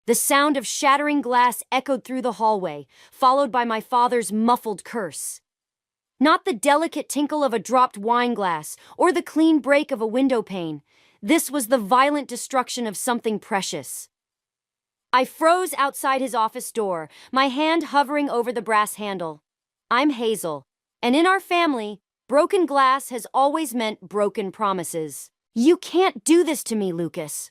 The sound of shattering glass echoed through the hallway, followed by my father's muffled curse. Not the delicate tinkle of a dropped wine glass or the clean break of a window pane. This was the violent destruction of something precious. I froze outside his office door, my hand hovering over the brass handle. I'm Hazel, and in our family, broken glass has always meant broken promises. You can't do this to me, Lucas.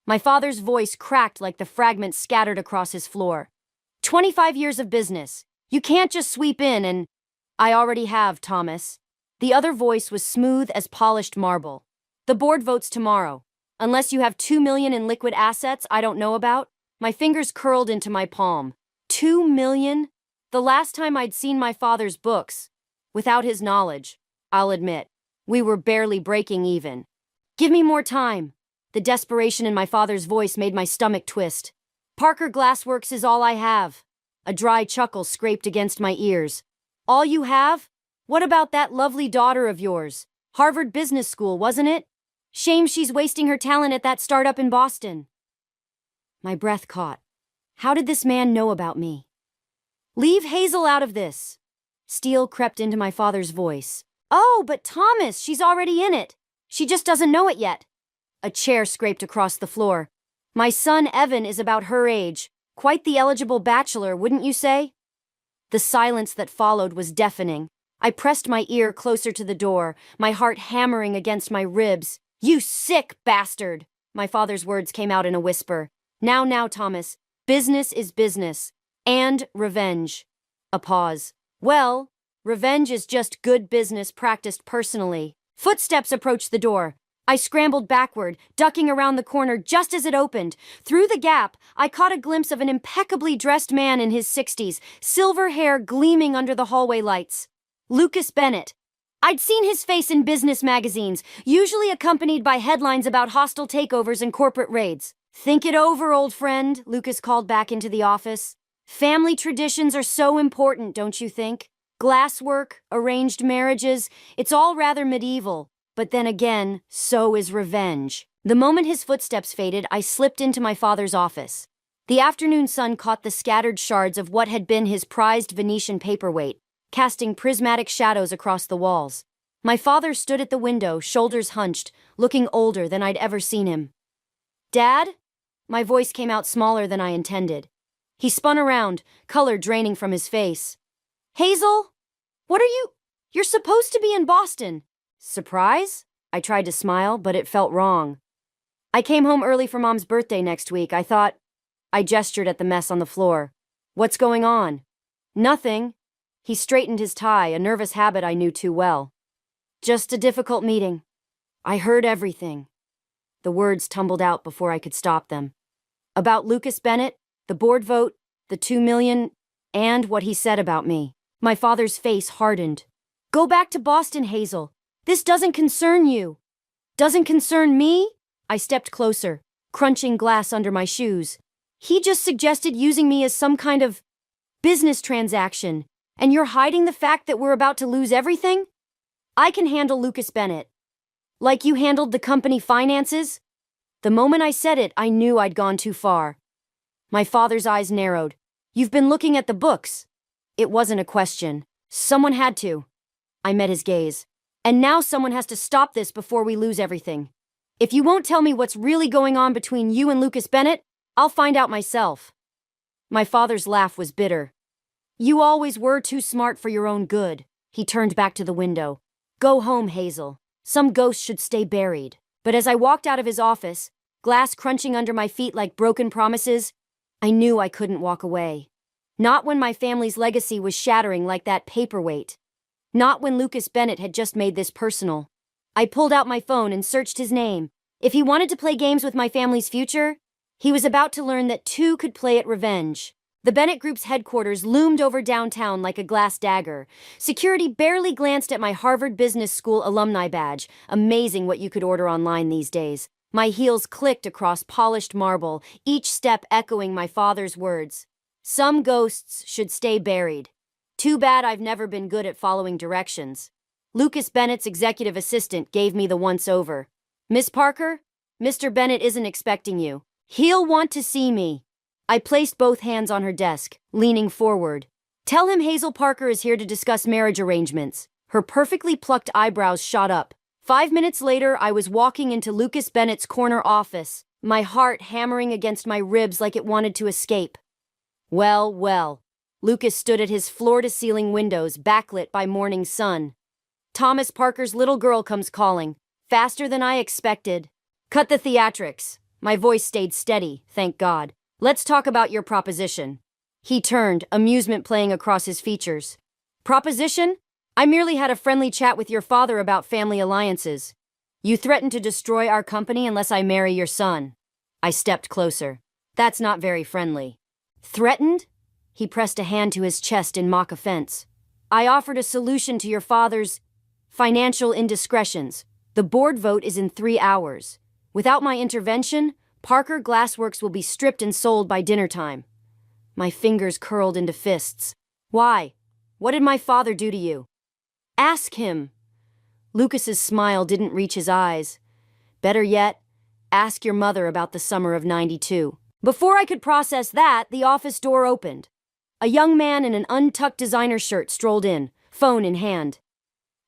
My father's voice cracked like the fragments scattered across his floor. 25 years of business. You can't just sweep in and... I already have, Thomas. The other voice was smooth as polished marble. The board votes tomorrow. Unless you have 2 million in liquid assets I don't know about. My fingers curled into my palm. 2 million? The last time I'd seen my father's books, without his knowledge, I'll admit, we were barely breaking even. Give me more time. The desperation in my father's voice made my stomach twist. Parker Glassworks is all I have. A dry chuckle scraped against my ears. All you have? What about that lovely daughter of yours? Harvard Business School, wasn't it? Shame she's wasting her talent at that startup in Boston. My breath caught. How did this man know about me? Leave Hazel out of this. Steel crept into my father's voice. Oh, but Thomas, she's already in it. She just doesn't know it yet. A chair scraped across the floor. My son Evan is about her age. Quite the eligible bachelor, wouldn't you say? The silence that followed was deafening. I pressed my ear closer to the door, my heart hammering against my ribs. You sick bastard! My father's words came out in a whisper. Now, Thomas. Business is business. And revenge. A pause. Well, revenge is just good business practiced personally. Footsteps approached the door. I scrambled backward, ducking around the corner just as it opened. Through the gap, I caught a glimpse of an impeccably dressed man in his 60s, silver hair gleaming under the hallway lights. Lucas Bennett. I'd seen his face in business magazines, usually accompanied by headlines about hostile takeovers and corporate raids. Think it over, old friend, Lucas called back into the office. Family traditions are so important, don't you think? Glasswork, arranged marriages, it's all rather medieval. But then again, so is revenge. The moment his footsteps faded, I slipped into my father's office. The afternoon sun caught the scattered shards of what had been his prized Venetian paperweight, casting prismatic shadows across the walls. My father stood at the window, shoulders hunched, looking older than I'd ever seen him. Dad? My voice came out smaller than I intended. He spun around, color draining from his face. Hazel? What are you? You're supposed to be in Boston. Surprise? I tried to smile, but it felt wrong. I came home early for Mom's birthday next week. I gestured at the mess on the floor. What's going on? Nothing. He straightened his tie, a nervous habit I knew too well. Just a difficult meeting. I heard everything. The words tumbled out before I could stop them. About Lucas Bennett, the board vote, the 2 million, and what he said about me. My father's face hardened. Go back to Boston, Hazel. This doesn't concern you. Doesn't concern me? I stepped closer, crunching glass under my shoes. He just suggested using me as some kind of business transaction, and you're hiding the fact that we're about to lose everything? I can handle Lucas Bennett. Like you handled the company finances? The moment I said it, I knew I'd gone too far. My father's eyes narrowed. You've been looking at the books. It wasn't a question. Someone had to. I met his gaze. And now someone has to stop this before we lose everything. If you won't tell me what's really going on between you and Lucas Bennett, I'll find out myself. My father's laugh was bitter. You always were too smart for your own good. He turned back to the window. Go home, Hazel. Some ghost should stay buried. But as I walked out of his office, glass crunching under my feet like broken promises, I knew I couldn't walk away. Not when my family's legacy was shattering like that paperweight. Not when Lucas Bennett had just made this personal. I pulled out my phone and searched his name. If he wanted to play games with my family's future, he was about to learn that two could play at revenge. The Bennett Group's headquarters loomed over downtown like a glass dagger. Security barely glanced at my Harvard Business School alumni badge. Amazing what you could order online these days. My heels clicked across polished marble, each step echoing my father's words. Some ghosts should stay buried. Too bad I've never been good at following directions. Lucas Bennett's executive assistant gave me the once-over. Miss Parker, Mr. Bennett isn't expecting you. He'll want to see me. I placed both hands on her desk, leaning forward. Tell him Hazel Parker is here to discuss marriage arrangements. Her perfectly plucked eyebrows shot up. 5 minutes later, I was walking into Lucas Bennett's corner office, my heart hammering against my ribs like it wanted to escape. Well, well. Lucas stood at his floor-to-ceiling windows, backlit by morning sun. Thomas Parker's little girl comes calling, faster than I expected. Cut the theatrics. My voice stayed steady, thank God. Let's talk about your proposition. He turned, amusement playing across his features. Proposition? I merely had a friendly chat with your father about family alliances. You threatened to destroy our company unless I marry your son. I stepped closer. That's not very friendly. Threatened? He pressed a hand to his chest in mock offense. I offered a solution to your father's financial indiscretions. The board vote is in 3 hours. Without my intervention, Parker Glassworks will be stripped and sold by dinner time. My fingers curled into fists. Why? What did my father do to you? Ask him. Lucas's smile didn't reach his eyes. Better yet, ask your mother about the summer of '92. Before I could process that, the office door opened. A young man in an untucked designer shirt strolled in, phone in hand.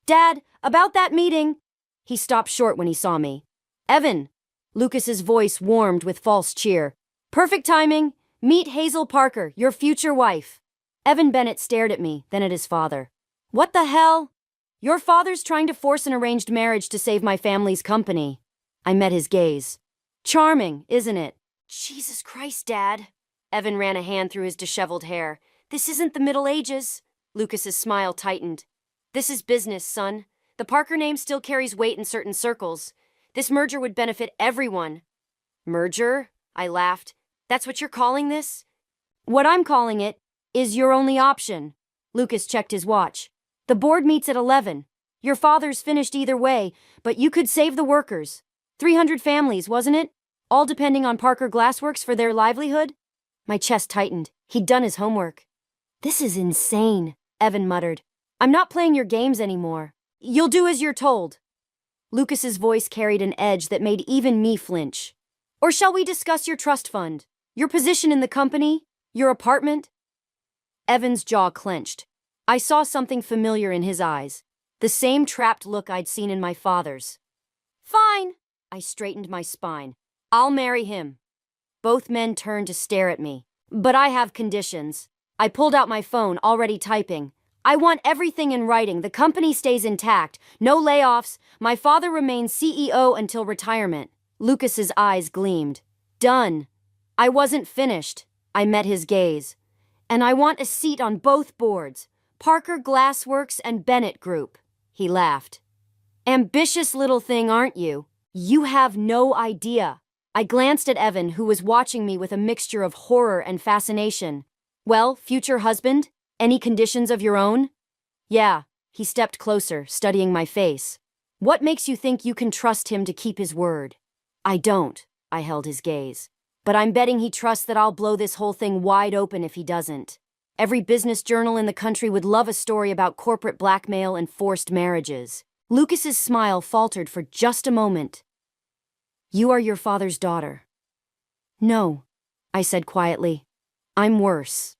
Dad, about that meeting. He stopped short when he saw me. Evan. Lucas's voice warmed with false cheer. Perfect timing. Meet Hazel Parker, your future wife. Evan Bennett stared at me, then at his father. What the hell? Your father's trying to force an arranged marriage to save my family's company. I met his gaze. Charming, isn't it? Jesus Christ, Dad. Evan ran a hand through his disheveled hair. This isn't the Middle Ages. Lucas's smile tightened. This is business, son. The Parker name still carries weight in certain circles. This merger would benefit everyone. Merger? I laughed. That's what you're calling this? What I'm calling it is your only option. Lucas checked his watch. The board meets at 11. Your father's finished either way, but you could save the workers. 300 families, wasn't it? All depending on Parker Glassworks for their livelihood? My chest tightened. He'd done his homework. This is insane, Evan muttered. I'm not playing your games anymore. You'll do as you're told. Lucas's voice carried an edge that made even me flinch. Or shall we discuss your trust fund? Your position in the company? Your apartment? Evan's jaw clenched. I saw something familiar in his eyes. The same trapped look I'd seen in my father's. Fine. I straightened my spine. I'll marry him. Both men turned to stare at me. But I have conditions. I pulled out my phone, already typing. I want everything in writing. The company stays intact. No layoffs. My father remains CEO until retirement. Lucas's eyes gleamed. Done. I wasn't finished. I met his gaze. And I want a seat on both boards. Parker Glassworks and Bennett Group. He laughed. Ambitious little thing, aren't you? You have no idea. I glanced at Evan, who was watching me with a mixture of horror and fascination. Well, future husband? Any conditions of your own? Yeah. He stepped closer, studying my face. What makes you think you can trust him to keep his word? I don't. I held his gaze. But I'm betting he trusts that I'll blow this whole thing wide open if he doesn't. Every business journal in the country would love a story about corporate blackmail and forced marriages. Lucas's smile faltered for just a moment. You are your father's daughter. No, I said quietly. I'm worse.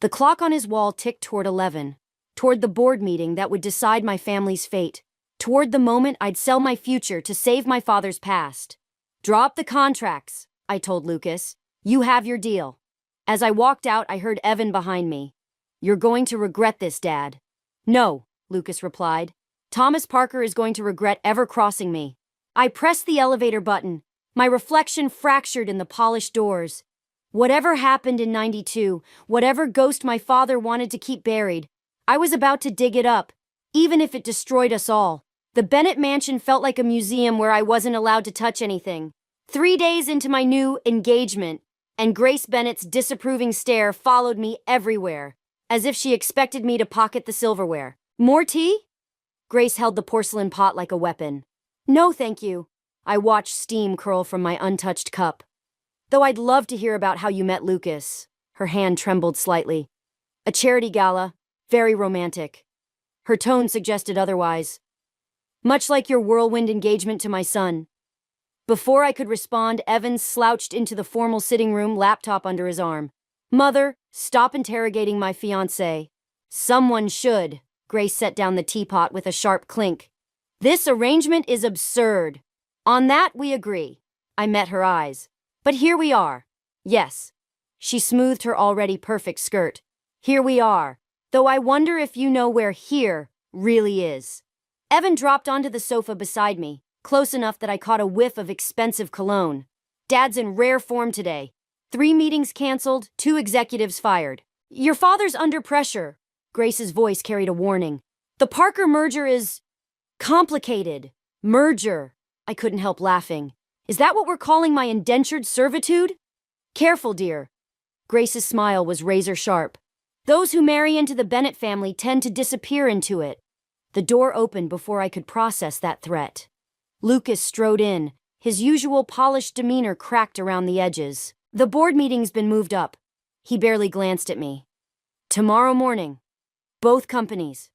The clock on his wall ticked toward 11, toward the board meeting that would decide my family's fate, toward the moment I'd sell my future to save my father's past. Drop the contracts, I told Lucas. You have your deal. As I walked out, I heard Evan behind me. You're going to regret this, Dad. No, Lucas replied. Thomas Parker is going to regret ever crossing me. I pressed the elevator button. My reflection fractured in the polished doors. Whatever happened in '92, whatever ghost my father wanted to keep buried, I was about to dig it up, even if it destroyed us all. The Bennett mansion felt like a museum where I wasn't allowed to touch anything. 3 days into my new engagement, and Grace Bennett's disapproving stare followed me everywhere, as if she expected me to pocket the silverware. More tea? Grace held the porcelain pot like a weapon. No, thank you. I watched steam curl from my untouched cup. Though I'd love to hear about how you met Lucas. Her hand trembled slightly. A charity gala, very romantic. Her tone suggested otherwise. Much like your whirlwind engagement to my son. Before I could respond, Evans slouched into the formal sitting room, laptop under his arm. Mother, stop interrogating my fiancé. Someone should. Grace set down the teapot with a sharp clink. This arrangement is absurd. On that we agree. I met her eyes. But here we are. Yes. She smoothed her already perfect skirt. Here we are. Though I wonder if you know where here really is. Evan dropped onto the sofa beside me, close enough that I caught a whiff of expensive cologne. Dad's in rare form today. 3 meetings canceled, 2 executives fired. Your father's under pressure. Grace's voice carried a warning. The Parker merger is complicated. Merger. I couldn't help laughing. Is that what we're calling my indentured servitude? Careful, dear. Grace's smile was razor sharp. Those who marry into the Bennett family tend to disappear into it. The door opened before I could process that threat. Lucas strode in, his usual polished demeanor cracked around the edges. The board meeting's been moved up. He barely glanced at me. Tomorrow morning. Both companies.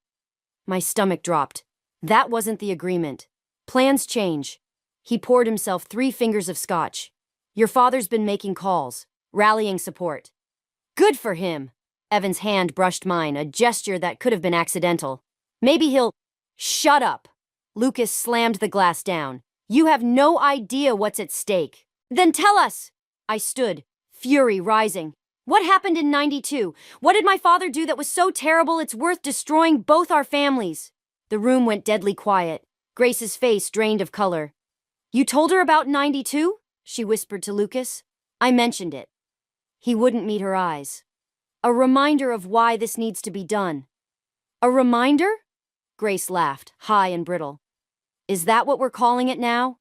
My stomach dropped. That wasn't the agreement. Plans change. He poured himself 3 fingers of scotch. Your father's been making calls, rallying support. Good for him. Evan's hand brushed mine, a gesture that could have been accidental. Maybe he'll... Shut up. Lucas slammed the glass down. You have no idea what's at stake. Then tell us. I stood, fury rising. What happened in '92? What did my father do that was so terrible it's worth destroying both our families? The room went deadly quiet. Grace's face drained of color. You told her about '92? She whispered to Lucas. I mentioned it. He wouldn't meet her eyes. A reminder of why this needs to be done. A reminder? Grace laughed, high and brittle. Is that what we're calling it now?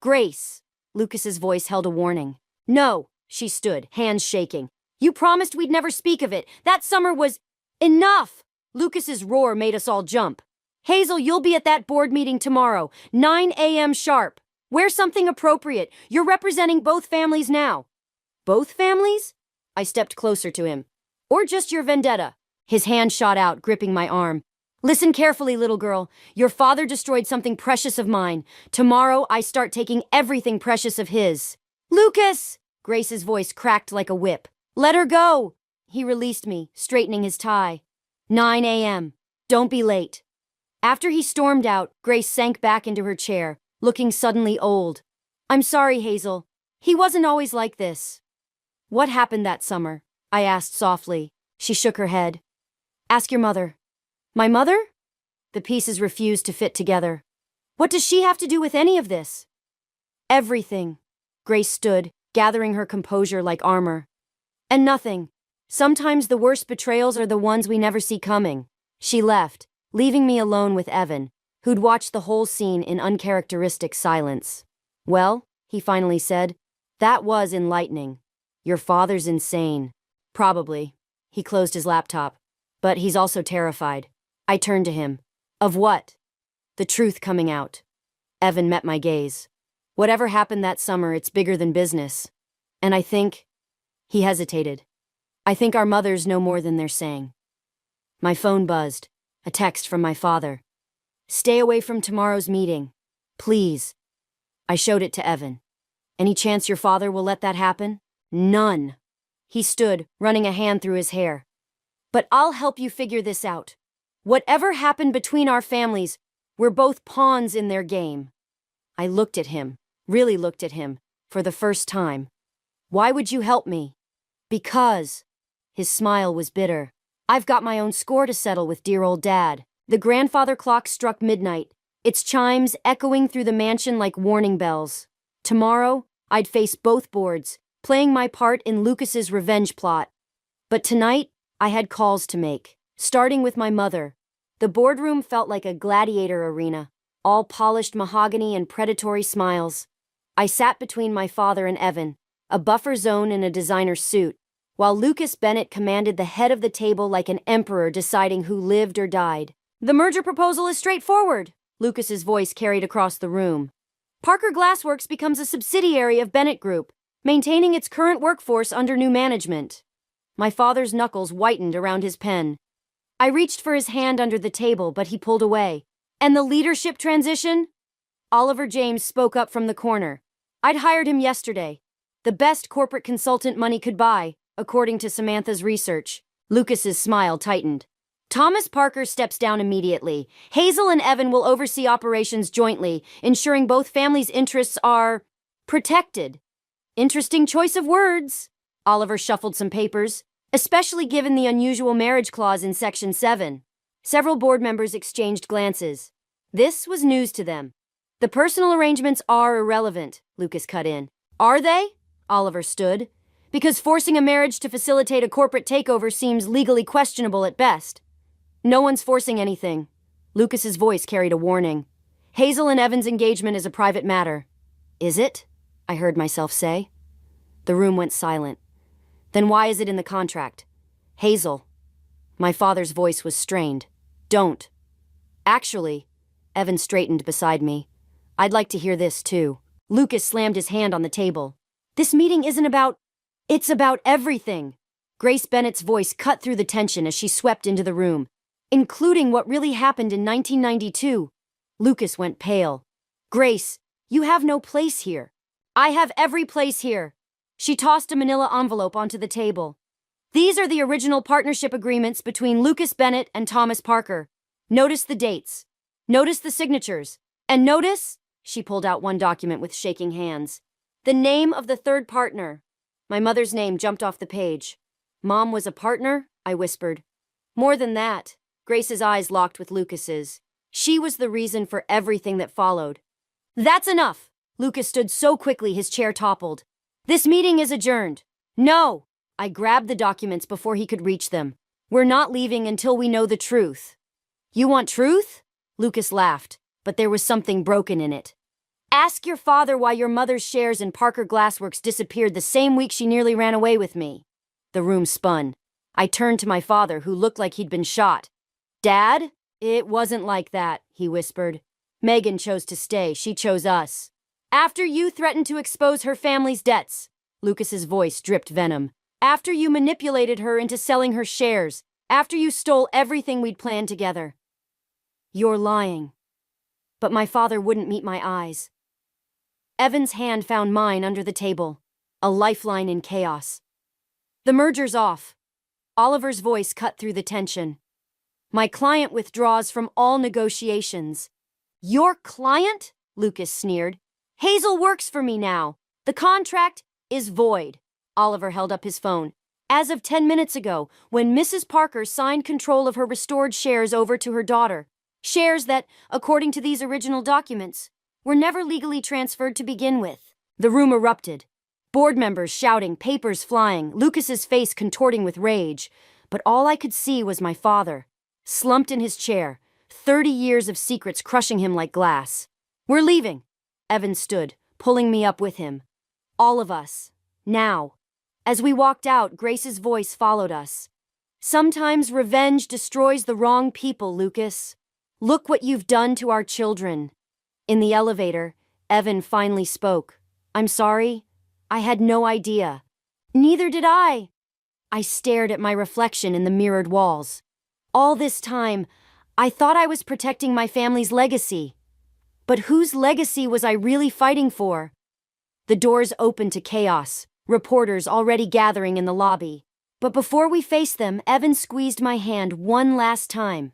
Grace. Lucas's voice held a warning. No, she stood, hands shaking. You promised we'd never speak of it. That summer was... Enough! Lucas's roar made us all jump. Hazel, you'll be at that board meeting tomorrow, 9 a.m. sharp. Wear something appropriate. You're representing both families now. Both families? I stepped closer to him. Or just your vendetta? His hand shot out, gripping my arm. Listen carefully, little girl. Your father destroyed something precious of mine. Tomorrow, I start taking everything precious of his. Lucas! Grace's voice cracked like a whip. Let her go! He released me, straightening his tie. 9 a.m. Don't be late. After he stormed out, Grace sank back into her chair, looking suddenly old. I'm sorry, Hazel. He wasn't always like this. What happened that summer? I asked softly. She shook her head. Ask your mother. My mother? The pieces refused to fit together. What does she have to do with any of this? Everything. Grace stood, gathering her composure like armor. And nothing. Sometimes the worst betrayals are the ones we never see coming. She left, leaving me alone with Evan, who'd watched the whole scene in uncharacteristic silence. Well, he finally said, that was enlightening. Your father's insane. Probably. He closed his laptop. But he's also terrified. I turned to him. Of what? The truth coming out. Evan met my gaze. Whatever happened that summer, it's bigger than business. And I think... He hesitated. I think our mothers know more than they're saying. My phone buzzed. A text from my father. Stay away from tomorrow's meeting. Please. I showed it to Evan. Any chance your father will let that happen? None. He stood, running a hand through his hair. But I'll help you figure this out. Whatever happened between our families, we're both pawns in their game. I looked at him, really looked at him, for the first time. Why would you help me? Because. His smile was bitter. I've got my own score to settle with dear old Dad. The grandfather clock struck midnight, its chimes echoing through the mansion like warning bells. Tomorrow, I'd face both boards, playing my part in Lucas's revenge plot. But tonight, I had calls to make, starting with my mother. The boardroom felt like a gladiator arena, all polished mahogany and predatory smiles. I sat between my father and Evan, a buffer zone in a designer suit, while Lucas Bennett commanded the head of the table like an emperor deciding who lived or died. The merger proposal is straightforward, Lucas's voice carried across the room. Parker Glassworks becomes a subsidiary of Bennett Group, maintaining its current workforce under new management. My father's knuckles whitened around his pen. I reached for his hand under the table, but he pulled away. And the leadership transition? Oliver James spoke up from the corner. I'd hired him yesterday. The best corporate consultant money could buy, according to Samantha's research. Lucas's smile tightened. Thomas Parker steps down immediately. Hazel and Evan will oversee operations jointly, ensuring both families' interests are protected. Interesting choice of words. Oliver shuffled some papers, especially given the unusual marriage clause in Section 7. Several board members exchanged glances. This was news to them. The personal arrangements are irrelevant, Lucas cut in. Are they? Oliver stood. Because forcing a marriage to facilitate a corporate takeover seems legally questionable at best. No one's forcing anything. Lucas's voice carried a warning. Hazel and Evan's engagement is a private matter. Is it? I heard myself say. The room went silent. Then why is it in the contract? Hazel. My father's voice was strained. Don't. Actually, Evan straightened beside me. I'd like to hear this, too. Lucas slammed his hand on the table. This meeting isn't about... It's about everything. Grace Bennett's voice cut through the tension as she swept into the room, including what really happened in 1992. Lucas went pale. Grace, you have no place here. I have every place here. She tossed a manila envelope onto the table. These are the original partnership agreements between Lucas Bennett and Thomas Parker. Notice the dates. Notice the signatures. And notice, she pulled out one document with shaking hands, the name of the third partner. My mother's name jumped off the page. Mom was a partner? I whispered. More than that. Grace's eyes locked with Lucas's. She was the reason for everything that followed. That's enough! Lucas stood so quickly his chair toppled. This meeting is adjourned. No! I grabbed the documents before he could reach them. We're not leaving until we know the truth. You want truth? Lucas laughed, but there was something broken in it. Ask your father why your mother's shares in Parker Glassworks disappeared the same week she nearly ran away with me. The room spun. I turned to my father, who looked like he'd been shot. Dad? It wasn't like that, he whispered. Megan chose to stay. She chose us. After you threatened to expose her family's debts, Lucas's voice dripped venom. After you manipulated her into selling her shares. After you stole everything we'd planned together. You're lying. But my father wouldn't meet my eyes. Evan's hand found mine under the table, a lifeline in chaos. The merger's off. Oliver's voice cut through the tension. My client withdraws from all negotiations. Your client? Lucas sneered. Hazel works for me now. The contract is void. Oliver held up his phone. As of 10 minutes ago, when Mrs. Parker signed control of her restored shares over to her daughter. Shares that, according to these original documents, were never legally transferred to begin with. The room erupted. Board members shouting, papers flying, Lucas's face contorting with rage. But all I could see was my father, slumped in his chair, 30 years of secrets crushing him like glass. We're leaving. Evan stood, pulling me up with him. All of us. Now. As we walked out, Grace's voice followed us. Sometimes revenge destroys the wrong people, Lucas. Look what you've done to our children. In the elevator, Evan finally spoke. I'm sorry. I had no idea. Neither did I. I stared at my reflection in the mirrored walls. All this time, I thought I was protecting my family's legacy. But whose legacy was I really fighting for? The doors opened to chaos, reporters already gathering in the lobby. But before we faced them, Evan squeezed my hand one last time.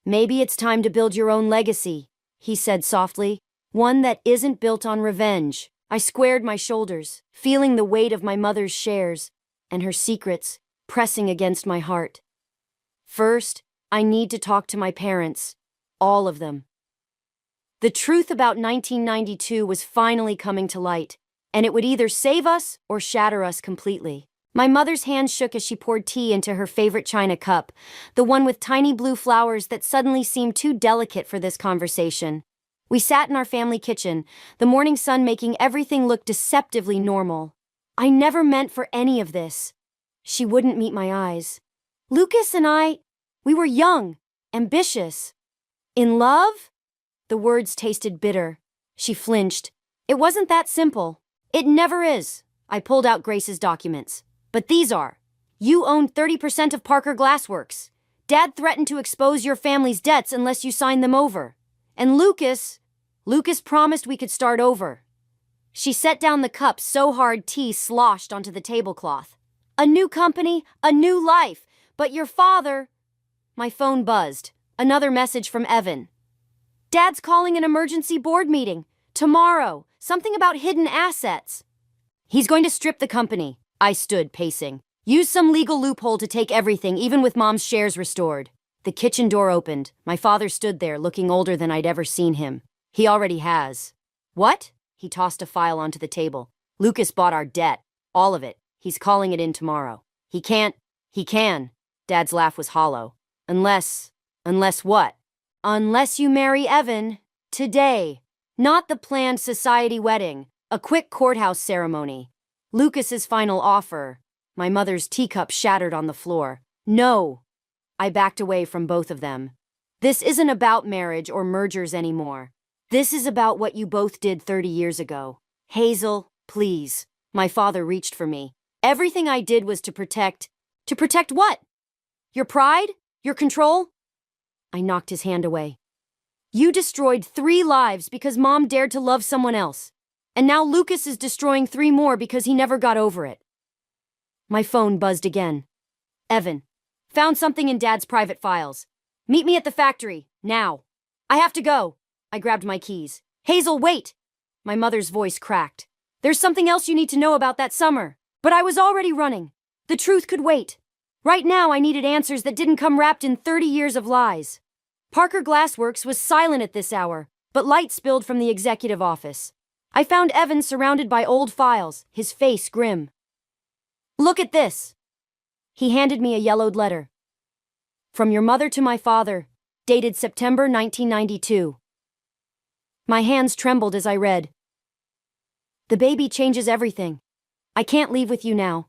Maybe it's time to build your own legacy, he said softly. One that isn't built on revenge. I squared my shoulders, feeling the weight of my mother's shares and her secrets pressing against my heart. First, I need to talk to my parents. All of them. The truth about 1992 was finally coming to light, and it would either save us or shatter us completely. My mother's hand shook as she poured tea into her favorite china cup, the one with tiny blue flowers that suddenly seemed too delicate for this conversation. We sat in our family kitchen, the morning sun making everything look deceptively normal. I never meant for any of this. She wouldn't meet my eyes. Lucas and I, we were young, ambitious. In love? The words tasted bitter. She flinched. It wasn't that simple. It never is. I pulled out Grace's documents. But these are. You own 30% of Parker Glassworks. Dad threatened to expose your family's debts unless you signed them over. And Lucas promised we could start over. She set down the cup so hard tea sloshed onto the tablecloth. A new company, a new life. But your father... My phone buzzed. Another message from Evan. Dad's calling an emergency board meeting. Tomorrow. Something about hidden assets. He's going to strip the company. I stood, pacing. Use some legal loophole to take everything, even with Mom's shares restored. The kitchen door opened. My father stood there, looking older than I'd ever seen him. He already has. What? He tossed a file onto the table. Lucas bought our debt. All of it. He's calling it in tomorrow. He can't. He can. Dad's laugh was hollow. Unless what? Unless you marry Evan. Today. Not the planned society wedding. A quick courthouse ceremony. Lucas's final offer. My mother's teacup shattered on the floor. No. I backed away from both of them. This isn't about marriage or mergers anymore. This is about what you both did 30 years ago. Hazel, please. My father reached for me. Everything I did was to protect what? Your pride? Your control? I knocked his hand away. You destroyed 3 lives because Mom dared to love someone else. And now Lucas is destroying 3 more because he never got over it. My phone buzzed again. Evan. Found something in Dad's private files. Meet me at the factory, now. I have to go. I grabbed my keys. Hazel, wait! My mother's voice cracked. There's something else you need to know about that summer. But I was already running. The truth could wait. Right now I needed answers that didn't come wrapped in 30 years of lies. Parker Glassworks was silent at this hour, but light spilled from the executive office. I found Evan surrounded by old files, his face grim. Look at this. He handed me a yellowed letter. From your mother to my father, dated September 1992. My hands trembled as I read. The baby changes everything. I can't leave with you now.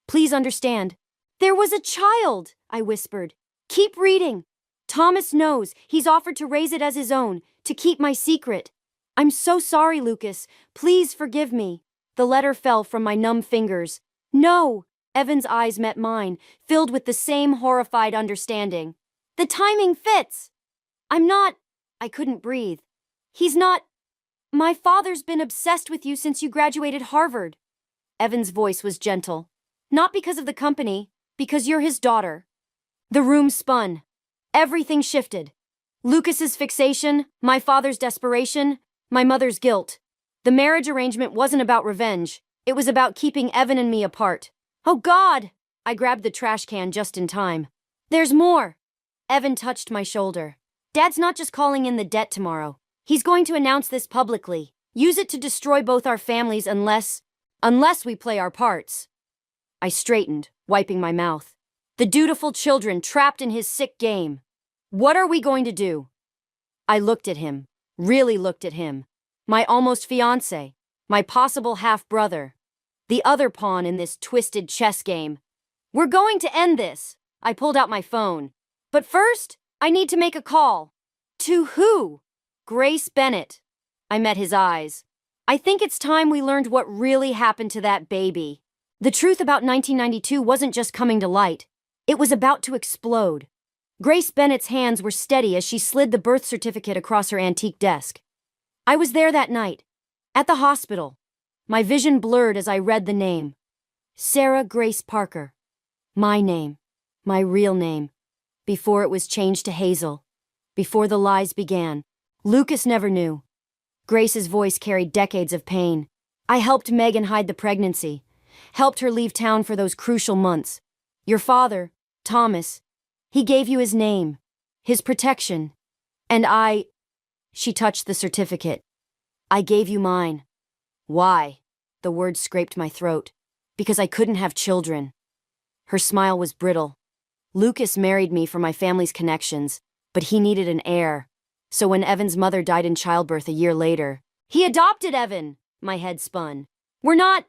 Please understand. There was a child, I whispered. Keep reading. Thomas knows. He's offered to raise it as his own, to keep my secret. I'm so sorry, Lucas. Please forgive me. The letter fell from my numb fingers. No! Evan's eyes met mine, filled with the same horrified understanding. The timing fits! I couldn't breathe. He's not... My father's been obsessed with you since you graduated Harvard. Evan's voice was gentle. Not because of the company, because you're his daughter. The room spun. Everything shifted. Lucas's fixation, my father's desperation, my mother's guilt. The marriage arrangement wasn't about revenge. It was about keeping Evan and me apart. Oh God! I grabbed the trash can just in time. There's more! Evan touched my shoulder. Dad's not just calling in the debt tomorrow. He's going to announce this publicly. Use it to destroy both our families unless we play our parts. I straightened, wiping my mouth. The dutiful children trapped in his sick game. What are we going to do? I looked at him, really looked at him. My almost fiancé, my possible half-brother. The other pawn in this twisted chess game. We're going to end this. I pulled out my phone. But first, I need to make a call. To who? Grace Bennett. I met his eyes. I think it's time we learned what really happened to that baby. The truth about 1992 wasn't just coming to light. It was about to explode. Grace Bennett's hands were steady as she slid the birth certificate across her antique desk. I was there that night, at the hospital. My vision blurred as I read the name. Sarah Grace Parker. My name. My real name. Before it was changed to Hazel. Before the lies began. Lucas never knew. Grace's voice carried decades of pain. I helped Megan hide the pregnancy. Helped her leave town for those crucial months. Your father, Thomas, he gave you his name, his protection. And she touched the certificate. I gave you mine. Why? The words scraped my throat. Because I couldn't have children. Her smile was brittle. Lucas married me for my family's connections, but he needed an heir. So when Evan's mother died in childbirth a year later, he adopted Evan. My head spun. We're not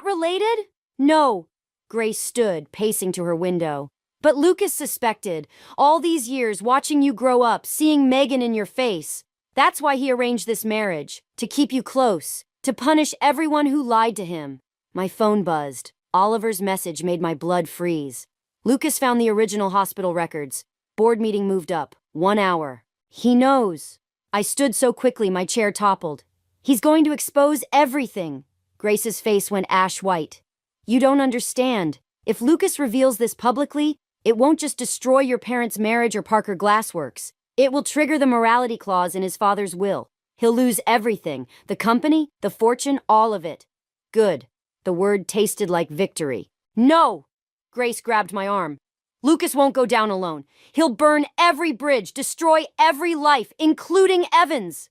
related? No. Grace stood, pacing to her window. But Lucas suspected. All these years, watching you grow up, seeing Megan in your face. That's why he arranged this marriage. To keep you close. To punish everyone who lied to him. My phone buzzed. Oliver's message made my blood freeze. Lucas found the original hospital records. Board meeting moved up. 1 hour. He knows. I stood so quickly my chair toppled. He's going to expose everything. Grace's face went ash white. You don't understand. If Lucas reveals this publicly, it won't just destroy your parents' marriage or Parker Glassworks. It will trigger the morality clause in his father's will. He'll lose everything. The company, the fortune, all of it. Good. The word tasted like victory. No! Grace grabbed my arm. Lucas won't go down alone. He'll burn every bridge, destroy every life, including Evan's.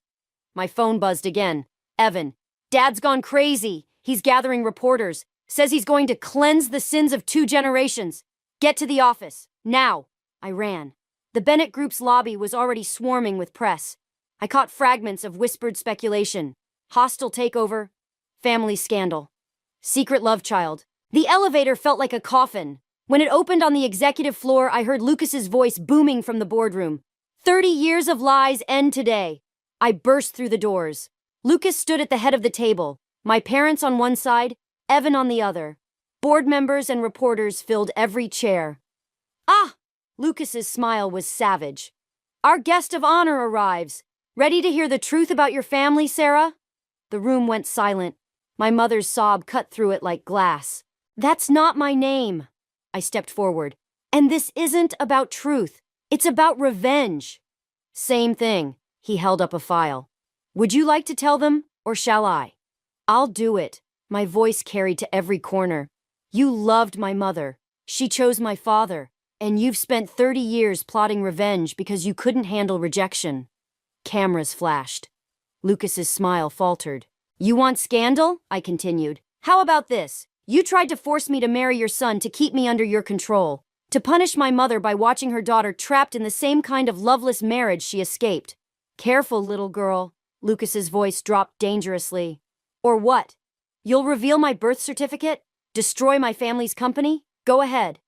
My phone buzzed again. Evan. Dad's gone crazy. He's gathering reporters. Says he's going to cleanse the sins of 2 generations. Get to the office. Now. I ran. The Bennett Group's lobby was already swarming with press. I caught fragments of whispered speculation. Hostile takeover. Family scandal. Secret love child. The elevator felt like a coffin. When it opened on the executive floor, I heard Lucas's voice booming from the boardroom. 30 years of lies end today. I burst through the doors. Lucas stood at the head of the table. My parents on one side, Evan on the other. Board members and reporters filled every chair. Ah! Lucas's smile was savage. Our guest of honor arrives. Ready to hear the truth about your family, Sarah? The room went silent. My mother's sob cut through it like glass. That's not my name. I stepped forward. And this isn't about truth. It's about revenge. Same thing. He held up a file. Would you like to tell them, or shall I? I'll do it. My voice carried to every corner. You loved my mother. She chose my father. And you've spent 30 years plotting revenge because you couldn't handle rejection. Cameras flashed. Lucas's smile faltered. You want scandal? I continued. How about this? You tried to force me to marry your son to keep me under your control, to punish my mother by watching her daughter trapped in the same kind of loveless marriage she escaped. Careful, little girl. Lucas's voice dropped dangerously. Or what? You'll reveal my birth certificate? Destroy my family's company? Go ahead.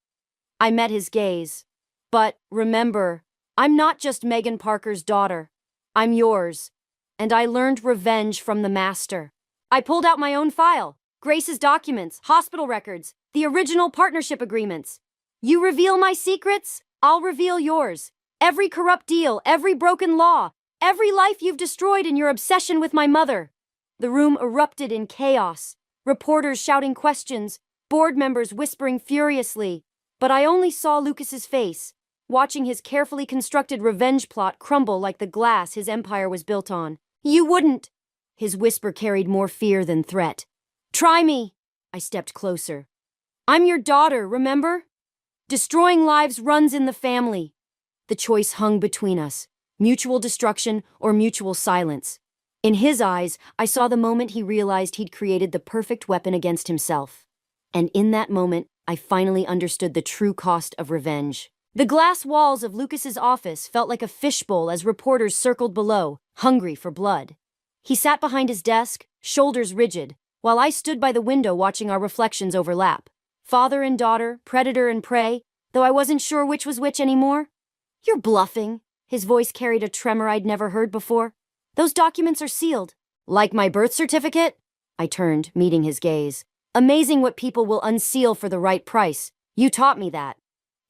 I met his gaze. But remember, I'm not just Megan Parker's daughter. I'm yours. And I learned revenge from the master. I pulled out my own file. Grace's documents, hospital records, the original partnership agreements. You reveal my secrets, I'll reveal yours. Every corrupt deal, every broken law, every life you've destroyed in your obsession with my mother. The room erupted in chaos. Reporters shouting questions, board members whispering furiously. But I only saw Lucas's face, watching his carefully constructed revenge plot crumble like the glass his empire was built on. You wouldn't! His whisper carried more fear than threat. Try me! I stepped closer. I'm your daughter, remember? Destroying lives runs in the family. The choice hung between us, mutual destruction or mutual silence. In his eyes, I saw the moment he realized he'd created the perfect weapon against himself. And in that moment, I finally understood the true cost of revenge. The glass walls of Lucas's office felt like a fishbowl as reporters circled below, hungry for blood. He sat behind his desk, shoulders rigid, while I stood by the window watching our reflections overlap. Father and daughter, predator and prey, though I wasn't sure which was which anymore. You're bluffing. His voice carried a tremor I'd never heard before. Those documents are sealed. Like my birth certificate? I turned, meeting his gaze. Amazing what people will unseal for the right price. You taught me that.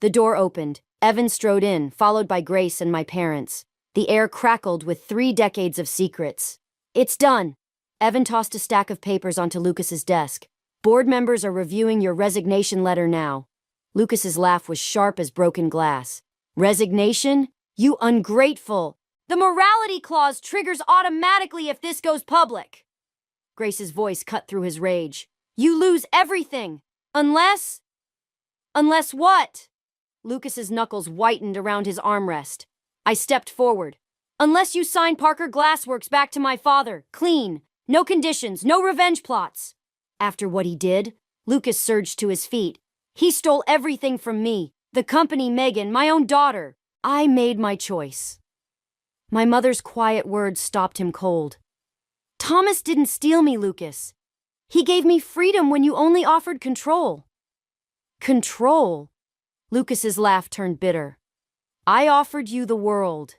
The door opened. Evan strode in, followed by Grace and my parents. The air crackled with 3 decades of secrets. It's done. Evan tossed a stack of papers onto Lucas's desk. Board members are reviewing your resignation letter now. Lucas's laugh was sharp as broken glass. Resignation? You ungrateful! The morality clause triggers automatically if this goes public. Grace's voice cut through his rage. You lose everything! Unless what? Lucas's knuckles whitened around his armrest. I stepped forward. Unless you sign Parker Glassworks back to my father, clean. No conditions, no revenge plots. After what he did, Lucas surged to his feet. He stole everything from me. The company, Megan, my own daughter. I made my choice. My mother's quiet words stopped him cold. Thomas didn't steal me, Lucas. He gave me freedom when you only offered control. Control? Lucas's laugh turned bitter. I offered you the world.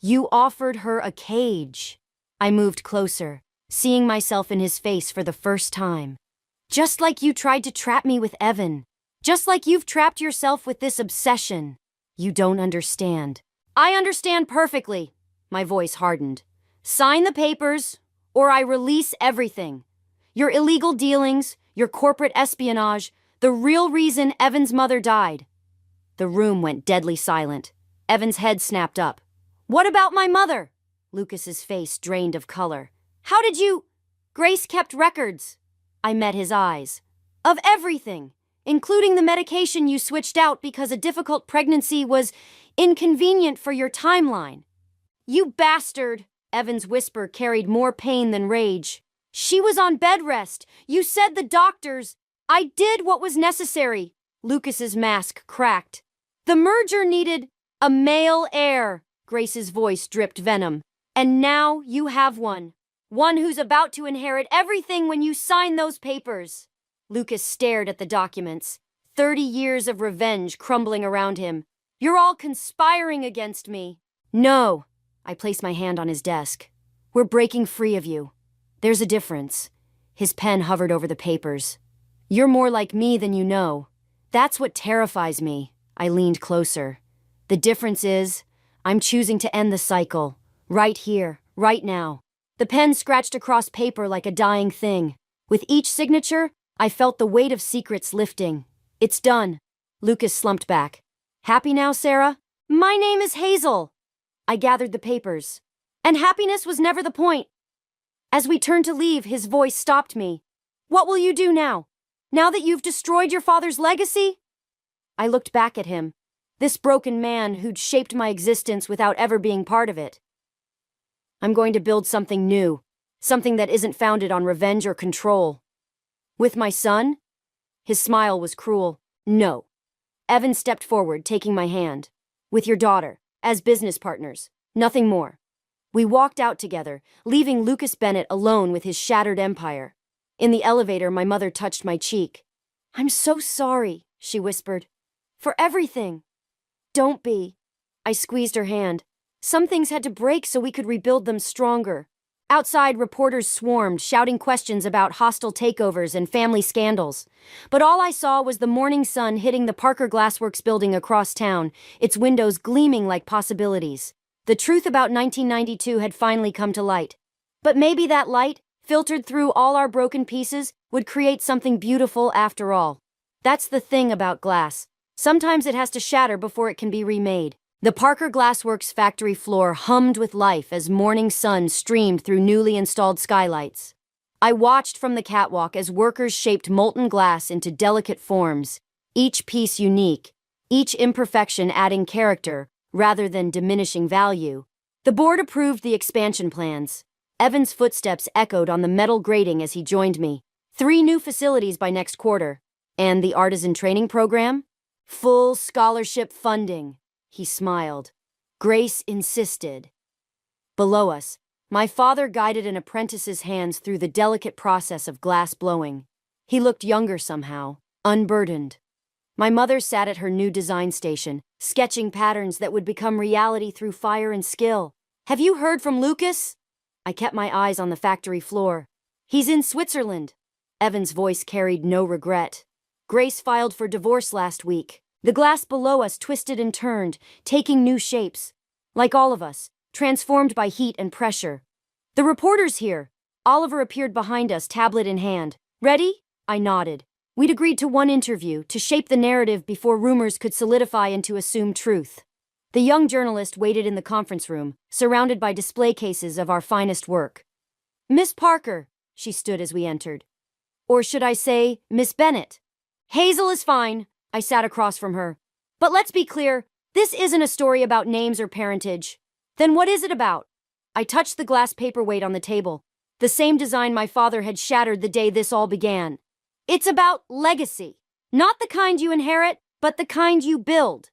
You offered her a cage. I moved closer, seeing myself in his face for the first time. Just like you tried to trap me with Evan. Just like you've trapped yourself with this obsession. You don't understand. I understand perfectly. My voice hardened. Sign the papers, or I release everything. Your illegal dealings, your corporate espionage, the real reason Evan's mother died." The room went deadly silent. Evan's head snapped up. "What about my mother?" Lucas's face drained of color. "How did you—" "Grace kept records." I met his eyes. "Of everything, including the medication you switched out because a difficult pregnancy was inconvenient for your timeline." "You bastard!" Evan's whisper carried more pain than rage. "She was on bed rest. You said the doctors—" "I did what was necessary." Lucas's mask cracked. "The merger needed a male heir." Grace's voice dripped venom. "And now you have one. One who's about to inherit everything when you sign those papers." Lucas stared at the documents. 30 years of revenge crumbling around him. "You're all conspiring against me." "No." I placed my hand on his desk. "We're breaking free of you. There's a difference." His pen hovered over the papers. "You're more like me than you know. That's what terrifies me." I leaned closer. "The difference is, I'm choosing to end the cycle. Right here, right now." The pen scratched across paper like a dying thing. With each signature, I felt the weight of secrets lifting. "It's done." Lucas slumped back. "Happy now, Sarah?" "My name is Hazel." I gathered the papers. "And happiness was never the point." As we turned to leave, his voice stopped me. "What will you do now? Now that you've destroyed your father's legacy?" I looked back at him, this broken man who'd shaped my existence without ever being part of it. "I'm going to build something new, something that isn't founded on revenge or control." "With my son?" His smile was cruel. "No." Evan stepped forward, taking my hand. "With your daughter, as business partners, nothing more." We walked out together, leaving Lucas Bennett alone with his shattered empire. In the elevator, my mother touched my cheek. "I'm so sorry," she whispered. "For everything." "Don't be." I squeezed her hand. Some things had to break so we could rebuild them stronger. Outside, reporters swarmed, shouting questions about hostile takeovers and family scandals. But all I saw was the morning sun hitting the Parker Glassworks building across town, its windows gleaming like possibilities. The truth about 1992 had finally come to light. But maybe that light, filtered through all our broken pieces, would create something beautiful after all. That's the thing about glass. Sometimes it has to shatter before it can be remade. The Parker Glassworks factory floor hummed with life as morning sun streamed through newly installed skylights. I watched from the catwalk as workers shaped molten glass into delicate forms, each piece unique, each imperfection adding character rather than diminishing value. The board approved the expansion plans. Evan's footsteps echoed on the metal grating as he joined me. 3 new facilities by next quarter. And the artisan training program? Full scholarship funding. He smiled. Grace insisted. Below us, my father guided an apprentice's hands through the delicate process of glass blowing. He looked younger somehow, unburdened. My mother sat at her new design station, sketching patterns that would become reality through fire and skill. "Have you heard from Lucas?" I kept my eyes on the factory floor. "He's in Switzerland." Evan's voice carried no regret. "Grace filed for divorce last week." The glass below us twisted and turned, taking new shapes. Like all of us, transformed by heat and pressure. "The reporter's here." Oliver appeared behind us, tablet in hand. "Ready?" I nodded. We'd agreed to one interview, to shape the narrative before rumors could solidify into assumed truth. The young journalist waited in the conference room, surrounded by display cases of our finest work. "Miss Parker," she stood as we entered. "Or should I say, Miss Bennett?" "Hazel is fine." I sat across from her. "But let's be clear, this isn't a story about names or parentage." "Then what is it about?" I touched the glass paperweight on the table, the same design my father had shattered the day this all began. "It's about legacy. Not the kind you inherit, but the kind you build."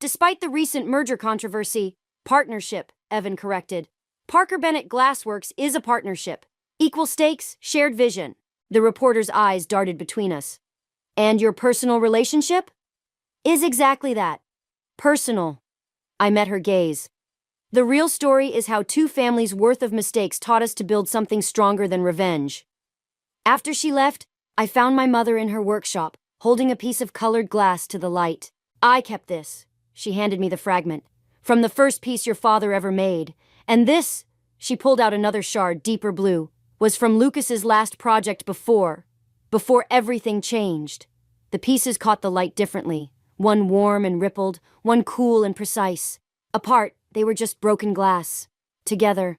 Despite the recent merger controversy, partnership, Evan corrected. Parker Bennett Glassworks is a partnership. Equal stakes, shared vision. The reporter's eyes darted between us. "And your personal relationship?" "Is exactly that. Personal." I met her gaze. "The real story is how 2 families' worth of mistakes taught us to build something stronger than revenge." After she left, I found my mother in her workshop, holding a piece of colored glass to the light. "I kept this." She handed me the fragment. "From the first piece your father ever made. And this," she pulled out another shard, deeper blue, was from Lucas's last project before everything changed. The pieces caught the light differently, one warm and rippled, one cool and precise. Apart, they were just broken glass. Together,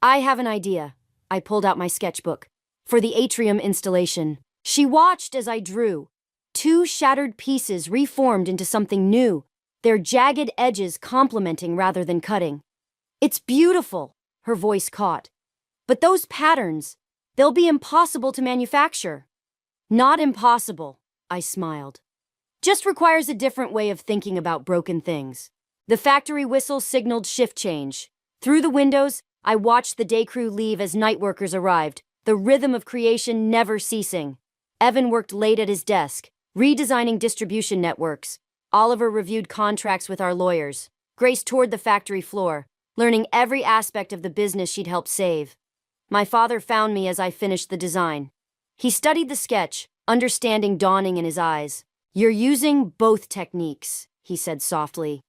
I have an idea. I pulled out my sketchbook. For the atrium installation. She watched as I drew. Two shattered pieces reformed into something new, their jagged edges complementing rather than cutting. It's beautiful, her voice caught. But those patterns, they'll be impossible to manufacture. Not impossible, I smiled. Just requires a different way of thinking about broken things. The factory whistle signaled shift change. Through the windows, I watched the day crew leave as night workers arrived, the rhythm of creation never ceasing. Evan worked late at his desk, redesigning distribution networks. Oliver reviewed contracts with our lawyers. Grace toured the factory floor, learning every aspect of the business she'd helped save. My father found me as I finished the design. He studied the sketch, understanding dawning in his eyes. "You're using both techniques," he said softly.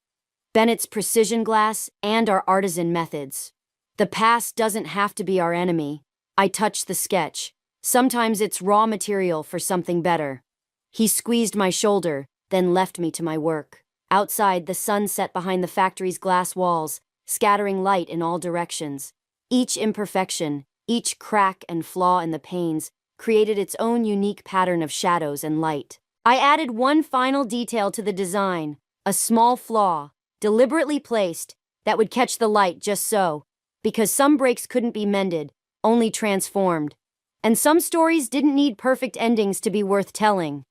"Bennett's precision glass and our artisan methods. The past doesn't have to be our enemy." I touched the sketch. Sometimes it's raw material for something better. He squeezed my shoulder, then left me to my work. Outside, the sun set behind the factory's glass walls, scattering light in all directions. Each imperfection, each crack and flaw in the panes, created its own unique pattern of shadows and light. I added one final detail to the design, a small flaw, deliberately placed, that would catch the light just so, because some breaks couldn't be mended, only transformed. And some stories didn't need perfect endings to be worth telling.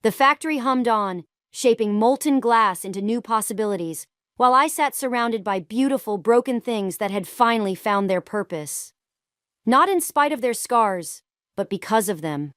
The factory hummed on, shaping molten glass into new possibilities, while I sat surrounded by beautiful, broken things that had finally found their purpose. Not in spite of their scars, but because of them.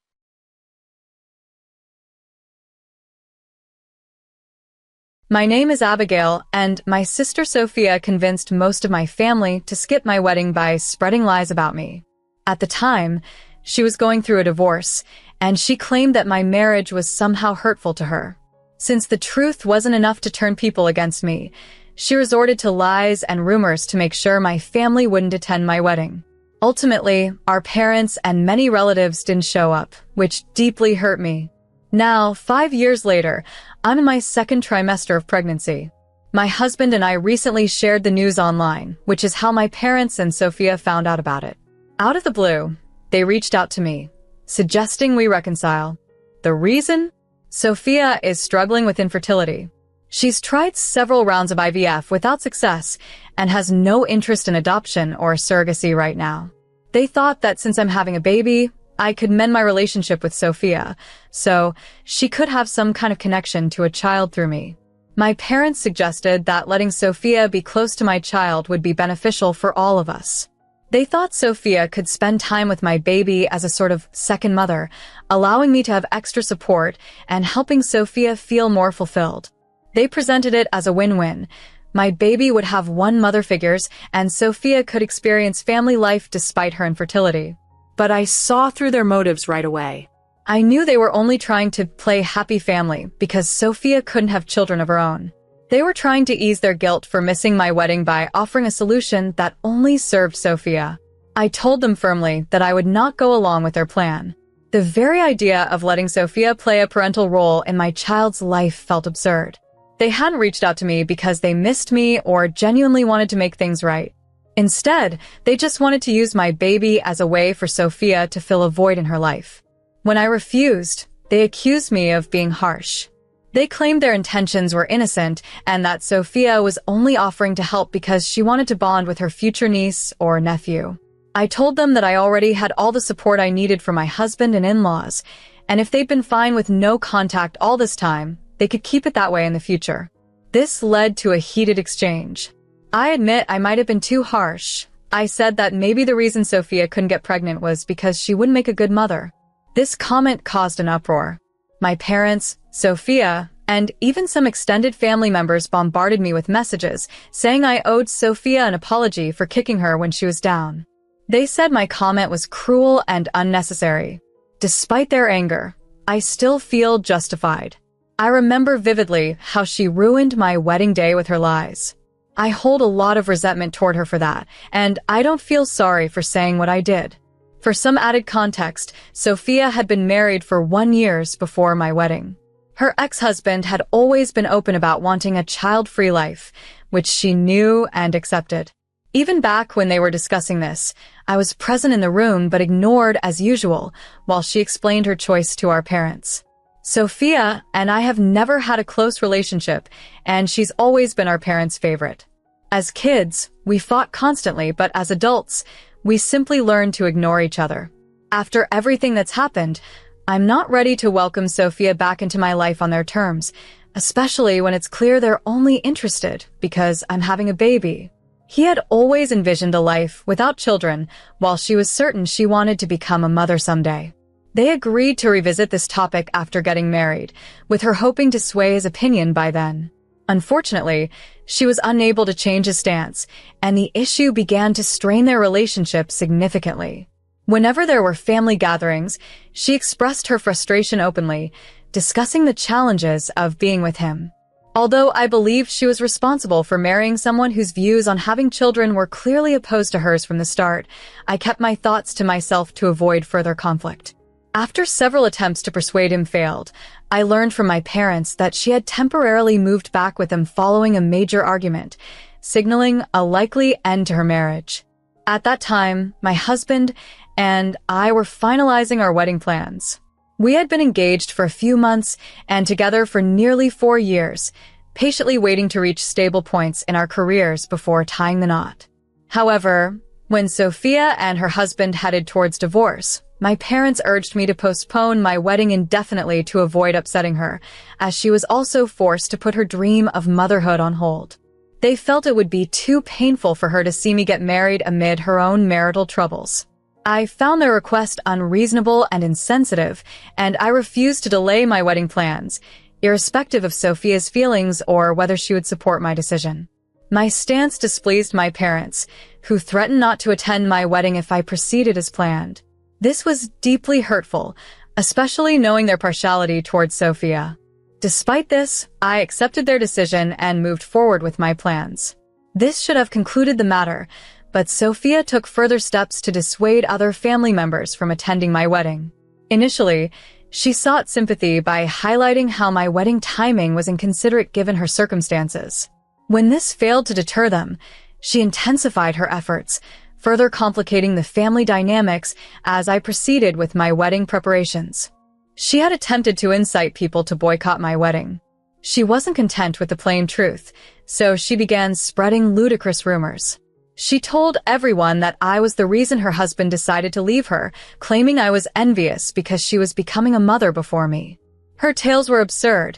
My name is Abigail, and my sister Sophia convinced most of my family to skip my wedding by spreading lies about me. At the time, she was going through a divorce, and she claimed that my marriage was somehow hurtful to her. Since the truth wasn't enough to turn people against me, she resorted to lies and rumors to make sure my family wouldn't attend my wedding. Ultimately, our parents and many relatives didn't show up, which deeply hurt me. Now, 5 years later, I'm in my second trimester of pregnancy. My husband and I recently shared the news online, which is how my parents and Sophia found out about it. Out of the blue, they reached out to me, suggesting we reconcile. The reason? Sophia is struggling with infertility. She's tried several rounds of IVF without success and has no interest in adoption or surrogacy right now. They thought that since I'm having a baby, I could mend my relationship with Sophia, so she could have some kind of connection to a child through me. My parents suggested that letting Sophia be close to my child would be beneficial for all of us. They thought Sophia could spend time with my baby as a sort of second mother, allowing me to have extra support and helping Sophia feel more fulfilled. They presented it as a win-win. My baby would have one mother figures, and Sophia could experience family life despite her infertility. But I saw through their motives right away. I knew they were only trying to play happy family because Sophia couldn't have children of her own. They were trying to ease their guilt for missing my wedding by offering a solution that only served Sophia. I told them firmly that I would not go along with their plan. The very idea of letting Sophia play a parental role in my child's life felt absurd. They hadn't reached out to me because they missed me or genuinely wanted to make things right. Instead, they just wanted to use my baby as a way for Sophia to fill a void in her life. When I refused, they accused me of being harsh. They claimed their intentions were innocent and that Sophia was only offering to help because she wanted to bond with her future niece or nephew. I told them that I already had all the support I needed from my husband and in-laws, and if they'd been fine with no contact all this time, they could keep it that way in the future. This led to a heated exchange. I admit I might have been too harsh. I said that maybe the reason Sophia couldn't get pregnant was because she wouldn't make a good mother. This comment caused an uproar. My parents, Sophia, and even some extended family members bombarded me with messages, saying I owed Sophia an apology for kicking her when she was down. They said my comment was cruel and unnecessary. Despite their anger, I still feel justified. I remember vividly how she ruined my wedding day with her lies. I hold a lot of resentment toward her for that, and I don't feel sorry for saying what I did. For some added context, Sophia had been married for 1 year before my wedding. Her ex-husband had always been open about wanting a child-free life, which she knew and accepted. Even back when they were discussing this, I was present in the room but ignored as usual while she explained her choice to our parents. Sophia and I have never had a close relationship, and she's always been our parents' favorite. As kids, we fought constantly, but as adults, we simply learned to ignore each other. After everything that's happened, I'm not ready to welcome Sophia back into my life on their terms, especially when it's clear they're only interested because I'm having a baby. He had always envisioned a life without children, while she was certain she wanted to become a mother someday. They agreed to revisit this topic after getting married, with her hoping to sway his opinion by then. Unfortunately, she was unable to change his stance, and the issue began to strain their relationship significantly. Whenever there were family gatherings, she expressed her frustration openly, discussing the challenges of being with him. Although I believed she was responsible for marrying someone whose views on having children were clearly opposed to hers from the start, I kept my thoughts to myself to avoid further conflict. After several attempts to persuade him failed, I learned from my parents that she had temporarily moved back with him following a major argument, signaling a likely end to her marriage. At that time, my husband and I were finalizing our wedding plans. We had been engaged for a few months and together for nearly 4 years, patiently waiting to reach stable points in our careers before tying the knot. However, when Sophia and her husband headed towards divorce, my parents urged me to postpone my wedding indefinitely to avoid upsetting her, as she was also forced to put her dream of motherhood on hold. They felt it would be too painful for her to see me get married amid her own marital troubles. I found their request unreasonable and insensitive, and I refused to delay my wedding plans, irrespective of Sophia's feelings or whether she would support my decision. My stance displeased my parents, who threatened not to attend my wedding if I proceeded as planned. This was deeply hurtful, especially knowing their partiality towards Sophia. Despite this, I accepted their decision and moved forward with my plans. This should have concluded the matter, but Sophia took further steps to dissuade other family members from attending my wedding. Initially, she sought sympathy by highlighting how my wedding timing was inconsiderate given her circumstances. When this failed to deter them, she intensified her efforts, further complicating the family dynamics as I proceeded with my wedding preparations. She had attempted to incite people to boycott my wedding. She wasn't content with the plain truth, so she began spreading ludicrous rumors. She told everyone that I was the reason her husband decided to leave her, claiming I was envious because she was becoming a mother before me. Her tales were absurd.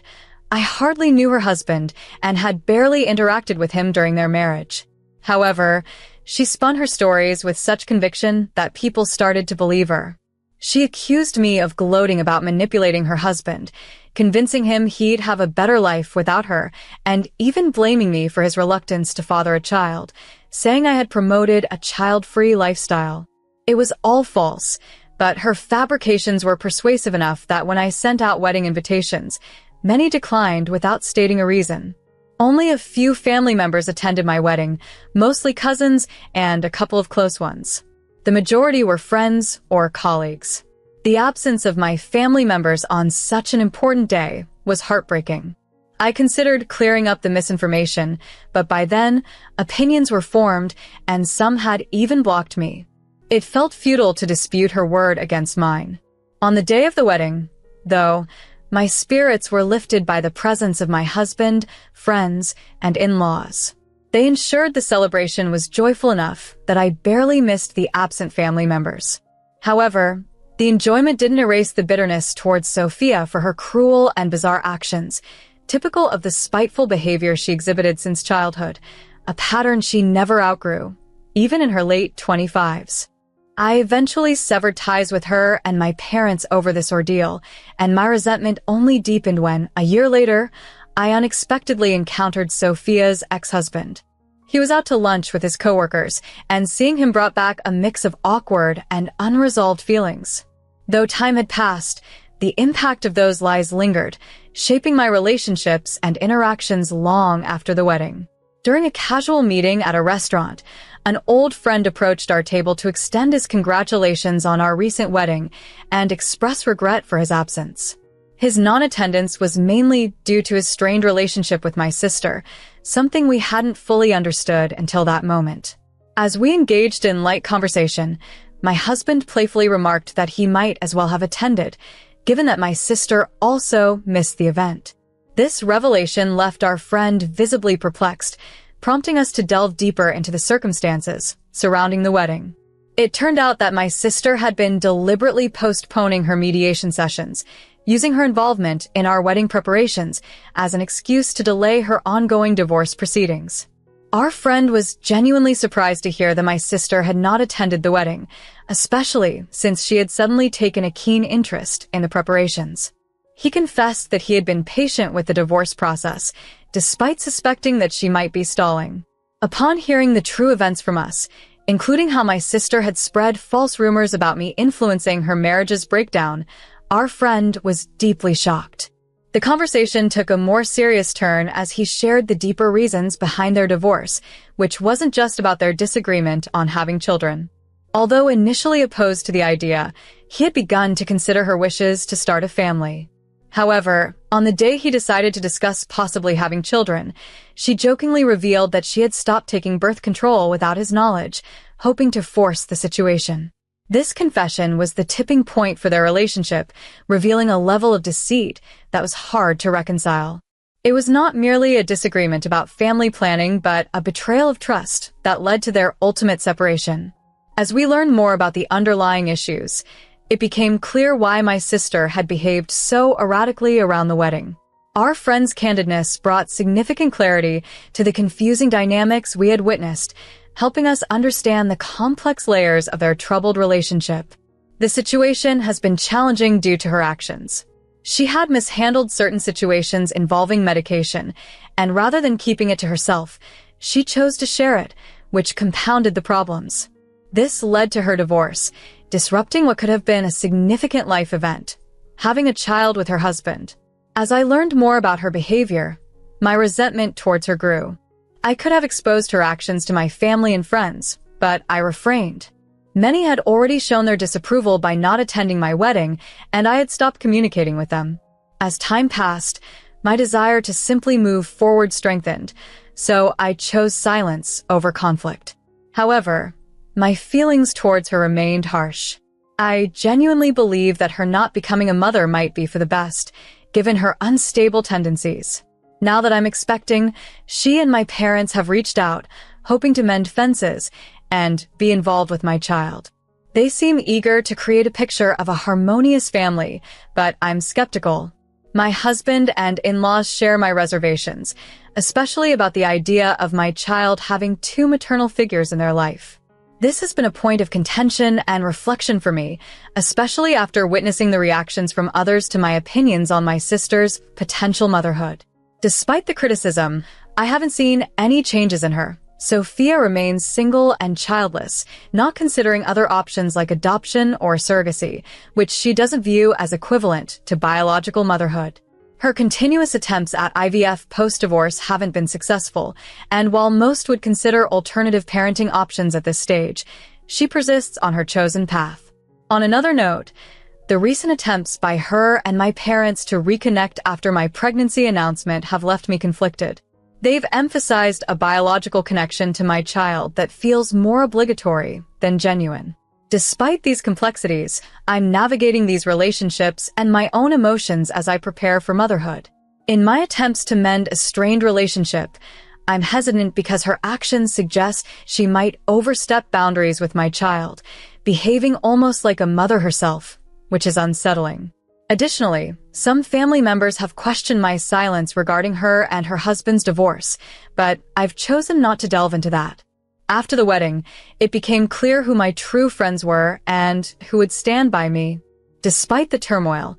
I hardly knew her husband and had barely interacted with him during their marriage. However, she spun her stories with such conviction that people started to believe her. She accused me of gloating about manipulating her husband, convincing him he'd have a better life without her, and even blaming me for his reluctance to father a child, saying I had promoted a child-free lifestyle. It was all false, but her fabrications were persuasive enough that when I sent out wedding invitations, many declined without stating a reason. Only a few family members attended my wedding, mostly cousins and a couple of close ones. The majority were friends or colleagues. The absence of my family members on such an important day was heartbreaking. I considered clearing up the misinformation, but by then, opinions were formed and some had even blocked me. It felt futile to dispute her word against mine. On the day of the wedding, though, my spirits were lifted by the presence of my husband, friends, and in-laws. They ensured the celebration was joyful enough that I barely missed the absent family members. However, the enjoyment didn't erase the bitterness towards Sophia for her cruel and bizarre actions, typical of the spiteful behavior she exhibited since childhood, a pattern she never outgrew, even in her late 25s. I eventually severed ties with her and my parents over this ordeal, and my resentment only deepened when, a year later, I unexpectedly encountered Sophia's ex-husband. He was out to lunch with his coworkers, and seeing him brought back a mix of awkward and unresolved feelings. Though time had passed, the impact of those lies lingered, shaping my relationships and interactions long after the wedding. During a casual meeting at a restaurant, An old friend approached our table to extend his congratulations on our recent wedding and express regret for his absence. His non-attendance was mainly due to his strained relationship with my sister, something we hadn't fully understood until that moment. As we engaged in light conversation, my husband playfully remarked that he might as well have attended, given that my sister also missed the event. This revelation left our friend visibly perplexed, prompting us to delve deeper into the circumstances surrounding the wedding. It turned out that my sister had been deliberately postponing her mediation sessions, using her involvement in our wedding preparations as an excuse to delay her ongoing divorce proceedings. Our friend was genuinely surprised to hear that my sister had not attended the wedding, especially since she had suddenly taken a keen interest in the preparations. He confessed that he had been patient with the divorce process, despite suspecting that she might be stalling. Upon hearing the true events from us, including how my sister had spread false rumors about me influencing her marriage's breakdown, our friend was deeply shocked. The conversation took a more serious turn as he shared the deeper reasons behind their divorce, which wasn't just about their disagreement on having children. Although initially opposed to the idea, he had begun to consider her wishes to start a family. However, on the day he decided to discuss possibly having children, she jokingly revealed that she had stopped taking birth control without his knowledge, hoping to force the situation. This confession was the tipping point for their relationship, revealing a level of deceit that was hard to reconcile. It was not merely a disagreement about family planning, but a betrayal of trust that led to their ultimate separation. As we learned more about the underlying issues, it became clear why my sister had behaved so erratically around the wedding. Our friend's candidness brought significant clarity to the confusing dynamics we had witnessed, helping us understand the complex layers of their troubled relationship. The situation has been challenging due to her actions. She had mishandled certain situations involving medication, and rather than keeping it to herself, she chose to share it, which compounded the problems. This led to her divorce, disrupting what could have been a significant life event, having a child with her husband. As I learned more about her behavior, my resentment towards her grew. I could have exposed her actions to my family and friends, but I refrained. Many had already shown their disapproval by not attending my wedding, and I had stopped communicating with them. As time passed, my desire to simply move forward strengthened, so I chose silence over conflict. However, my feelings towards her remained harsh. I genuinely believe that her not becoming a mother might be for the best, given her unstable tendencies. Now that I'm expecting, she and my parents have reached out, hoping to mend fences and be involved with my child. They seem eager to create a picture of a harmonious family, but I'm skeptical. My husband and in-laws share my reservations, especially about the idea of my child having two maternal figures in their life. This has been a point of contention and reflection for me, especially after witnessing the reactions from others to my opinions on my sister's potential motherhood. Despite the criticism, I haven't seen any changes in her. Sophia remains single and childless, not considering other options like adoption or surrogacy, which she doesn't view as equivalent to biological motherhood. Her continuous attempts at IVF post-divorce haven't been successful, and while most would consider alternative parenting options at this stage, she persists on her chosen path. On another note, the recent attempts by her and my parents to reconnect after my pregnancy announcement have left me conflicted. They've emphasized a biological connection to my child that feels more obligatory than genuine. Despite these complexities, I'm navigating these relationships and my own emotions as I prepare for motherhood. In my attempts to mend a strained relationship, I'm hesitant because her actions suggest she might overstep boundaries with my child, behaving almost like a mother herself, which is unsettling. Additionally, some family members have questioned my silence regarding her and her husband's divorce, but I've chosen not to delve into that. After the wedding, it became clear who my true friends were and who would stand by me. Despite the turmoil,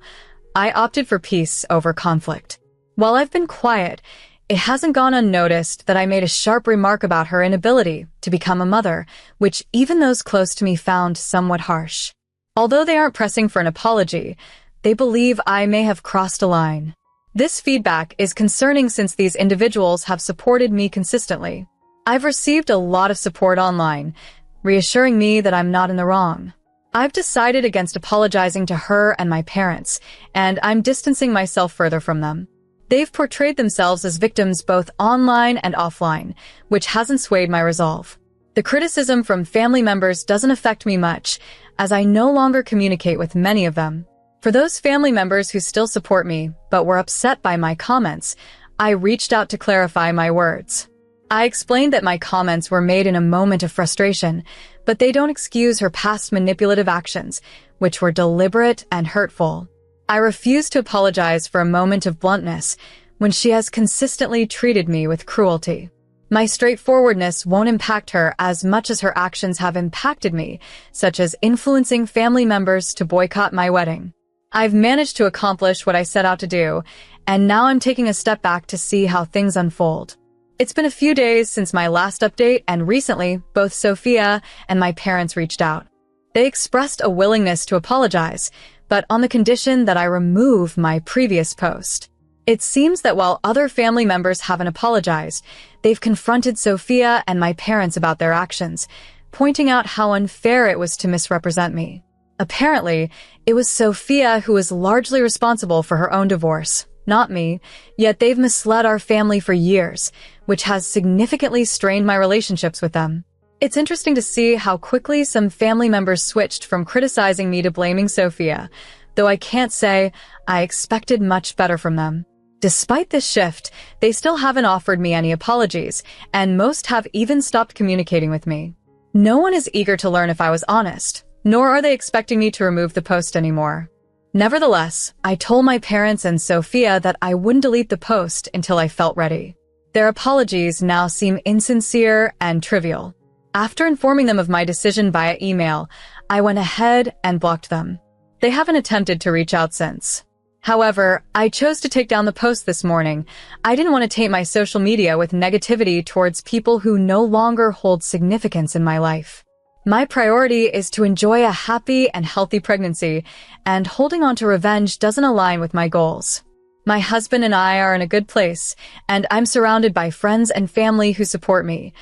I opted for peace over conflict. While I've been quiet, it hasn't gone unnoticed that I made a sharp remark about her inability to become a mother, which even those close to me found somewhat harsh. Although they aren't pressing for an apology, they believe I may have crossed a line. This feedback is concerning since these individuals have supported me consistently. I've received a lot of support online, reassuring me that I'm not in the wrong. I've decided against apologizing to her and my parents, and I'm distancing myself further from them. They've portrayed themselves as victims both online and offline, which hasn't swayed my resolve. The criticism from family members doesn't affect me much, as I no longer communicate with many of them. For those family members who still support me, but were upset by my comments, I reached out to clarify my words. I explained that my comments were made in a moment of frustration, but they don't excuse her past manipulative actions, which were deliberate and hurtful. I refuse to apologize for a moment of bluntness when she has consistently treated me with cruelty. My straightforwardness won't impact her as much as her actions have impacted me, such as influencing family members to boycott my wedding. I've managed to accomplish what I set out to do, and now I'm taking a step back to see how things unfold. It's been a few days since my last update, and recently, both Sophia and my parents reached out. They expressed a willingness to apologize, but on the condition that I remove my previous post. It seems that while other family members haven't apologized, they've confronted Sophia and my parents about their actions, pointing out how unfair it was to misrepresent me. Apparently, it was Sophia who was largely responsible for her own divorce, not me, yet they've misled our family for years, which has significantly strained my relationships with them. It's interesting to see how quickly some family members switched from criticizing me to blaming Sophia, though I can't say I expected much better from them. Despite this shift, they still haven't offered me any apologies, and most have even stopped communicating with me. No one is eager to learn if I was honest, nor are they expecting me to remove the post anymore. Nevertheless, I told my parents and Sophia that I wouldn't delete the post until I felt ready. Their apologies now seem insincere and trivial. After informing them of my decision via email, I went ahead and blocked them. They haven't attempted to reach out since. However, I chose to take down the post this morning. I didn't want to taint my social media with negativity towards people who no longer hold significance in my life. My priority is to enjoy a happy and healthy pregnancy, and holding on to revenge doesn't align with my goals. My husband and I are in a good place, and I'm surrounded by friends and family who support me.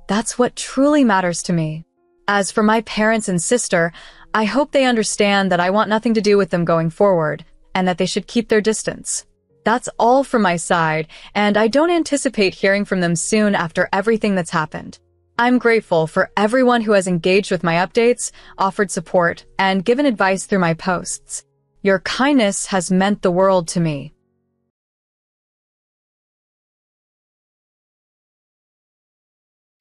That's what truly matters to me. As for my parents and sister, I hope they understand that I want nothing to do with them going forward, and that they should keep their distance. That's all from my side, and I don't anticipate hearing from them soon after everything that's happened. I'm grateful for everyone who has engaged with my updates, offered support, and given advice through my posts. Your kindness has meant the world to me.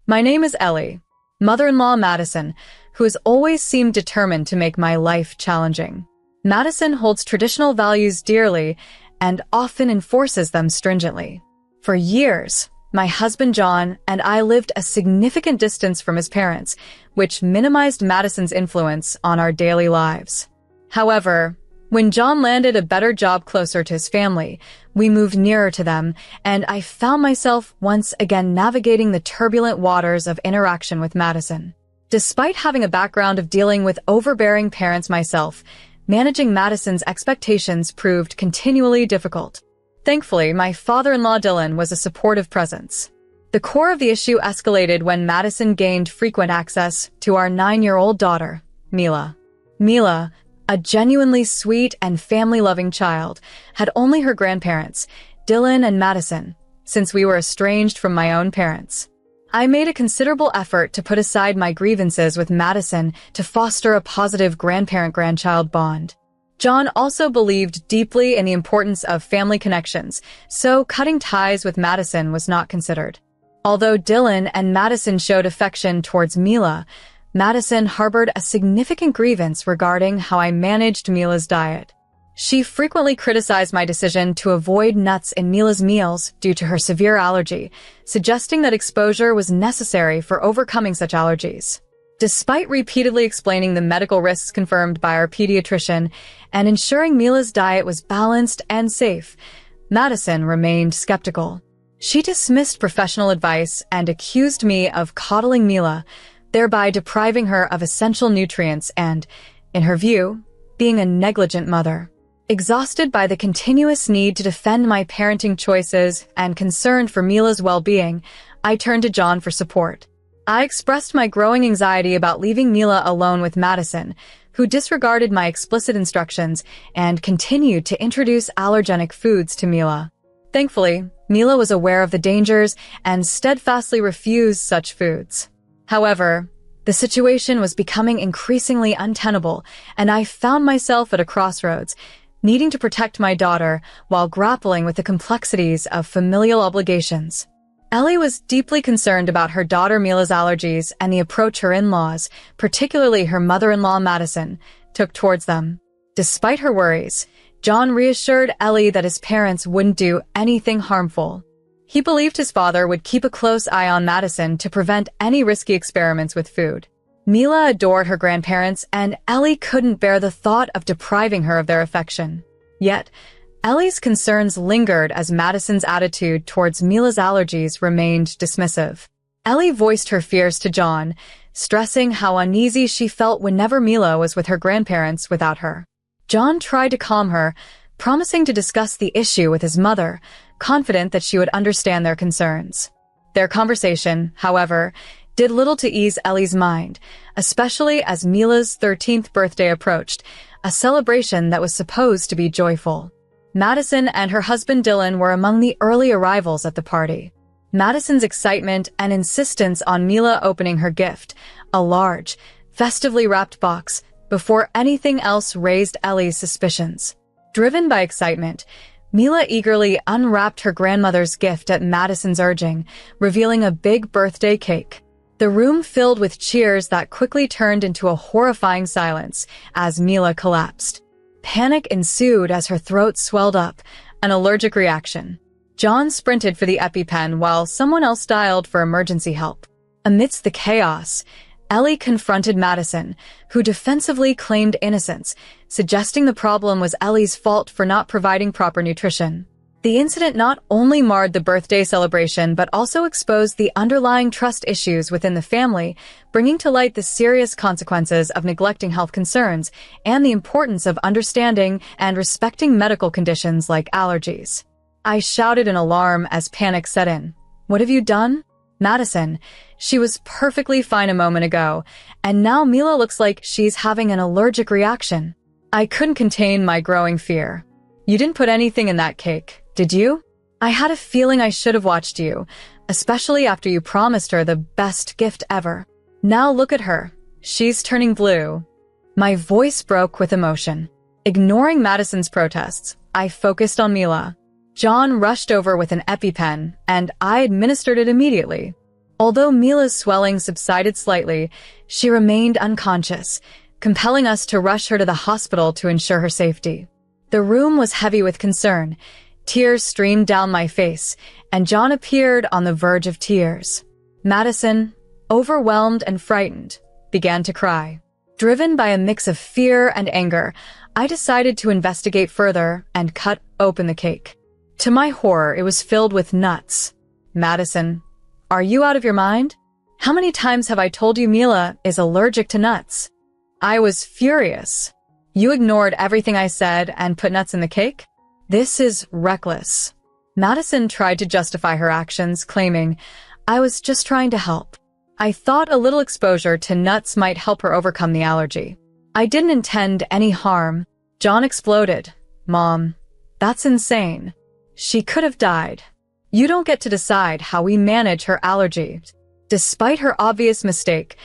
My name is Ellie, mother-in-law Madison, who has always seemed determined to make my life challenging. Madison holds traditional values dearly and often enforces them stringently. For years, my husband John and I lived a significant distance from his parents, which minimized Madison's influence on our daily lives. However, when John landed a better job closer to his family, we moved nearer to them, and I found myself once again navigating the turbulent waters of interaction with Madison. Despite having a background of dealing with overbearing parents myself, managing Madison's expectations proved continually difficult. Thankfully, my father-in-law Dylan was a supportive presence. The core of the issue escalated when Madison gained frequent access to our 9-year-old daughter, Mila. Mila, a genuinely sweet and family-loving child, had only her grandparents, Dylan and Madison, since we were estranged from my own parents. I made a considerable effort to put aside my grievances with Madison to foster a positive grandparent-grandchild bond. John also believed deeply in the importance of family connections, so cutting ties with Madison was not considered. Although Dylan and Madison showed affection towards Mila, Madison harbored a significant grievance regarding how I managed Mila's diet. She frequently criticized my decision to avoid nuts in Mila's meals due to her severe allergy, suggesting that exposure was necessary for overcoming such allergies. Despite repeatedly explaining the medical risks confirmed by our pediatrician and ensuring Mila's diet was balanced and safe, Madison remained skeptical. She dismissed professional advice and accused me of coddling Mila, thereby depriving her of essential nutrients and, in her view, being a negligent mother. Exhausted by the continuous need to defend my parenting choices and concerned for Mila's well-being, I turned to John for support. I expressed my growing anxiety about leaving Mila alone with Madison, who disregarded my explicit instructions and continued to introduce allergenic foods to Mila. Thankfully, Mila was aware of the dangers and steadfastly refused such foods. However, the situation was becoming increasingly untenable, and I found myself at a crossroads, needing to protect my daughter while grappling with the complexities of familial obligations. Ellie was deeply concerned about her daughter Mila's allergies and the approach her in-laws, particularly her mother-in-law Madison, took towards them. Despite her worries, John reassured Ellie that his parents wouldn't do anything harmful. He believed his father would keep a close eye on Madison to prevent any risky experiments with food. Mila adored her grandparents, and Ellie couldn't bear the thought of depriving her of their affection. Yet, Ellie's concerns lingered as Madison's attitude towards Mila's allergies remained dismissive. Ellie voiced her fears to John, stressing how uneasy she felt whenever Mila was with her grandparents without her. John tried to calm her, promising to discuss the issue with his mother, confident that she would understand their concerns. Their conversation, however, did little to ease Ellie's mind, especially as Mila's 13th birthday approached, a celebration that was supposed to be joyful. Madison and her husband Dylan were among the early arrivals at the party. Madison's excitement and insistence on Mila opening her gift, a large, festively wrapped box, before anything else raised Ellie's suspicions. Driven by excitement, Mila eagerly unwrapped her grandmother's gift at Madison's urging, revealing a big birthday cake. The room filled with cheers that quickly turned into a horrifying silence as Mila collapsed. Panic ensued as her throat swelled up, an allergic reaction. John sprinted for the EpiPen while someone else dialed for emergency help. Amidst the chaos, Ellie confronted Madison, who defensively claimed innocence, suggesting the problem was Ellie's fault for not providing proper nutrition. The incident not only marred the birthday celebration but also exposed the underlying trust issues within the family, bringing to light the serious consequences of neglecting health concerns and the importance of understanding and respecting medical conditions like allergies. I shouted in alarm as panic set in. "What have you done?" "Madison, she was perfectly fine a moment ago, and now Mila looks like she's having an allergic reaction." I couldn't contain my growing fear. "You didn't put anything in that cake, did you? I had a feeling I should have watched you, especially after you promised her the best gift ever. Now look at her. She's turning blue." My voice broke with emotion. Ignoring Madison's protests, I focused on Mila. John rushed over with an EpiPen, and I administered it immediately. Although Mila's swelling subsided slightly, she remained unconscious, compelling us to rush her to the hospital to ensure her safety. The room was heavy with concern. Tears streamed down my face, and John appeared on the verge of tears. Madison, overwhelmed and frightened, began to cry. Driven by a mix of fear and anger, I decided to investigate further and cut open the cake. To my horror, it was filled with nuts. "Madison, are you out of your mind? How many times have I told you Mila is allergic to nuts?" I was furious. "You ignored everything I said and put nuts in the cake? This is reckless." Madison tried to justify her actions, claiming, "I was just trying to help. I thought a little exposure to nuts might help her overcome the allergy. I didn't intend any harm." John exploded. "Mom, that's insane. She could have died. You don't get to decide how we manage her allergy." Despite her obvious mistake,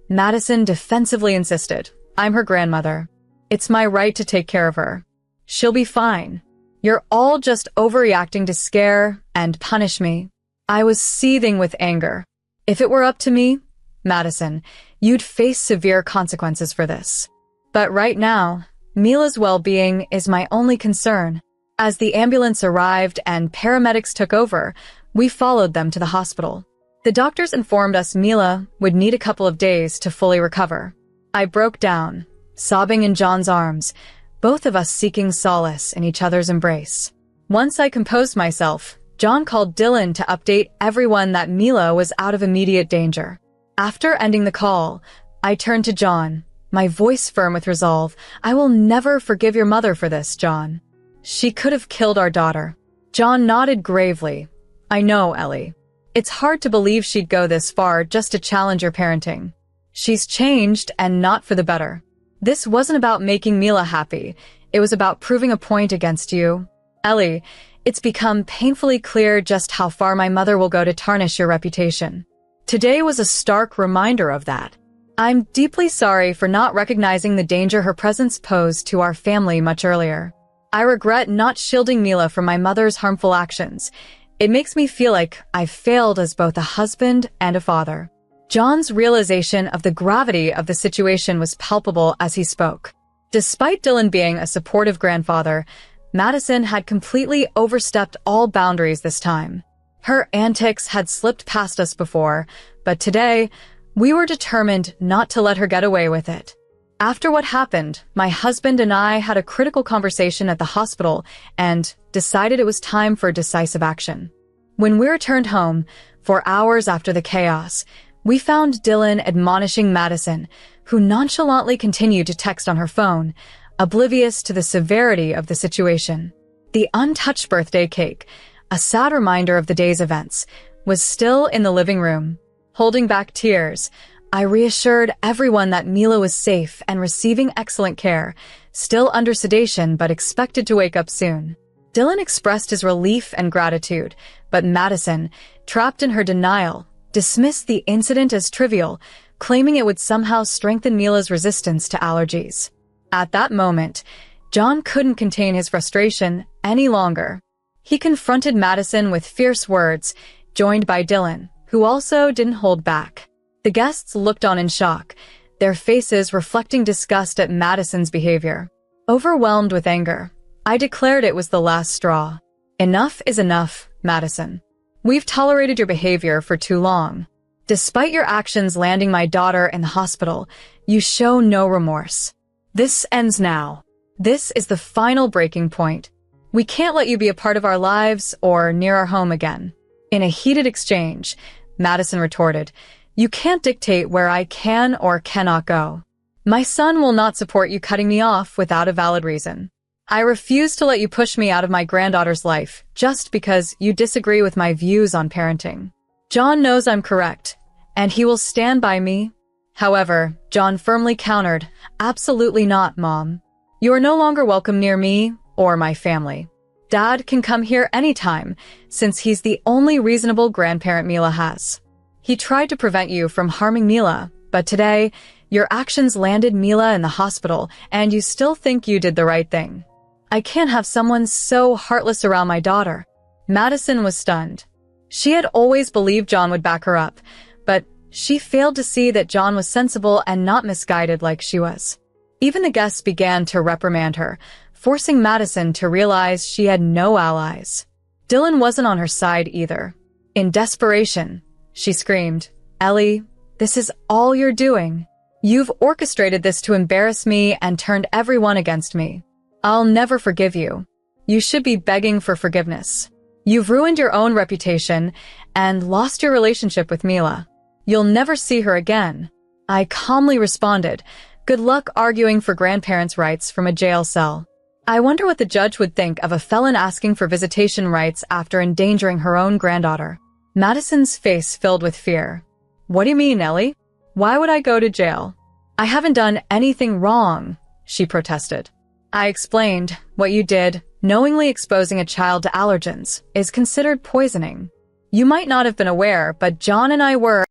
Madison defensively insisted, "I'm her grandmother. It's my right to take care of her. She'll be fine. You're all just overreacting to scare and punish me." I was seething with anger. "If it were up to me, Madison, you'd face severe consequences for this. But right now, Mila's well-being is my only concern." As the ambulance arrived and paramedics took over, we followed them to the hospital. The doctors informed us Mila would need a couple of days to fully recover. I broke down, sobbing in John's arms, both of us seeking solace in each other's embrace. Once I composed myself, John called Dylan to update everyone that Mila was out of immediate danger. After ending the call, I turned to John, my voice firm with resolve. "I will never forgive your mother for this, John. She could have killed our daughter." John nodded gravely. "I know, Ellie. It's hard to believe she'd go this far just to challenge your parenting. She's changed, and not for the better. This wasn't about making Mila happy. It was about proving a point against you. Ellie, it's become painfully clear just how far my mother will go to tarnish your reputation. Today was a stark reminder of that. I'm deeply sorry for not recognizing the danger her presence posed to our family much earlier. I regret not shielding Mila from my mother's harmful actions. It makes me feel like I've failed as both a husband and a father." John's realization of the gravity of the situation was palpable as he spoke. Despite Dylan being a supportive grandfather, Madison had completely overstepped all boundaries this time. Her antics had slipped past us before, but today, we were determined not to let her get away with it. After what happened, my husband and I had a critical conversation at the hospital and decided it was time for decisive action. When we returned home, for hours after the chaos, we found Dylan admonishing Madison, who nonchalantly continued to text on her phone, oblivious to the severity of the situation. The untouched birthday cake, a sad reminder of the day's events, was still in the living room. Holding back tears, I reassured everyone that Mila was safe and receiving excellent care, still under sedation but expected to wake up soon. Dylan expressed his relief and gratitude, but Madison, trapped in her denial, dismissed the incident as trivial, claiming it would somehow strengthen Mila's resistance to allergies. At that moment, John couldn't contain his frustration any longer. He confronted Madison with fierce words, joined by Dylan, who also didn't hold back. The guests looked on in shock, their faces reflecting disgust at Madison's behavior. Overwhelmed with anger, I declared it was the last straw. "Enough is enough, Madison. We've tolerated your behavior for too long. Despite your actions landing my daughter in the hospital, you show no remorse. This ends now. This is the final breaking point. We can't let you be a part of our lives or near our home again." In a heated exchange, Madison retorted, "You can't dictate where I can or cannot go. My son will not support you cutting me off without a valid reason. I refuse to let you push me out of my granddaughter's life just because you disagree with my views on parenting. John knows I'm correct, and he will stand by me." However, John firmly countered, "Absolutely not, Mom. You are no longer welcome near me or my family. Dad can come here anytime, since he's the only reasonable grandparent Mila has. He tried to prevent you from harming Mila, but today, your actions landed Mila in the hospital, and you still think you did the right thing. I can't have someone so heartless around my daughter." Madison was stunned. She had always believed John would back her up, but she failed to see that John was sensible and not misguided like she was. Even the guests began to reprimand her, forcing Madison to realize she had no allies. Dylan wasn't on her side either. In desperation, she screamed, "Ellie, this is all you're doing. You've orchestrated this to embarrass me and turned everyone against me. I'll never forgive you. You should be begging for forgiveness. You've ruined your own reputation and lost your relationship with Mila. You'll never see her again." I calmly responded, "Good luck arguing for grandparents' rights from a jail cell. I wonder what the judge would think of a felon asking for visitation rights after endangering her own granddaughter." Madison's face filled with fear. "What do you mean, Ellie? Why would I go to jail? I haven't done anything wrong," she protested. I explained, "What you did, knowingly exposing a child to allergens, is considered poisoning. You might not have been aware, but John and I were."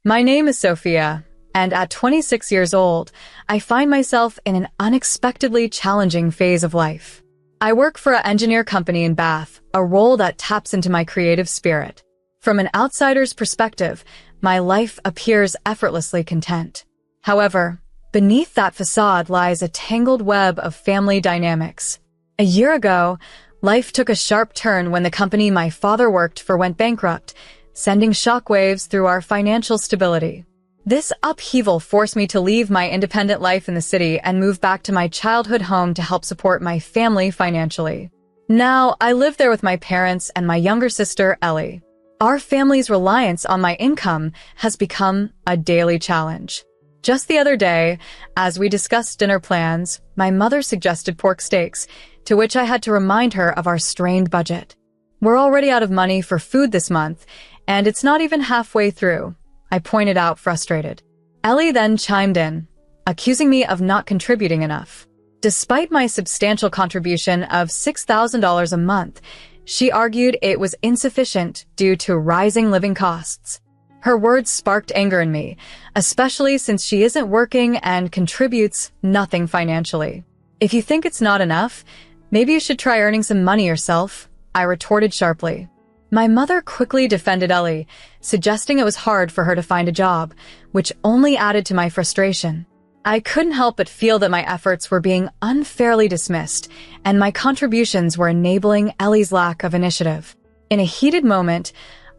My name is Sophia, and at 26 years old, I find myself in an unexpectedly challenging phase of life. I work for an engineer company in Bath, a role that taps into my creative spirit. From an outsider's perspective, my life appears effortlessly content. However, beneath that facade lies a tangled web of family dynamics. A year ago, life took a sharp turn when the company my father worked for went bankrupt, sending shockwaves through our financial stability. This upheaval forced me to leave my independent life in the city and move back to my childhood home to help support my family financially. Now, I live there with my parents and my younger sister, Ellie. Our family's reliance on my income has become a daily challenge. Just the other day, as we discussed dinner plans, my mother suggested pork steaks, to which I had to remind her of our strained budget. We're already out of money for food this month, and it's not even halfway through, I pointed out, frustrated. Ellie then chimed in, accusing me of not contributing enough. Despite my substantial contribution of $6,000 a month, she argued it was insufficient due to rising living costs. Her words sparked anger in me, especially since she isn't working and contributes nothing financially. If you think it's not enough, maybe you should try earning some money yourself, I retorted sharply. My mother quickly defended Ellie, suggesting it was hard for her to find a job, which only added to my frustration. I couldn't help but feel that my efforts were being unfairly dismissed, and my contributions were enabling Ellie's lack of initiative. In a heated moment,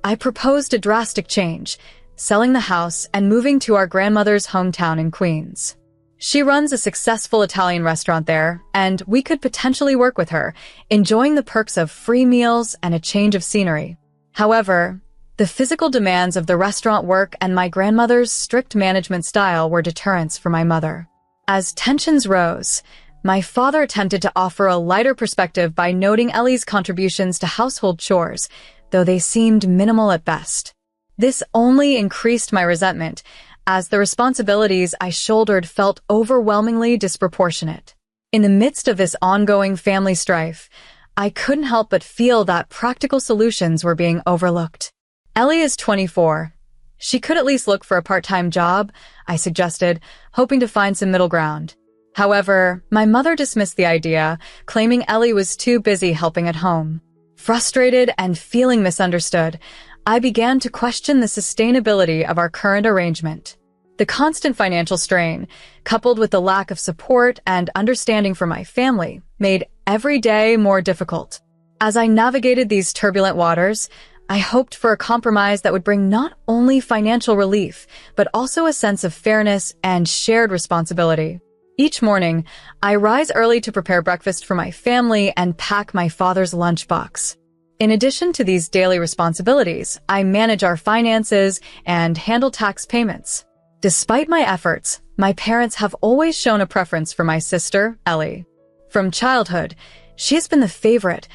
I proposed a drastic change, selling the house and moving to our grandmother's hometown in Queens. She runs a successful Italian restaurant there, and we could potentially work with her, enjoying the perks of free meals and a change of scenery. However, the physical demands of the restaurant work and my grandmother's strict management style were deterrents for my mother. As tensions rose, my father attempted to offer a lighter perspective by noting Ellie's contributions to household chores, though they seemed minimal at best. This only increased my resentment, as the responsibilities I shouldered felt overwhelmingly disproportionate. In the midst of this ongoing family strife, I couldn't help but feel that practical solutions were being overlooked. Ellie is 24. She could at least look for a part-time job, I suggested, hoping to find some middle ground. However, my mother dismissed the idea, claiming Ellie was too busy helping at home. Frustrated and feeling misunderstood, I began to question the sustainability of our current arrangement. The constant financial strain, coupled with the lack of support and understanding from my family, made every day more difficult. As I navigated these turbulent waters, I hoped for a compromise that would bring not only financial relief, but also a sense of fairness and shared responsibility. Each morning, I rise early to prepare breakfast for my family and pack my father's lunchbox. In addition to these daily responsibilities, I manage our finances and handle tax payments. Despite my efforts, my parents have always shown a preference for my sister, Ellie. From childhood, she has been the favorite,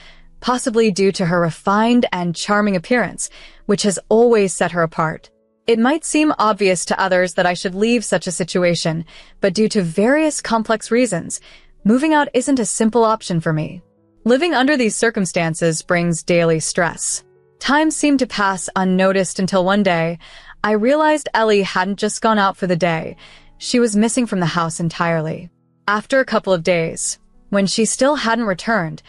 possibly due to her refined and charming appearance, which has always set her apart. It might seem obvious to others that I should leave such a situation, but due to various complex reasons, moving out isn't a simple option for me. Living under these circumstances brings daily stress. Time seemed to pass unnoticed until one day, I realized Ellie hadn't just gone out for the day. She was missing from the house entirely. After a couple of days, when she still hadn't returned,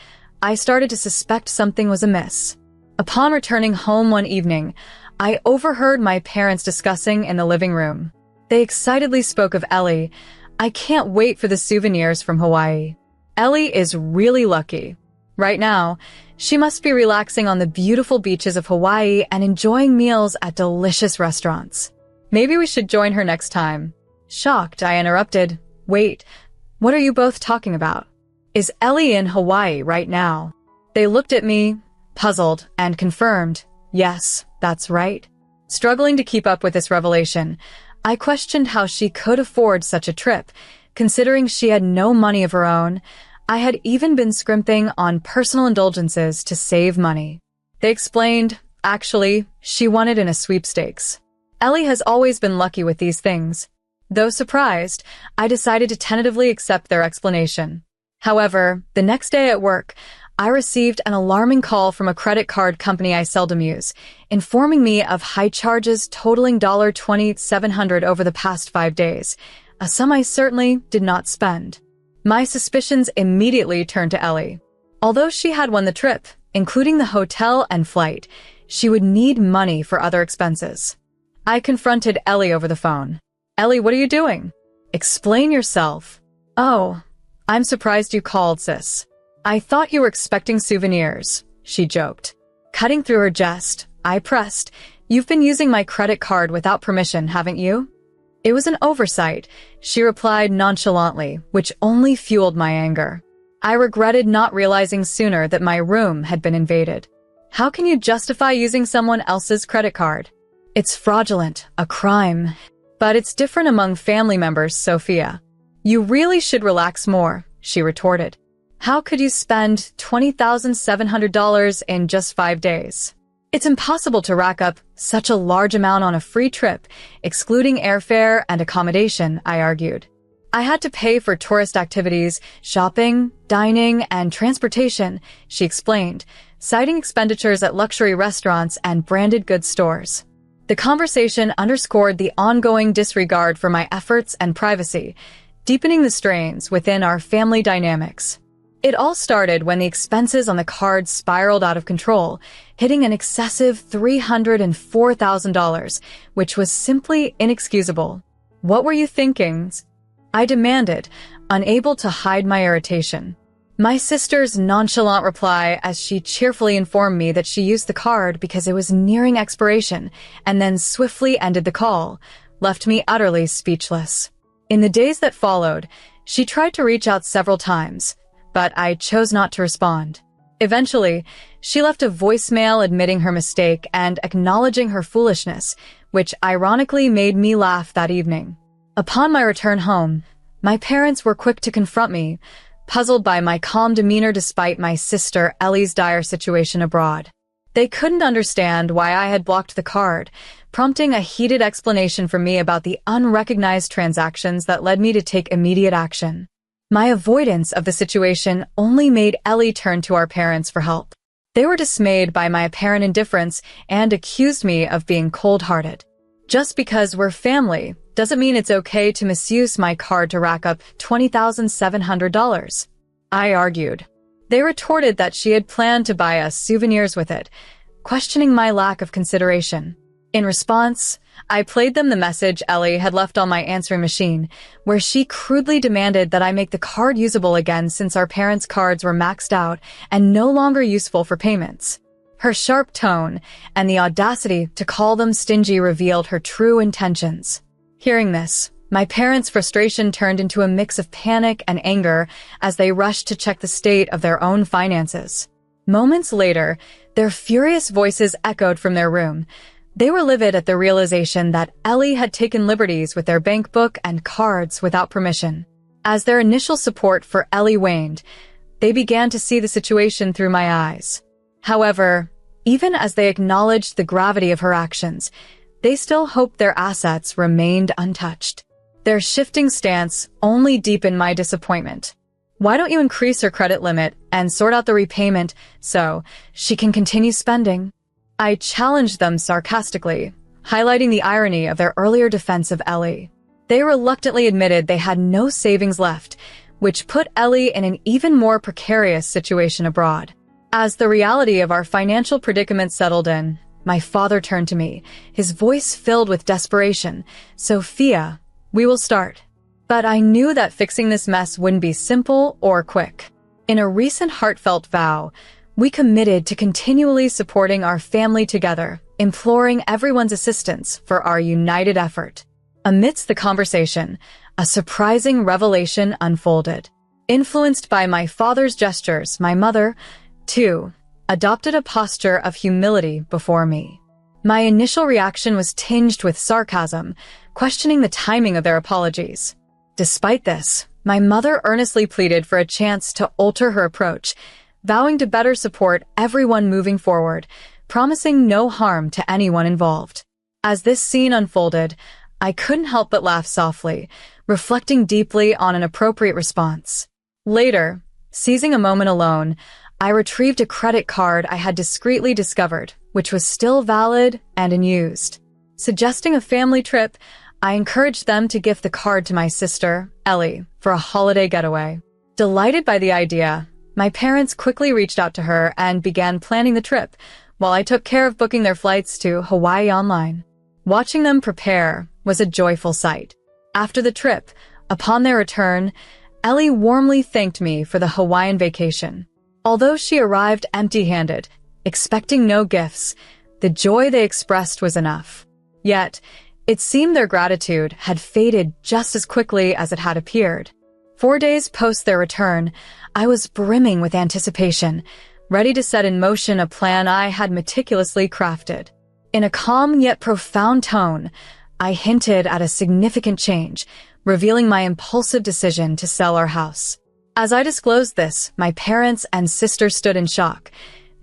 I started to suspect something was amiss. Upon returning home one evening, I overheard my parents discussing in the living room. They excitedly spoke of Ellie. I can't wait for the souvenirs from Hawaii. Ellie is really lucky. Right now, she must be relaxing on the beautiful beaches of Hawaii and enjoying meals at delicious restaurants. Maybe we should join her next time. Shocked, I interrupted. Wait, what are you both talking about? Is Ellie in Hawaii right now? They looked at me, puzzled, and confirmed, yes, that's right. Struggling to keep up with this revelation, I questioned how she could afford such a trip, considering she had no money of her own. I had even been scrimping on personal indulgences to save money. They explained, actually, she won it in a sweepstakes. Ellie has always been lucky with these things. Though surprised, I decided to tentatively accept their explanation. However, the next day at work, I received an alarming call from a credit card company I seldom use, informing me of high charges totaling $2,700 over the past 5 days, a sum I certainly did not spend. My suspicions immediately turned to Ellie. Although she had won the trip, including the hotel and flight, she would need money for other expenses. I confronted Ellie over the phone. Ellie, what are you doing? Explain yourself. Oh, I'm surprised you called, sis. I thought you were expecting souvenirs, she joked. Cutting through her jest, I pressed, you've been using my credit card without permission, haven't you? It was an oversight, she replied nonchalantly, which only fueled my anger. I regretted not realizing sooner that my room had been invaded. How can you justify using someone else's credit card? It's fraudulent, a crime. But it's different among family members, Sophia. You really should relax more, she retorted. How could you spend $20,700 in just 5 days? It's impossible to rack up such a large amount on a free trip, excluding airfare and accommodation, I argued. I had to pay for tourist activities, shopping, dining, and transportation, she explained, citing expenditures at luxury restaurants and branded goods stores. The conversation underscored the ongoing disregard for my efforts and privacy, deepening the strains within our family dynamics. It all started when the expenses on the card spiraled out of control, hitting an excessive $304,000, which was simply inexcusable. What were you thinking? I demanded, unable to hide my irritation. My sister's nonchalant reply as she cheerfully informed me that she used the card because it was nearing expiration and then swiftly ended the call, left me utterly speechless. In the days that followed, she tried to reach out several times, but I chose not to respond. Eventually, she left a voicemail admitting her mistake and acknowledging her foolishness, which ironically made me laugh that evening. Upon my return home, my parents were quick to confront me, puzzled by my calm demeanor despite my sister Ellie's dire situation abroad. They couldn't understand why I had blocked the card, prompting a heated explanation from me about the unrecognized transactions that led me to take immediate action. My avoidance of the situation only made Ellie turn to our parents for help. They were dismayed by my apparent indifference and accused me of being cold-hearted. Just because we're family doesn't mean it's okay to misuse my card to rack up $20,700, I argued. They retorted that she had planned to buy us souvenirs with it, questioning my lack of consideration. In response, I played them the message Ellie had left on my answering machine, where she crudely demanded that I make the card usable again since our parents' cards were maxed out and no longer useful for payments. Her sharp tone and the audacity to call them stingy revealed her true intentions. Hearing this, my parents' frustration turned into a mix of panic and anger as they rushed to check the state of their own finances. Moments later, their furious voices echoed from their room. They were livid at the realization that Ellie had taken liberties with their bank book and cards without permission. As their initial support for Ellie waned, they began to see the situation through my eyes. However, even as they acknowledged the gravity of her actions, they still hoped their assets remained untouched. Their shifting stance only deepened my disappointment. Why don't you increase her credit limit and sort out the repayment so she can continue spending? I challenged them sarcastically, highlighting the irony of their earlier defense of Ellie. They reluctantly admitted they had no savings left, which put Ellie in an even more precarious situation abroad. As the reality of our financial predicament settled in, my father turned to me, his voice filled with desperation. Sophia, we will start. But I knew that fixing this mess wouldn't be simple or quick. In a recent heartfelt vow, we committed to continually supporting our family together, imploring everyone's assistance for our united effort. Amidst the conversation, a surprising revelation unfolded. Influenced by my father's gestures, my mother, too, adopted a posture of humility before me. My initial reaction was tinged with sarcasm, questioning the timing of their apologies. Despite this, my mother earnestly pleaded for a chance to alter her approach, vowing to better support everyone moving forward, promising no harm to anyone involved. As this scene unfolded, I couldn't help but laugh softly, reflecting deeply on an appropriate response. Later, seizing a moment alone, I retrieved a credit card I had discreetly discovered, which was still valid and unused. Suggesting a family trip, I encouraged them to gift the card to my sister, Ellie, for a holiday getaway. Delighted by the idea, my parents quickly reached out to her and began planning the trip, while I took care of booking their flights to Hawaii online. Watching them prepare was a joyful sight. After the trip, upon their return, Ellie warmly thanked me for the Hawaiian vacation. Although she arrived empty-handed, expecting no gifts, the joy they expressed was enough. Yet, it seemed their gratitude had faded just as quickly as it had appeared. 4 days post their return, I was brimming with anticipation, ready to set in motion a plan I had meticulously crafted. In a calm yet profound tone, I hinted at a significant change, revealing my impulsive decision to sell our house. As I disclosed this, my parents and sister stood in shock,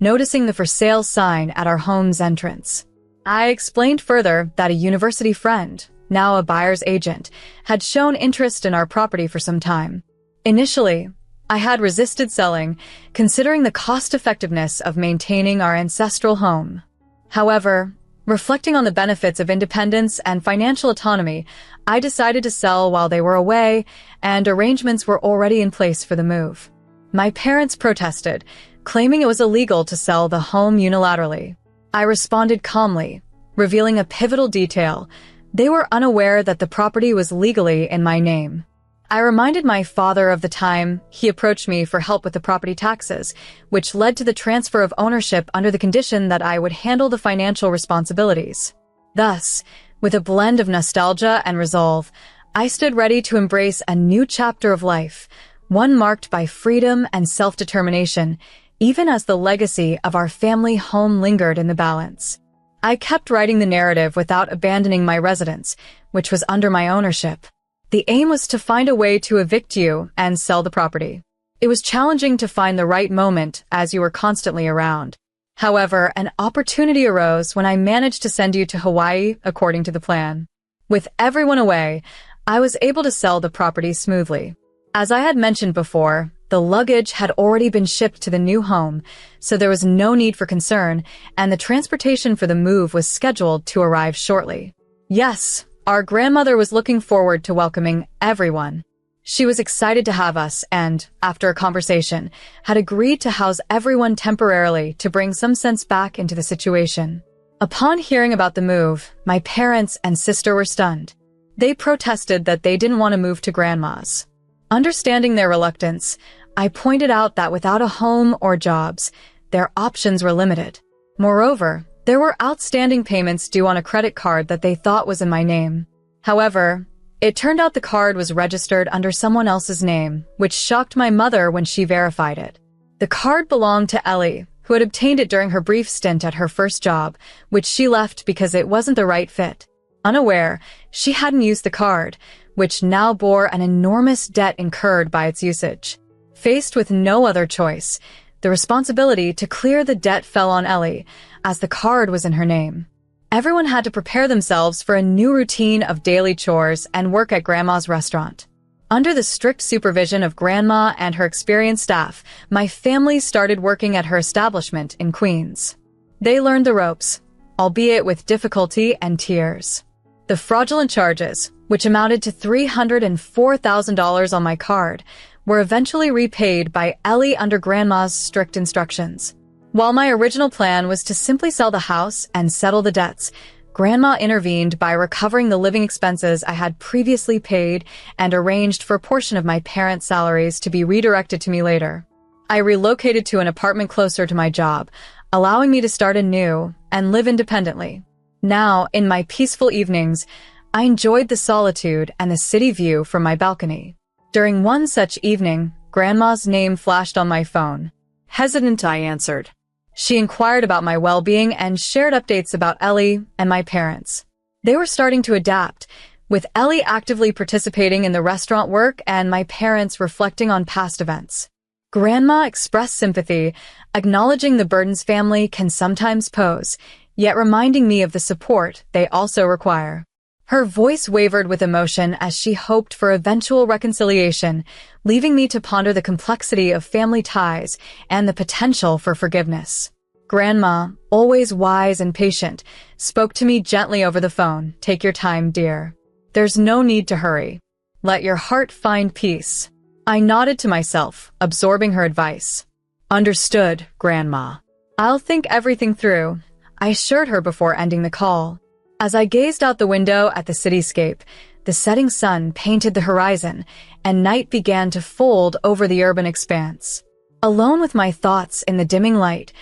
noticing the for sale sign at our home's entrance. I explained further that a university friend, now a buyer's agent, had shown interest in our property for some time. Initially, I had resisted selling, considering the cost-effectiveness of maintaining our ancestral home. However, reflecting on the benefits of independence and financial autonomy, I decided to sell while they were away, and arrangements were already in place for the move. My parents protested, claiming it was illegal to sell the home unilaterally. I responded calmly, revealing a pivotal detail. They were unaware that the property was legally in my name. I reminded my father of the time he approached me for help with the property taxes, which led to the transfer of ownership under the condition that I would handle the financial responsibilities. Thus, with a blend of nostalgia and resolve, I stood ready to embrace a new chapter of life, one marked by freedom and self-determination, even as the legacy of our family home lingered in the balance. I kept writing the narrative without abandoning my residence, which was under my ownership. The aim was to find a way to evict you and sell the property. It was challenging to find the right moment as you were constantly around. However, an opportunity arose when I managed to send you to Hawaii according to the plan. With everyone away, I was able to sell the property smoothly. As I had mentioned before, the luggage had already been shipped to the new home, so there was no need for concern, and the transportation for the move was scheduled to arrive shortly. Yes, our grandmother was looking forward to welcoming everyone. She was excited to have us and, after a conversation, had agreed to house everyone temporarily to bring some sense back into the situation. Upon hearing about the move, my parents and sister were stunned. They protested that they didn't want to move to Grandma's. Understanding their reluctance, I pointed out that without a home or jobs, their options were limited. Moreover, there were outstanding payments due on a credit card that they thought was in my name. However, it turned out the card was registered under someone else's name, which shocked my mother when she verified it. The card belonged to Ellie, who had obtained it during her brief stint at her first job, which she left because it wasn't the right fit. Unaware, she hadn't used the card, which now bore an enormous debt incurred by its usage. Faced with no other choice, the responsibility to clear the debt fell on Ellie, as the card was in her name. Everyone had to prepare themselves for a new routine of daily chores and work at Grandma's restaurant. Under the strict supervision of Grandma and her experienced staff, my family started working at her establishment in Queens. They learned the ropes, albeit with difficulty and tears. The fraudulent charges, which amounted to $304,000 on my card, were eventually repaid by Ellie under Grandma's strict instructions. While my original plan was to simply sell the house and settle the debts, Grandma intervened by recovering the living expenses I had previously paid and arranged for a portion of my parents' salaries to be redirected to me later. I relocated to an apartment closer to my job, allowing me to start anew and live independently. Now, in my peaceful evenings, I enjoyed the solitude and the city view from my balcony. During one such evening, Grandma's name flashed on my phone. Hesitant, I answered. She inquired about my well-being and shared updates about Ellie and my parents. They were starting to adapt, with Ellie actively participating in the restaurant work and my parents reflecting on past events. Grandma expressed sympathy, acknowledging the burdens family can sometimes pose, yet reminding me of the support they also require. Her voice wavered with emotion as she hoped for eventual reconciliation, leaving me to ponder the complexity of family ties and the potential for forgiveness. Grandma, always wise and patient, spoke to me gently over the phone. "Take your time, dear. There's no need to hurry. Let your heart find peace." I nodded to myself, absorbing her advice. "Understood, Grandma. I'll think everything through," I assured her before ending the call. As I gazed out the window at the cityscape, the setting sun painted the horizon, and night began to fold over the urban expanse. Alone with my thoughts in the dimming light,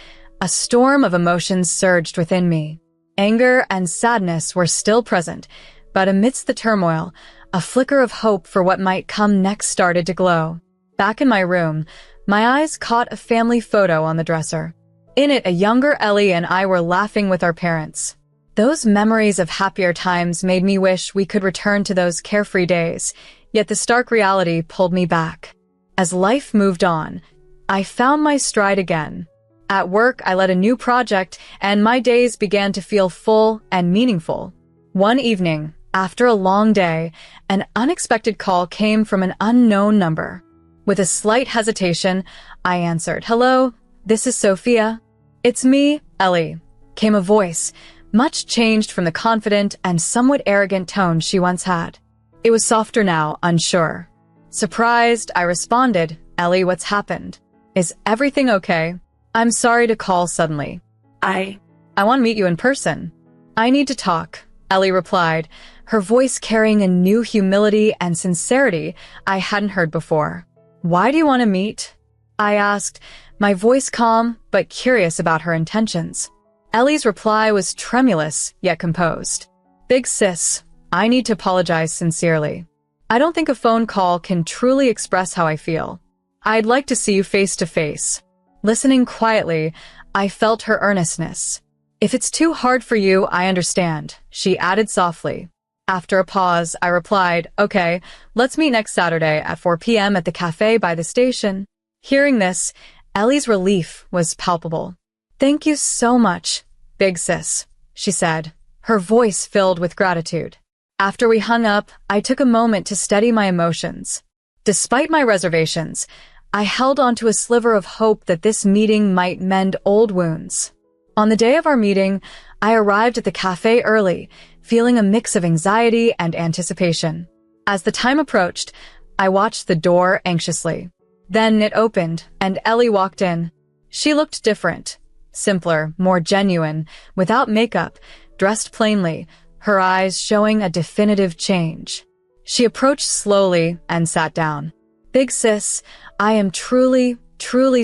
a storm of emotions surged within me. Anger and sadness were still present, but amidst the turmoil, a flicker of hope for what might come next started to glow. Back in my room, My eyes caught a family photo on the dresser. In it, a younger Ellie and I were laughing with our parents. Those memories of happier times made me wish we could return to those carefree days, yet the stark reality pulled me back. As life moved on, I found my stride again. At work, I led a new project, and my days began to feel full and meaningful. One evening, after a long day, an unexpected call came from an unknown number. With a slight hesitation, I answered, "Hello, this is Sophia." "It's me, Ellie," came a voice, much changed from the confident and somewhat arrogant tone she once had. It was softer now, unsure. Surprised, I responded, "Ellie, what's happened? Is everything okay? I'm sorry to call suddenly. I want to meet you in person." "I need to talk," Ellie replied, her voice carrying a new humility and sincerity I hadn't heard before. "Why do you want to meet?" I asked, my voice calm but curious about her intentions. Ellie's reply was tremulous yet composed. "Big sis, I need to apologize sincerely. I don't think a phone call can truly express how I feel. I'd like to see you face to face." Listening quietly, I felt her earnestness. "If it's too hard for you, I understand," she added softly. After a pause, I replied, "Okay, let's meet next Saturday at 4 p.m. at the cafe by the station." Hearing this, Ellie's relief was palpable. "Thank you so much, big sis," she said, her voice filled with gratitude. After we hung up, I took a moment to steady my emotions. Despite my reservations, I held onto a sliver of hope that this meeting might mend old wounds. On the day of our meeting, I arrived at the cafe early, feeling a mix of anxiety and anticipation. As the time approached, I watched the door anxiously. Then it opened, and Ellie walked in. She looked different, simpler, more genuine, without makeup, dressed plainly, her eyes showing a definitive change. She approached slowly and sat down. "Big sis, I am truly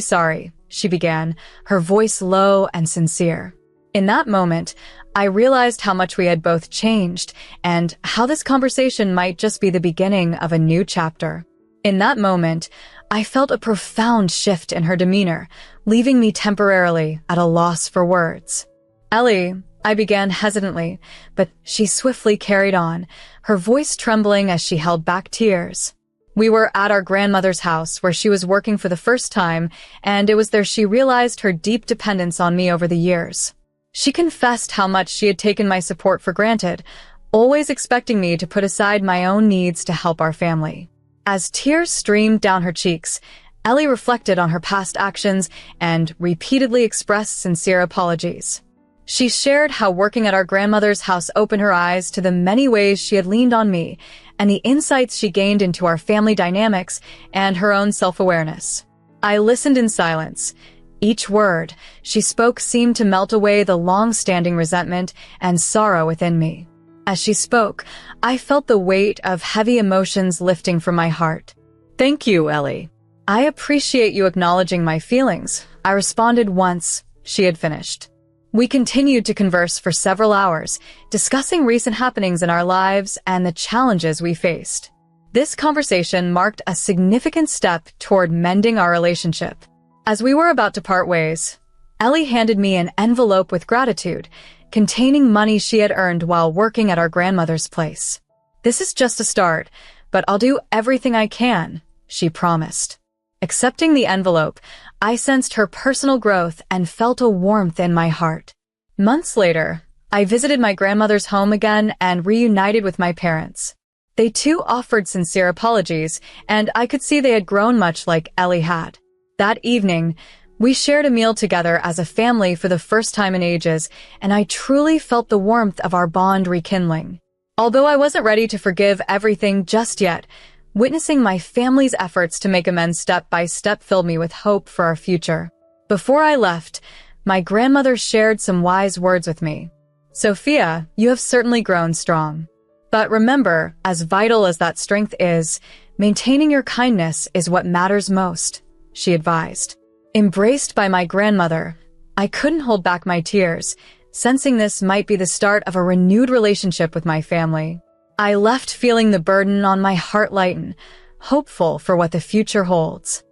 sorry," she began, her voice low and sincere. In that moment, I realized how much we had both changed and how this conversation might just be the beginning of a new chapter. In that moment, I felt a profound shift in her demeanor, leaving me temporarily at a loss for words. "Ellie," I began hesitantly, but she swiftly carried on, her voice trembling as she held back tears. "We were at our grandmother's house where she was working for the first time, and it was there she realized her deep dependence on me over the years. She confessed how much she had taken my support for granted, always expecting me to put aside my own needs to help our family." As tears streamed down her cheeks, Ellie reflected on her past actions and repeatedly expressed sincere apologies. She shared how working at our grandmother's house opened her eyes to the many ways she had leaned on me and the insights she gained into our family dynamics and her own self-awareness. I listened in silence. Each word she spoke seemed to melt away the long-standing resentment and sorrow within me. As she spoke, I felt the weight of heavy emotions lifting from my heart. "Thank you, Ellie. I appreciate you acknowledging my feelings," I responded once she had finished. We continued to converse for several hours, discussing recent happenings in our lives and the challenges we faced. This conversation marked a significant step toward mending our relationship. As we were about to part ways, Ellie handed me an envelope with gratitude, containing money she had earned while working at our grandmother's place. "This is just a start, but I'll do everything I can," she promised. Accepting the envelope, I sensed her personal growth and felt a warmth in my heart. Months later, I visited my grandmother's home again and reunited with my parents. They too offered sincere apologies, and I could see they had grown much like Ellie had. That evening, we shared a meal together as a family for the first time in ages, and I truly felt the warmth of our bond rekindling. Although I wasn't ready to forgive everything just yet, witnessing my family's efforts to make amends step by step filled me with hope for our future. Before I left, my grandmother shared some wise words with me. "Sophia, you have certainly grown strong. But remember, as vital as that strength is, maintaining your kindness is what matters most," she advised. Embraced by my grandmother, I couldn't hold back my tears, sensing this might be the start of a renewed relationship with my family. I left feeling the burden on my heart lighten, hopeful for what the future holds.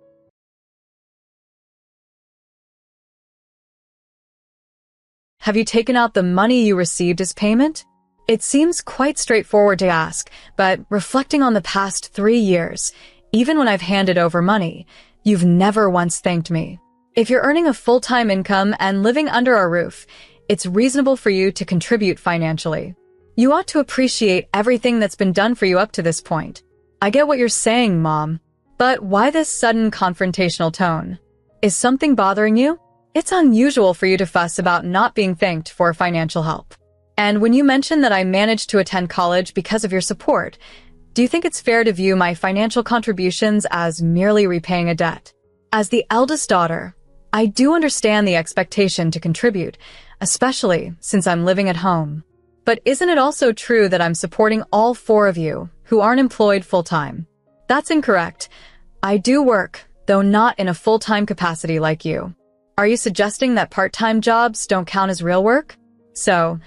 Have you taken out the money you received as payment? It seems quite straightforward to ask, but reflecting on the past 3 years, even when I've handed over money, you've never once thanked me. If you're earning a full-time income and living under our roof, it's reasonable for you to contribute financially. You ought to appreciate everything that's been done for you up to this point. I get what you're saying, Mom. But why this sudden confrontational tone? Is something bothering you? It's unusual for you to fuss about not being thanked for financial help. And when you mention that I managed to attend college because of your support, do you think it's fair to view my financial contributions as merely repaying a debt? As the eldest daughter, I do understand the expectation to contribute, especially since I'm living at home. But isn't it also true that I'm supporting all 4 of you who aren't employed full-time? That's incorrect. I do work, though not in a full-time capacity like you. Are you suggesting that part-time jobs don't count as real work? So,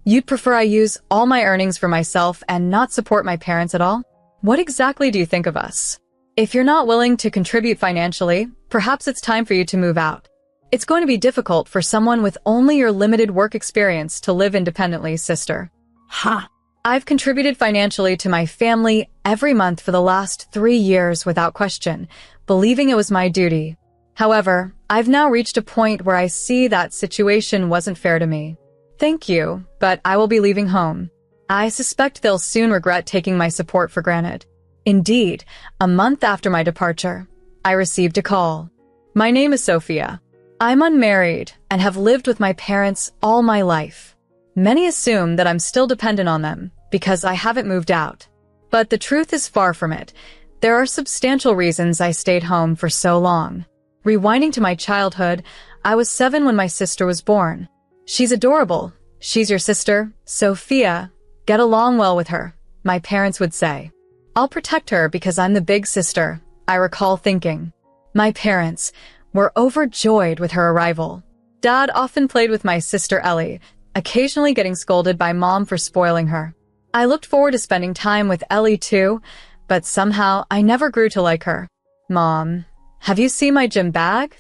you'd prefer I use all my earnings for myself and not support my parents at all? What exactly do you think of us? If you're not willing to contribute financially, perhaps it's time for you to move out. It's going to be difficult for someone with only your limited work experience to live independently, sister. Ha! I've contributed financially to my family every month for the last 3 years without question, believing it was my duty. However, I've now reached a point where I see that situation wasn't fair to me. Thank you, but I will be leaving home. I suspect they'll soon regret taking my support for granted. Indeed, a month after my departure, I received a call. My name is Sophia. I'm unmarried and have lived with my parents all my life. Many assume that I'm still dependent on them because I haven't moved out. But the truth is far from it. There are substantial reasons I stayed home for so long. Rewinding to my childhood, I was 7 when my sister was born. She's adorable. She's your sister, Sophia. Get along well with her, my parents would say. I'll protect her because I'm the big sister, I recall thinking. My parents were overjoyed with her arrival. Dad often played with my sister Ellie, occasionally getting scolded by Mom for spoiling her. I looked forward to spending time with Ellie too, but somehow I never grew to like her. Mom, have you seen my gym bag?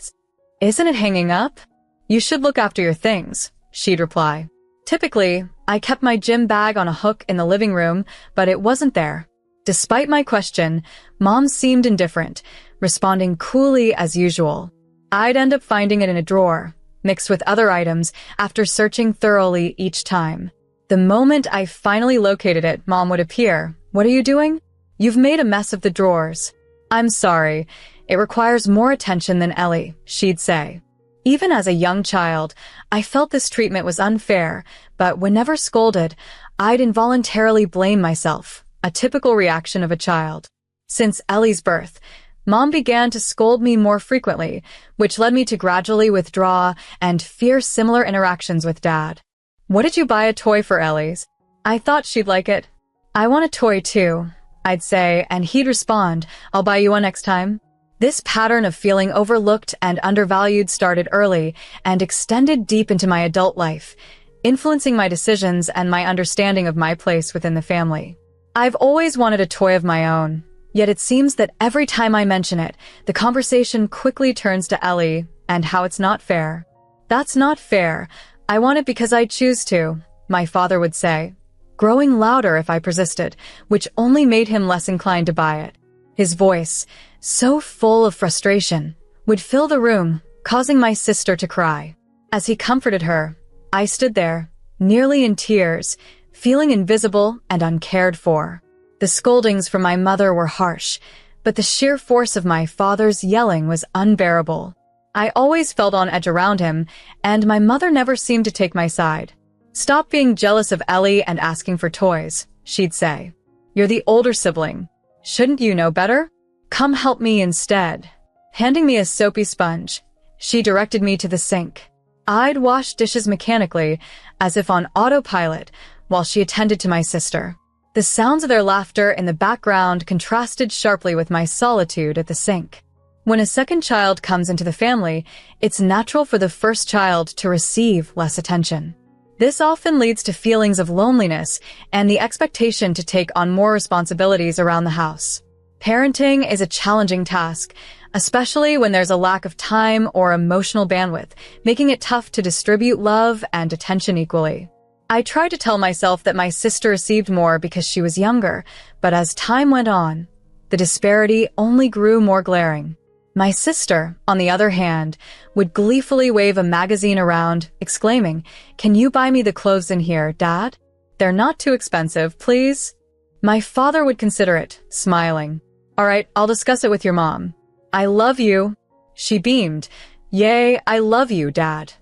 Isn't it hanging up? You should look after your things, she'd reply. Typically, I kept my gym bag on a hook in the living room, but it wasn't there. Despite my question, Mom seemed indifferent, responding coolly as usual. I'd end up finding it in a drawer, mixed with other items, after searching thoroughly each time. The moment I finally located it, Mom would appear. What are you doing? You've made a mess of the drawers. I'm sorry. It requires more attention than Ellie, she'd say. Even as a young child, I felt this treatment was unfair, but whenever scolded, I'd involuntarily blame myself, a typical reaction of a child. Since Ellie's birth, Mom began to scold me more frequently, which led me to gradually withdraw and fear similar interactions with Dad. What did you buy a toy for, Ellie's? I thought she'd like it. I want a toy too, I'd say, and he'd respond, I'll buy you one next time. This pattern of feeling overlooked and undervalued started early and extended deep into my adult life, influencing my decisions and my understanding of my place within the family. I've always wanted a toy of my own. Yet it seems that every time I mention it, the conversation quickly turns to Ellie and how it's not fair. That's not fair. I want it because I choose to, my father would say, growing louder if I persisted, which only made him less inclined to buy it. His voice, so full of frustration, would fill the room, causing my sister to cry. As he comforted her, I stood there, nearly in tears, feeling invisible and uncared for. The scoldings from my mother were harsh, but the sheer force of my father's yelling was unbearable. I always felt on edge around him, and my mother never seemed to take my side. Stop being jealous of Ellie and asking for toys, she'd say. You're the older sibling. Shouldn't you know better? Come help me instead. Handing me a soapy sponge, she directed me to the sink. I'd wash dishes mechanically, as if on autopilot, while she attended to my sister. The sounds of their laughter in the background contrasted sharply with my solitude at the sink. When a second child comes into the family, it's natural for the first child to receive less attention. This often leads to feelings of loneliness and the expectation to take on more responsibilities around the house. Parenting is a challenging task, especially when there's a lack of time or emotional bandwidth, making it tough to distribute love and attention equally. I tried to tell myself that my sister received more because she was younger, but as time went on, the disparity only grew more glaring. My sister, on the other hand, would gleefully wave a magazine around, exclaiming, "Can you buy me the clothes in here, Dad? They're not too expensive, please." My father would consider it, smiling. "All right, I'll discuss it with your mom." "I love you." She beamed. "Yay, I love you, Dad."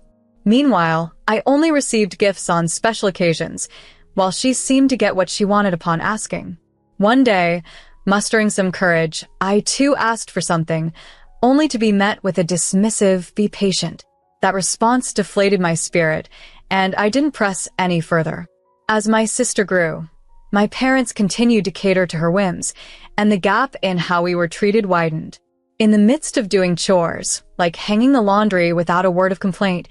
Meanwhile, I only received gifts on special occasions, while she seemed to get what she wanted upon asking. One day, mustering some courage, I too asked for something, only to be met with a dismissive, "Be patient." That response deflated my spirit, and I didn't press any further. As my sister grew, my parents continued to cater to her whims, and the gap in how we were treated widened. In the midst of doing chores, like hanging the laundry without a word of complaint,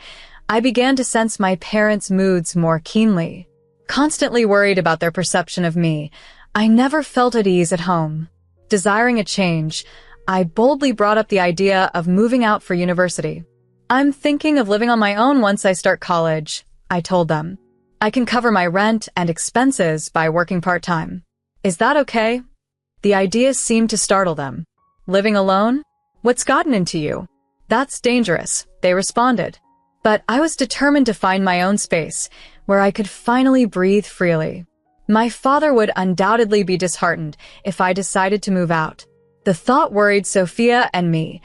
I began to sense my parents' moods more keenly. Constantly worried about their perception of me, I never felt at ease at home. Desiring a change, I boldly brought up the idea of moving out for university. "I'm thinking of living on my own once I start college," I told them. "I can cover my rent and expenses by working part-time. Is that okay?" The idea seemed to startle them. "Living alone? What's gotten into you?" "That's dangerous," they responded. But I was determined to find my own space, where I could finally breathe freely. My father would undoubtedly be disheartened if I decided to move out. The thought worried Sophia and me,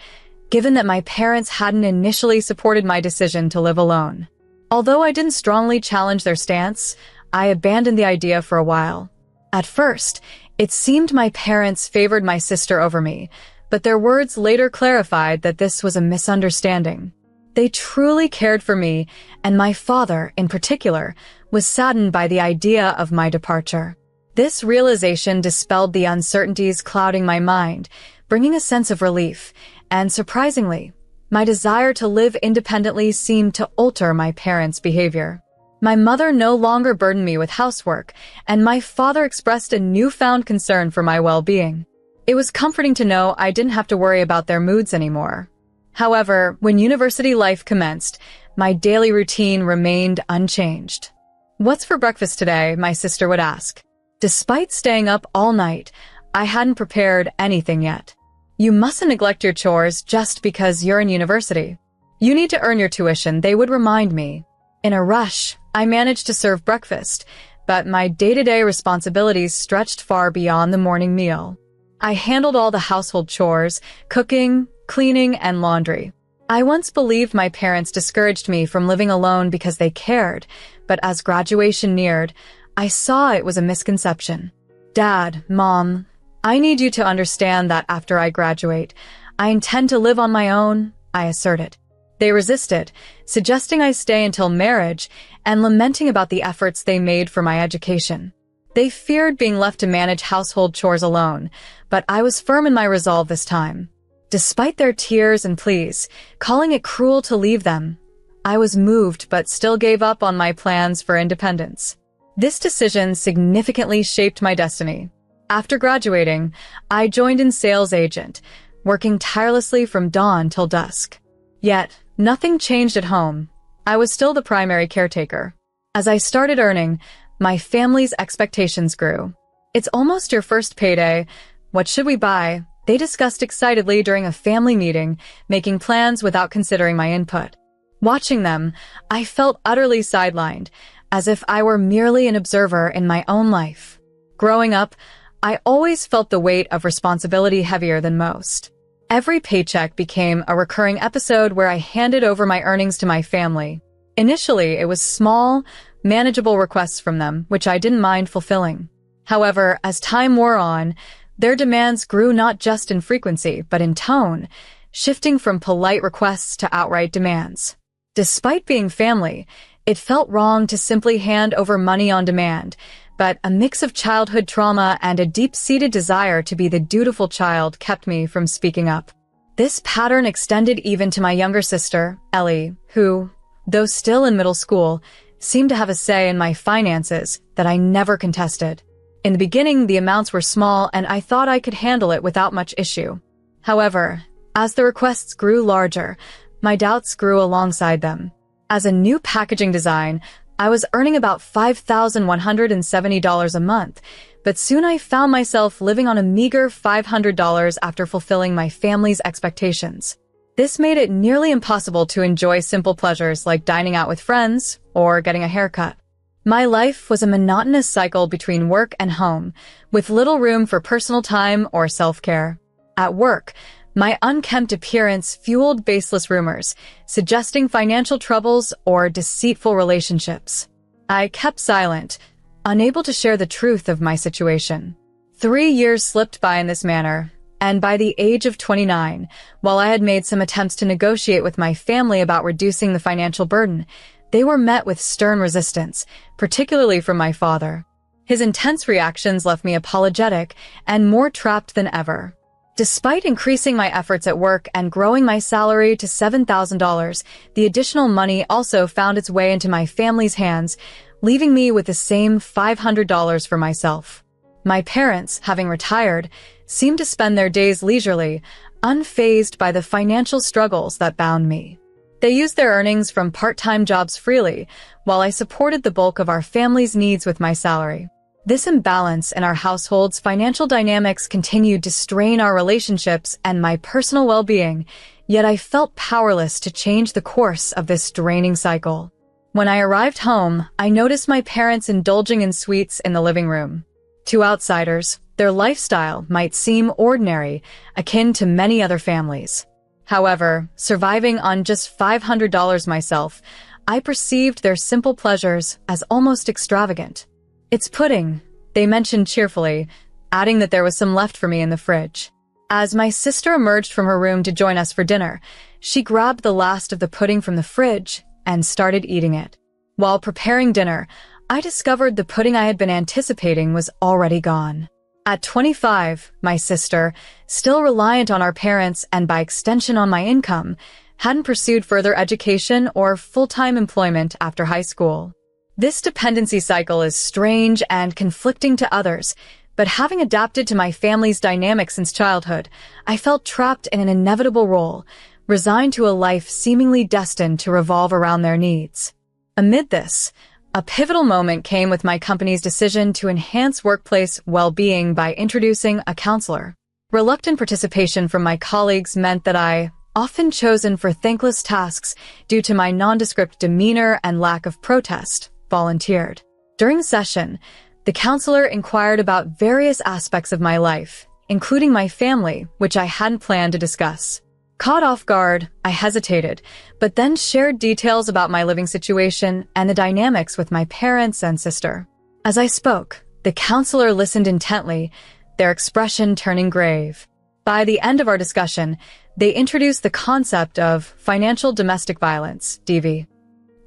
given that my parents hadn't initially supported my decision to live alone. Although I didn't strongly challenge their stance, I abandoned the idea for a while. At first, it seemed my parents favored my sister over me, but their words later clarified that this was a misunderstanding. They truly cared for me, and my father, in particular, was saddened by the idea of my departure. This realization dispelled the uncertainties clouding my mind, bringing a sense of relief, and surprisingly, my desire to live independently seemed to alter my parents' behavior. My mother no longer burdened me with housework, and my father expressed a newfound concern for my well-being. It was comforting to know I didn't have to worry about their moods anymore. However, when university life commenced, my daily routine remained unchanged. "What's for breakfast today?" my sister would ask. Despite staying up all night, I hadn't prepared anything yet. "You mustn't neglect your chores just because you're in university. You need to earn your tuition," they would remind me. In a rush, I managed to serve breakfast, but my day-to-day responsibilities stretched far beyond the morning meal. I handled all the household chores, cooking, cleaning, and laundry. I once believed my parents discouraged me from living alone because they cared, but as graduation neared, I saw it was a misconception. "Dad, Mom, I need you to understand that after I graduate, I intend to live on my own," I asserted. They resisted, suggesting I stay until marriage and lamenting about the efforts they made for my education. They feared being left to manage household chores alone, but I was firm in my resolve this time. Despite their tears and pleas, calling it cruel to leave them, I was moved but still gave up on my plans for independence. This decision significantly shaped my destiny. After graduating, I joined in sales agent, working tirelessly from dawn till dusk. Yet, nothing changed at home. I was still the primary caretaker. As I started earning, my family's expectations grew. "It's almost your first payday. What should we buy?" They discussed excitedly during a family meeting, making plans without considering my input. Watching them, I felt utterly sidelined, as if I were merely an observer in my own life. Growing up, I always felt the weight of responsibility heavier than most. Every paycheck became a recurring episode where I handed over my earnings to my family. Initially, it was small, manageable requests from them, which I didn't mind fulfilling. However, as time wore on, their demands grew not just in frequency, but in tone, shifting from polite requests to outright demands. Despite being family, it felt wrong to simply hand over money on demand, but a mix of childhood trauma and a deep-seated desire to be the dutiful child kept me from speaking up. This pattern extended even to my younger sister, Ellie, who, though still in middle school, seemed to have a say in my finances that I never contested. In the beginning, the amounts were small and I thought I could handle it without much issue. However, As the requests grew larger, my doubts grew alongside them. As a new packaging design, I was earning about $5,170 a month, but soon I found myself living on a meager $500 after fulfilling my family's expectations. This made it nearly impossible to enjoy simple pleasures like dining out with friends or getting a haircut. My life was a monotonous cycle between work and home, with little room for personal time or self-care. At work, my unkempt appearance fueled baseless rumors, suggesting financial troubles or deceitful relationships. I kept silent, unable to share the truth of my situation. 3 years slipped by in this manner, and by the age of 29, while I had made some attempts to negotiate with my family about reducing the financial burden, they were met with stern resistance, particularly from my father. His intense reactions left me apologetic and more trapped than ever. Despite increasing my efforts at work and growing my salary to $7,000, the additional money also found its way into my family's hands, leaving me with the same $500 for myself. My parents, having retired, seemed to spend their days leisurely, unfazed by the financial struggles that bound me. They used their earnings from part-time jobs freely, while I supported the bulk of our family's needs with my salary. This imbalance in our household's financial dynamics continued to strain our relationships and my personal well-being, yet I felt powerless to change the course of this draining cycle. When I arrived home, I noticed my parents indulging in sweets in the living room. To outsiders, their lifestyle might seem ordinary, akin to many other families. However, surviving on just $500 myself, I perceived their simple pleasures as almost extravagant. "It's pudding," they mentioned cheerfully, adding that there was some left for me in the fridge. As my sister emerged from her room to join us for dinner, she grabbed the last of the pudding from the fridge and started eating it. While preparing dinner, I discovered the pudding I had been anticipating was already gone. At 25, my sister, still reliant on our parents and by extension on my income, hadn't pursued further education or full-time employment after high school. This dependency cycle is strange and conflicting to others, but having adapted to my family's dynamics since childhood, I felt trapped in an inevitable role, resigned to a life seemingly destined to revolve around their needs. Amid this, a pivotal moment came with my company's decision to enhance workplace well-being by introducing a counselor. Reluctant participation from my colleagues meant that I, often chosen for thankless tasks due to my nondescript demeanor and lack of protest, volunteered. During the session, the counselor inquired about various aspects of my life, including my family, which I hadn't planned to discuss. Caught off guard, I hesitated, but then shared details about my living situation and the dynamics with my parents and sister. As I spoke, the counselor listened intently, their expression turning grave. By the end of our discussion, they introduced the concept of financial domestic violence, DV.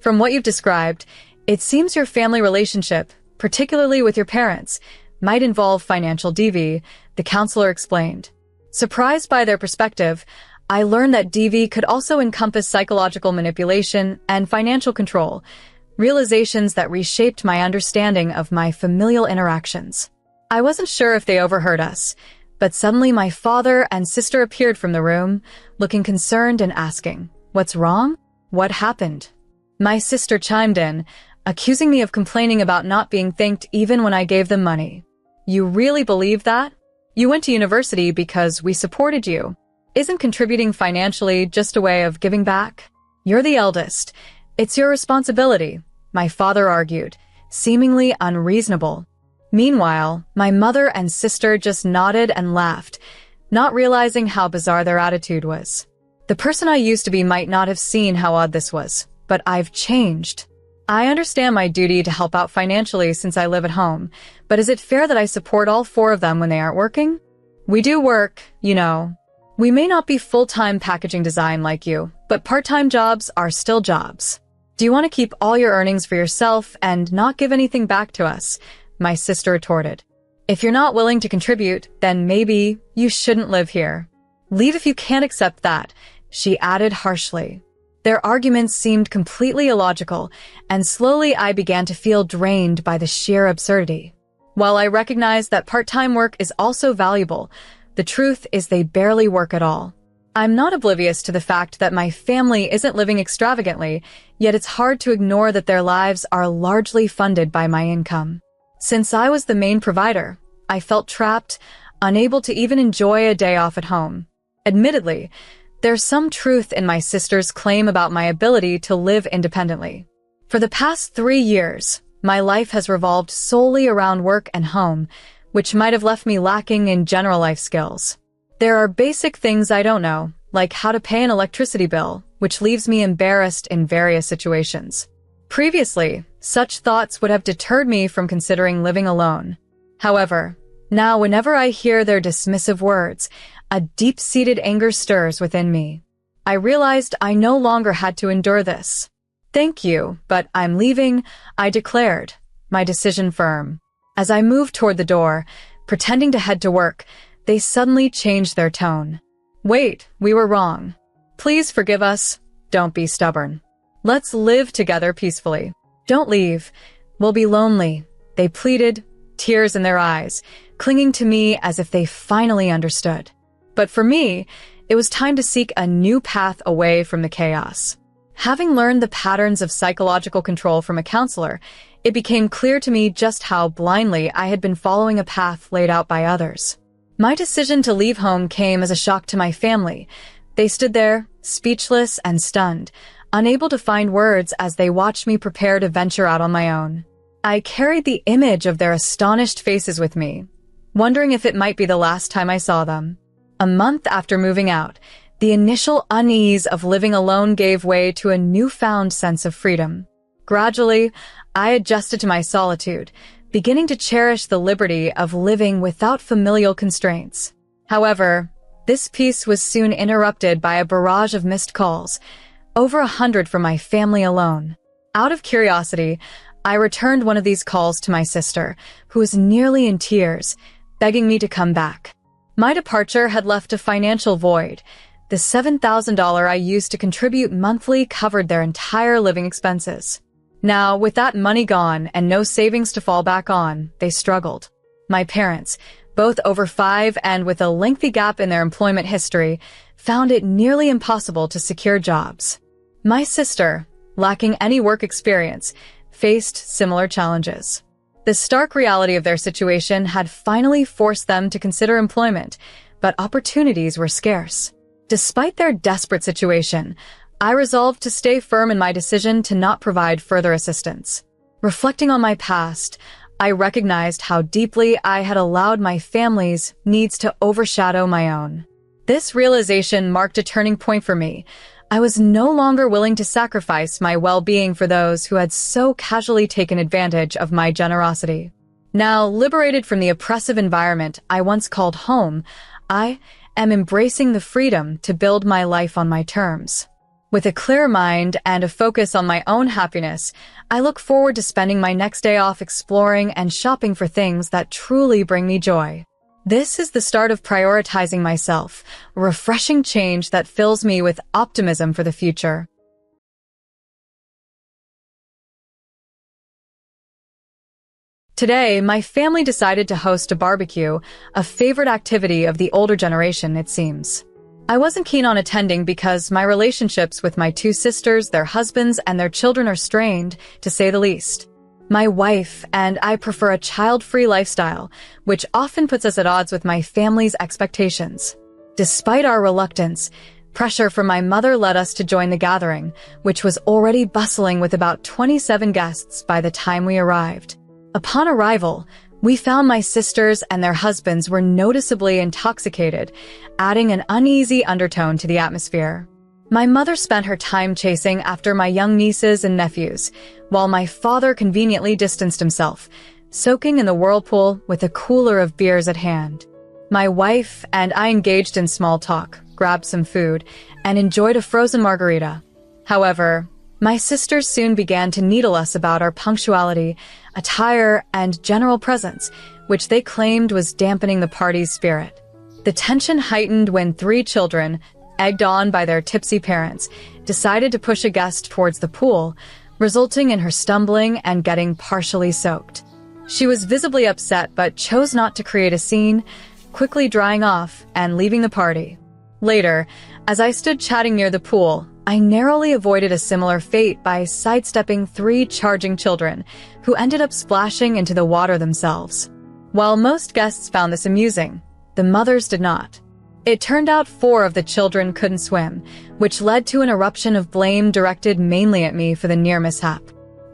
From what you've described, it seems your family relationship, particularly with your parents, might involve financial DV, the counselor explained. Surprised by their perspective, I learned that DV could also encompass psychological manipulation and financial control, realizations that reshaped my understanding of my familial interactions. I wasn't sure if they overheard us, but suddenly my father and sister appeared from the room, looking concerned and asking, "What's wrong? What happened?" My sister chimed in, accusing me of complaining about not being thanked even when I gave them money. "You really believe that? You went to university because we supported you. Isn't contributing financially just a way of giving back? You're the eldest. It's your responsibility," my father argued, seemingly unreasonable. Meanwhile, my mother and sister just nodded and laughed, not realizing how bizarre their attitude was. The person I used to be might not have seen how odd this was, but I've changed. I understand my duty to help out financially since I live at home, but is it fair that I support all 4 of them when they aren't working? We do work, you know. We may not be full-time packaging design like you, but part-time jobs are still jobs. Do you want to keep all your earnings for yourself and not give anything back to us? My sister retorted. If you're not willing to contribute, then maybe you shouldn't live here. Leave if you can't accept that, she added harshly. Their arguments seemed completely illogical, and slowly I began to feel drained by the sheer absurdity. While I recognized that part-time work is also valuable, the truth is they barely work at all. I'm not oblivious to the fact that my family isn't living extravagantly, yet it's hard to ignore that their lives are largely funded by my income. Since I was the main provider, I felt trapped, unable to even enjoy a day off at home. Admittedly, there's some truth in my sister's claim about my ability to live independently. For the past 3 years, my life has revolved solely around work and home, which might have left me lacking in general life skills. There are basic things I don't know, like how to pay an electricity bill, which leaves me embarrassed in various situations. Previously, such thoughts would have deterred me from considering living alone. However, now whenever I hear their dismissive words, a deep-seated anger stirs within me. I realized I no longer had to endure this. "Thank you, but I'm leaving," I declared, my decision firm. As I moved toward the door, pretending to head to work, they suddenly changed their tone. "Wait, we were wrong. Please forgive us. Don't be stubborn. Let's live together peacefully. Don't leave. We'll be lonely," they pleaded, tears in their eyes, clinging to me as if they finally understood. But for me, it was time to seek a new path away from the chaos. Having learned the patterns of psychological control from a counselor, it became clear to me just how blindly I had been following a path laid out by others. My decision to leave home came as a shock to my family. They stood there, speechless and stunned, unable to find words as they watched me prepare to venture out on my own. I carried the image of their astonished faces with me, wondering if it might be the last time I saw them. A month after moving out, the initial unease of living alone gave way to a newfound sense of freedom. Gradually, I adjusted to my solitude, beginning to cherish the liberty of living without familial constraints. However, this peace was soon interrupted by a barrage of missed calls, over 100 from my family alone. Out of curiosity, I returned one of these calls to my sister, who was nearly in tears, begging me to come back. My departure had left a financial void. The $7,000 I used to contribute monthly covered their entire living expenses. Now, with that money gone and no savings to fall back on, they struggled. My parents, both over 5 and with a lengthy gap in their employment history, found it nearly impossible to secure jobs. My sister, lacking any work experience, faced similar challenges. The stark reality of their situation had finally forced them to consider employment, but opportunities were scarce. Despite their desperate situation, I resolved to stay firm in my decision to not provide further assistance. Reflecting on my past, I recognized how deeply I had allowed my family's needs to overshadow my own. This realization marked a turning point for me. I was no longer willing to sacrifice my well-being for those who had so casually taken advantage of my generosity. Now, liberated from the oppressive environment I once called home, I am embracing the freedom to build my life on my terms. With a clear mind and a focus on my own happiness, I look forward to spending my next day off exploring and shopping for things that truly bring me joy. This is the start of prioritizing myself, a refreshing change that fills me with optimism for the future. Today, my family decided to host a barbecue, a favorite activity of the older generation, it seems. I wasn't keen on attending because my relationships with my 2 sisters, their husbands, and their children are strained, to say the least. My wife and I prefer a child-free lifestyle, which often puts us at odds with my family's expectations. Despite our reluctance, pressure from my mother led us to join the gathering, which was already bustling with about 27 guests by the time we arrived. Upon arrival, we found my sisters and their husbands were noticeably intoxicated, adding an uneasy undertone to the atmosphere. My mother spent her time chasing after my young nieces and nephews, while my father conveniently distanced himself, soaking in the whirlpool with a cooler of beers at hand. My wife and I engaged in small talk, grabbed some food, and enjoyed a frozen margarita. However, my sisters soon began to needle us about our punctuality, attire, and general presence, which they claimed was dampening the party's spirit. The tension heightened when 3 children, egged on by their tipsy parents, decided to push a guest towards the pool, resulting in her stumbling and getting partially soaked. She was visibly upset but chose not to create a scene, quickly drying off and leaving the party. Later, As I stood chatting near the pool, I narrowly avoided a similar fate by sidestepping 3 charging children who ended up splashing into the water themselves. While most guests found this amusing, the mothers did not. It turned out 4 of the children couldn't swim, which led to an eruption of blame directed mainly at me for the near mishap.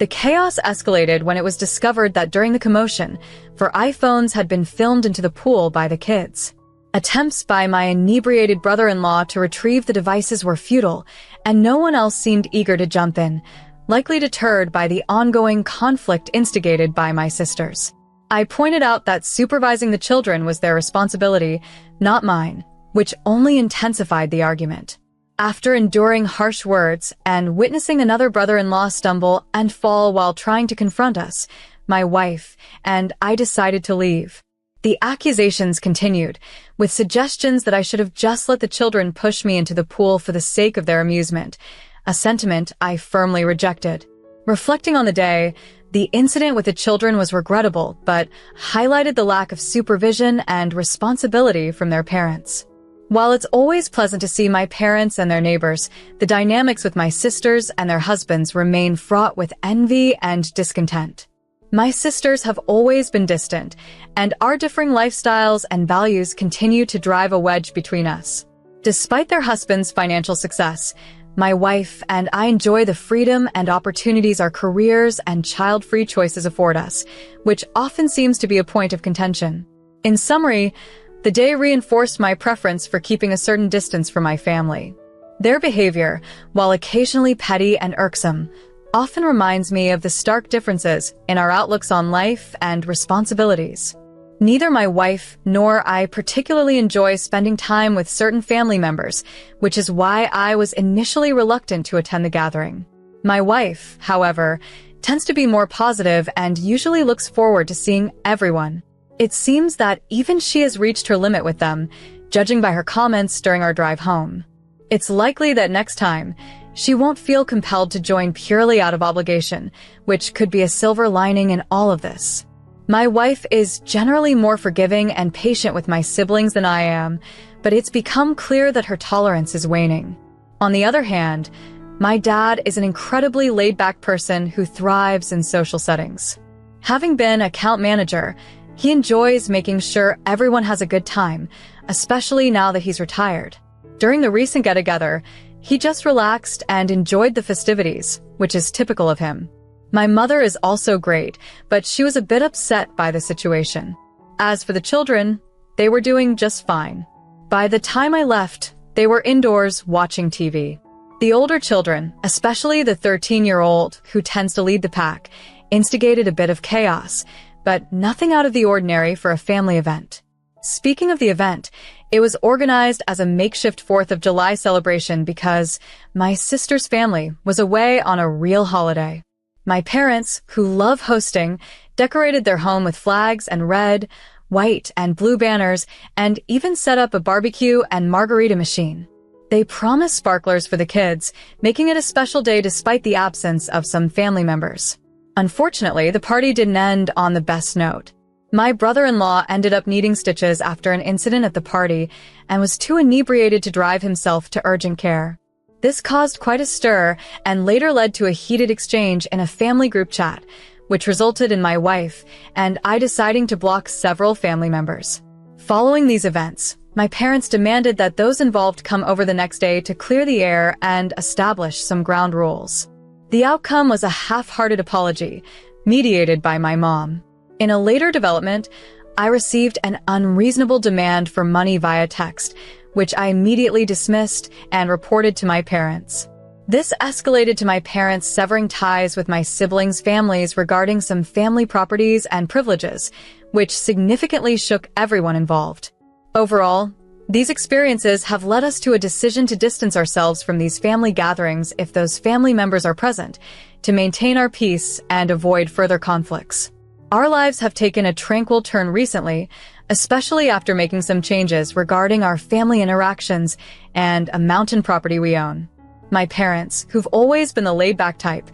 The chaos escalated when it was discovered that during the commotion, 4 iPhones had been filmed into the pool by the kids. Attempts by my inebriated brother-in-law to retrieve the devices were futile, and no one else seemed eager to jump in, likely deterred by the ongoing conflict instigated by my sisters. I pointed out that supervising the children was their responsibility, not mine, which only intensified the argument. After enduring harsh words and witnessing another brother-in-law stumble and fall while trying to confront us, my wife and I decided to leave. The accusations continued, with suggestions that I should have just let the children push me into the pool for the sake of their amusement, a sentiment I firmly rejected. Reflecting on the day, the incident with the children was regrettable, but highlighted the lack of supervision and responsibility from their parents. While it's always pleasant to see my parents and their neighbors, the dynamics with my sisters and their husbands remain fraught with envy and discontent. My sisters have always been distant, and our differing lifestyles and values continue to drive a wedge between us. Despite their husbands' financial success, my wife and I enjoy the freedom and opportunities our careers and child-free choices afford us, which often seems to be a point of contention. In summary, the day reinforced my preference for keeping a certain distance from my family. Their behavior, while occasionally petty and irksome, often reminds me of the stark differences in our outlooks on life and responsibilities. Neither my wife nor I particularly enjoy spending time with certain family members, which is why I was initially reluctant to attend the gathering. My wife, however, tends to be more positive and usually looks forward to seeing everyone. It seems that even she has reached her limit with them, judging by her comments during our drive home. It's likely that next time, she won't feel compelled to join purely out of obligation, which could be a silver lining in all of this. My wife is generally more forgiving and patient with my siblings than I am, but it's become clear that her tolerance is waning. On the other hand, my dad is an incredibly laid-back person who thrives in social settings. Having been account manager, he enjoys making sure everyone has a good time, especially now that he's retired. During the recent get-together, he just relaxed and enjoyed the festivities, which is typical of him. My mother is also great, but she was a bit upset by the situation. As for the children, they were doing just fine. By the time I left, they were indoors watching TV. The older children, especially the 13-year-old who tends to lead the pack, instigated a bit of chaos, but nothing out of the ordinary for a family event. Speaking of the event, it was organized as a makeshift 4th of July celebration because my sister's family was away on a real holiday. My parents, who love hosting, decorated their home with flags and red, white, and blue banners, and even set up a barbecue and margarita machine. They promised sparklers for the kids, making it a special day despite the absence of some family members. Unfortunately, the party didn't end on the best note. My brother-in-law ended up needing stitches after an incident at the party and was too inebriated to drive himself to urgent care. This caused quite a stir and later led to a heated exchange in a family group chat, which resulted in my wife and I deciding to block several family members. Following these events, my parents demanded that those involved come over the next day to clear the air and establish some ground rules. The outcome was a half-hearted apology, mediated by my mom. In a later development, I received an unreasonable demand for money via text, which I immediately dismissed and reported to my parents. This escalated to my parents severing ties with my siblings' families regarding some family properties and privileges, which significantly shook everyone involved. Overall, these experiences have led us to a decision to distance ourselves from these family gatherings if those family members are present, to maintain our peace and avoid further conflicts. Our lives have taken a tranquil turn recently, especially after making some changes regarding our family interactions and a mountain property we own. My parents, who've always been the laid-back type,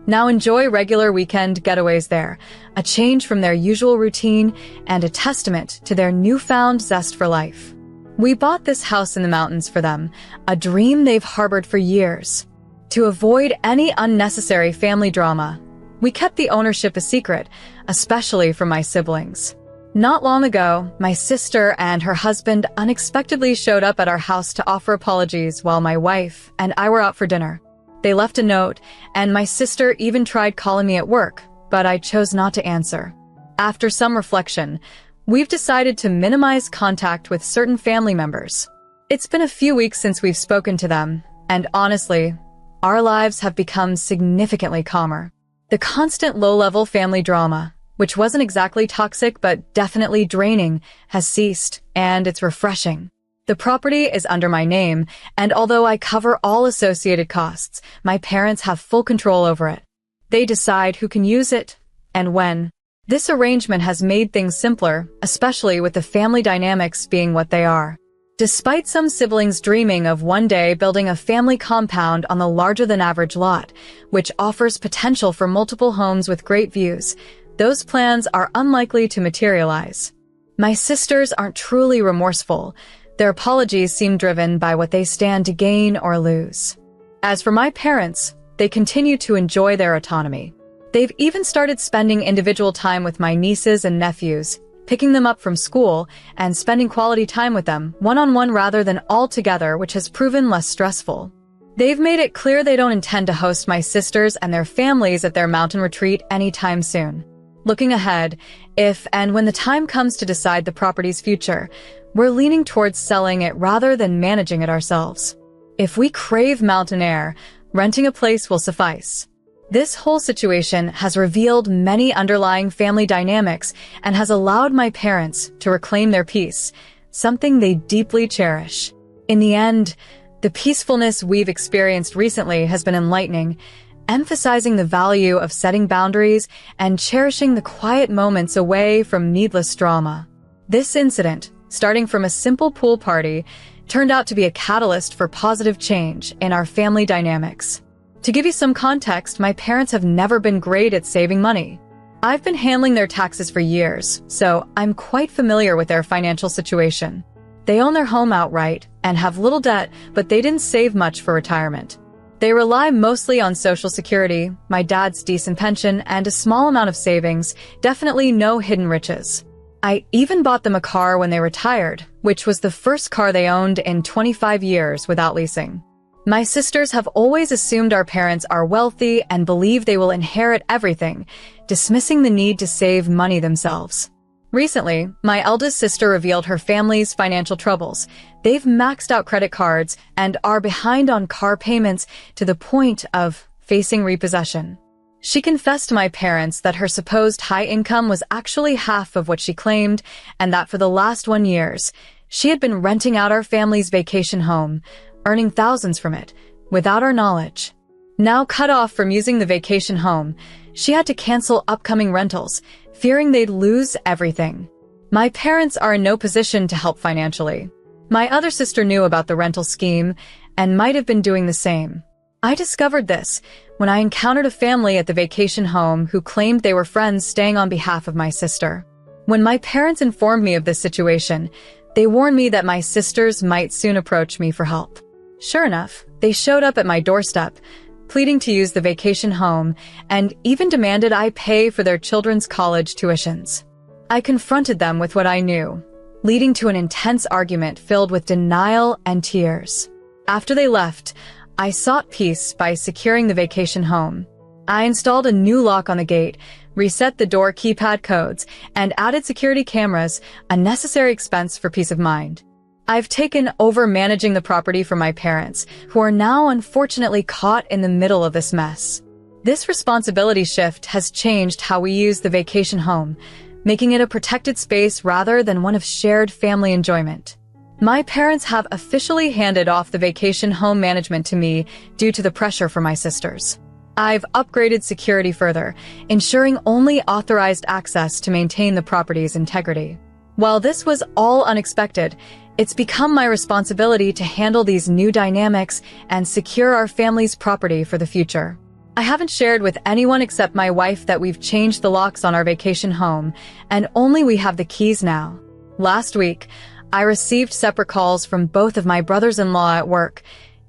now enjoy regular weekend getaways there, a change from their usual routine and a testament to their newfound zest for life. We bought this house in the mountains for them, a dream they've harbored for years. To avoid any unnecessary family drama, we kept the ownership a secret, especially from my siblings. Not long ago, my sister and her husband unexpectedly showed up at our house to offer apologies while my wife and I were out for dinner. They left a note, and my sister even tried calling me at work, but I chose not to answer. After some reflection, we've decided to minimize contact with certain family members. It's been a few weeks since we've spoken to them, and honestly, our lives have become significantly calmer. The constant low-level family drama, which wasn't exactly toxic but definitely draining, has ceased, and it's refreshing. The property is under my name, and although I cover all associated costs, my parents have full control over it. They decide who can use it and when. This arrangement has made things simpler, especially with the family dynamics being what they are. Despite some siblings dreaming of one day building a family compound on the larger-than-average lot, which offers potential for multiple homes with great views, those plans are unlikely to materialize. My sisters aren't truly remorseful. Their apologies seem driven by what they stand to gain or lose. As for my parents, they continue to enjoy their autonomy. They've even started spending individual time with my nieces and nephews, picking them up from school and spending quality time with them, one-on-one rather than all together, which has proven less stressful. They've made it clear they don't intend to host my sisters and their families at their mountain retreat anytime soon. Looking ahead, if and when the time comes to decide the property's future, we're leaning towards selling it rather than managing it ourselves. If we crave mountain air, renting a place will suffice. This whole situation has revealed many underlying family dynamics and has allowed my parents to reclaim their peace, something they deeply cherish. In the end, the peacefulness we've experienced recently has been enlightening, emphasizing the value of setting boundaries and cherishing the quiet moments away from needless drama. This incident, starting from a simple pool party, turned out to be a catalyst for positive change in our family dynamics. To give you some context, my parents have never been great at saving money. I've been handling their taxes for years, so I'm quite familiar with their financial situation. They own their home outright and have little debt, but they didn't save much for retirement. They rely mostly on Social Security, my dad's decent pension, and a small amount of savings, definitely no hidden riches. I even bought them a car when they retired, which was the first car they owned in 25 years without leasing. My sisters have always assumed our parents are wealthy and believe they will inherit everything, dismissing the need to save money themselves. Recently, my eldest sister revealed her family's financial troubles. They've maxed out credit cards and are behind on car payments to the point of facing repossession. She confessed to my parents that her supposed high income was actually half of what she claimed, and that for the last 1 year, she had been renting out our family's vacation home, earning thousands from it, without our knowledge. Now cut off from using the vacation home, she had to cancel upcoming rentals, fearing they'd lose everything. My parents are in no position to help financially. My other sister knew about the rental scheme and might have been doing the same. I discovered this when I encountered a family at the vacation home who claimed they were friends staying on behalf of my sister. When my parents informed me of this situation, they warned me that my sisters might soon approach me for help. Sure enough, they showed up at my doorstep, pleading to use the vacation home, and even demanded I pay for their children's college tuitions. I confronted them with what I knew, leading to an intense argument filled with denial and tears. After they left, I sought peace by securing the vacation home. I installed a new lock on the gate, reset the door keypad codes, and added security cameras, a necessary expense for peace of mind. I've taken over managing the property for my parents, who are now unfortunately caught in the middle of this mess. This responsibility shift has changed how we use the vacation home, making it a protected space rather than one of shared family enjoyment. My parents have officially handed off the vacation home management to me due to the pressure from my sisters. I've upgraded security further, ensuring only authorized access to maintain the property's integrity. While this was all unexpected, it's become my responsibility to handle these new dynamics and secure our family's property for the future. I haven't shared with anyone except my wife that we've changed the locks on our vacation home, and only we have the keys now. Last week, I received separate calls from both of my brothers-in-law at work,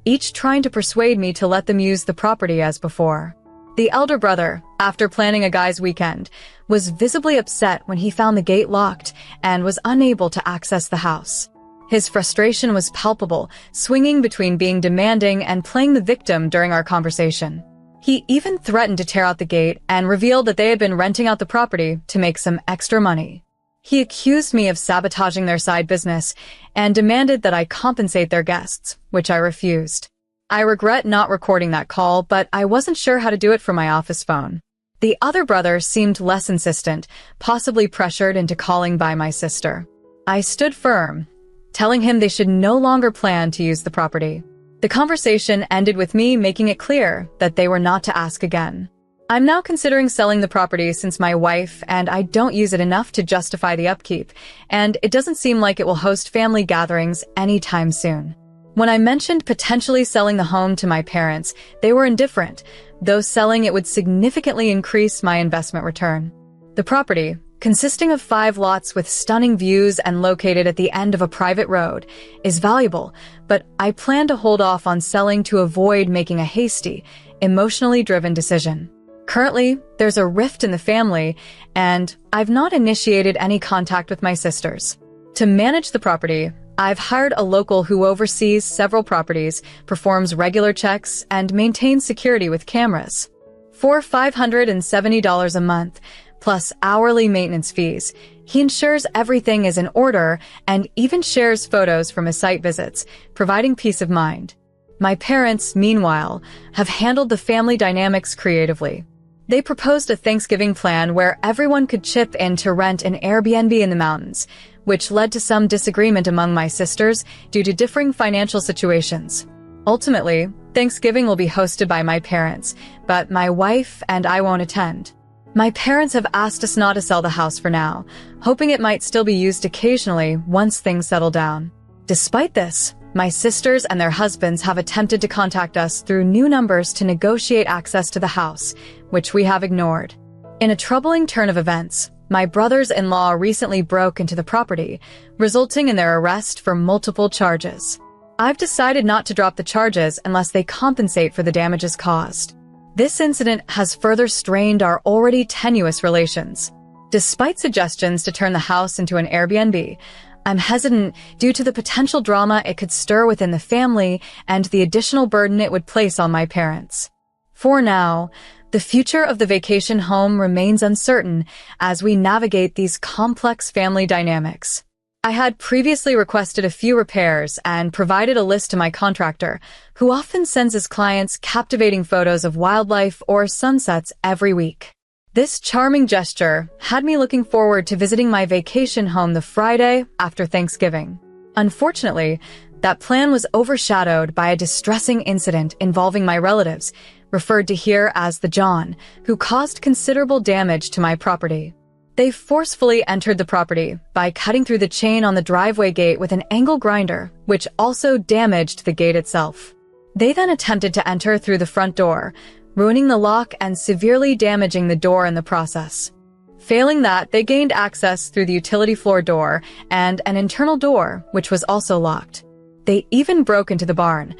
each trying to persuade me to let them use the property as before. The elder brother, after planning a guy's weekend, was visibly upset when he found the gate locked and was unable to access the house. His frustration was palpable, swinging between being demanding and playing the victim during our conversation. He even threatened to tear out the gate and revealed that they had been renting out the property to make some extra money. He accused me of sabotaging their side business and demanded that I compensate their guests, which I refused. I regret not recording that call, but I wasn't sure how to do it from my office phone. The other brother seemed less insistent, possibly pressured into calling by my sister. I stood firm, telling him they should no longer plan to use the property. The conversation ended with me making it clear that they were not to ask again. I'm now considering selling the property since my wife and I don't use it enough to justify the upkeep, and it doesn't seem like it will host family gatherings anytime soon. When I mentioned potentially selling the home to my parents, they were indifferent, though selling it would significantly increase my investment return. The property, consisting of 5 lots with stunning views and located at the end of a private road, is valuable, but I plan to hold off on selling to avoid making a hasty, emotionally driven decision. Currently, there's a rift in the family, and I've not initiated any contact with my sisters. To manage the property, I've hired a local who oversees several properties, performs regular checks, and maintains security with cameras. For $570 a month, plus hourly maintenance fees, he ensures everything is in order and even shares photos from his site visits, providing peace of mind. My parents, meanwhile, have handled the family dynamics creatively. They proposed a Thanksgiving plan where everyone could chip in to rent an Airbnb in the mountains, which led to some disagreement among my sisters due to differing financial situations. Ultimately, Thanksgiving will be hosted by my parents, but my wife and I won't attend. My parents have asked us not to sell the house for now, hoping it might still be used occasionally once things settle down. Despite this, my sisters and their husbands have attempted to contact us through new numbers to negotiate access to the house, which we have ignored. In a troubling turn of events, my brothers-in-law recently broke into the property, resulting in their arrest for multiple charges. I've decided not to drop the charges unless they compensate for the damages caused. This incident has further strained our already tenuous relations. Despite suggestions to turn the house into an Airbnb, I'm hesitant due to the potential drama it could stir within the family and the additional burden it would place on my parents. For now, the future of the vacation home remains uncertain as we navigate these complex family dynamics. I had previously requested a few repairs and provided a list to my contractor, who often sends his clients captivating photos of wildlife or sunsets every week. This charming gesture had me looking forward to visiting my vacation home the Friday after Thanksgiving. Unfortunately, that plan was overshadowed by a distressing incident involving my relatives, referred to here as the John, who caused considerable damage to my property. They forcefully entered the property by cutting through the chain on the driveway gate with an angle grinder, which also damaged the gate itself. They then attempted to enter through the front door, ruining the lock and severely damaging the door in the process. Failing that, they gained access through the utility floor door and an internal door, which was also locked. They even broke into the barn,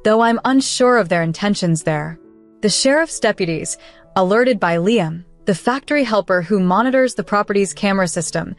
though I'm unsure of their intentions there. The sheriff's deputies, alerted by Liam, the factory helper who monitors the property's camera system,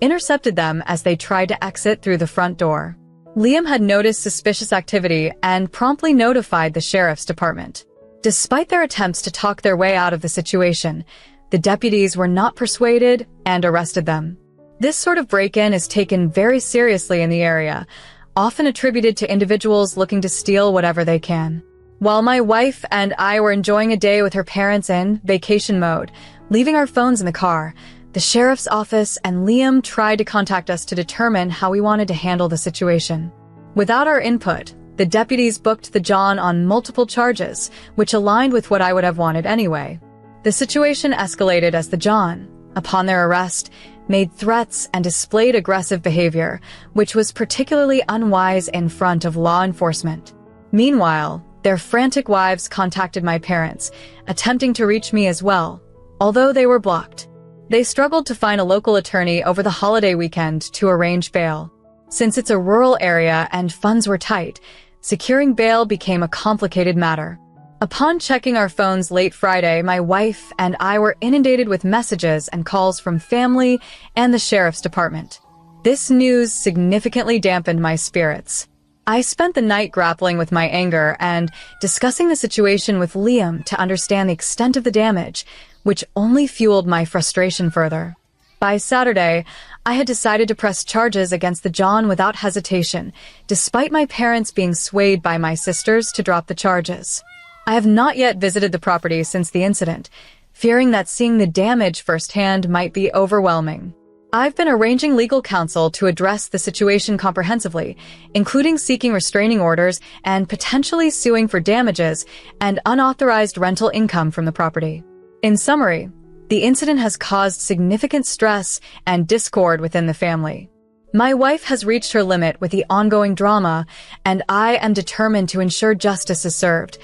intercepted them as they tried to exit through the front door. Liam had noticed suspicious activity and promptly notified the sheriff's department. Despite their attempts to talk their way out of the situation, the deputies were not persuaded and arrested them. This sort of break-in is taken very seriously in the area, often attributed to individuals looking to steal whatever they can. While my wife and I were enjoying a day with her parents in vacation mode, leaving our phones in the car, the sheriff's office and Liam tried to contact us to determine how we wanted to handle the situation. Without our input, the deputies booked the John on multiple charges, which aligned with what I would have wanted anyway. The situation escalated as the John, upon their arrest, made threats and displayed aggressive behavior, which was particularly unwise in front of law enforcement. Meanwhile, their frantic wives contacted my parents, attempting to reach me as well, although they were blocked. They struggled to find a local attorney over the holiday weekend to arrange bail. Since it's a rural area and funds were tight, securing bail became a complicated matter. Upon checking our phones late Friday, my wife and I were inundated with messages and calls from family and the sheriff's department. This news significantly dampened my spirits. I spent the night grappling with my anger and discussing the situation with Liam to understand the extent of the damage, which only fueled my frustration further. By Saturday, I had decided to press charges against the John without hesitation, despite my parents being swayed by my sisters to drop the charges. I have not yet visited the property since the incident, fearing that seeing the damage firsthand might be overwhelming. I've been arranging legal counsel to address the situation comprehensively, including seeking restraining orders and potentially suing for damages and unauthorized rental income from the property. In summary, the incident has caused significant stress and discord within the family. My wife has reached her limit with the ongoing drama, and I am determined to ensure justice is served,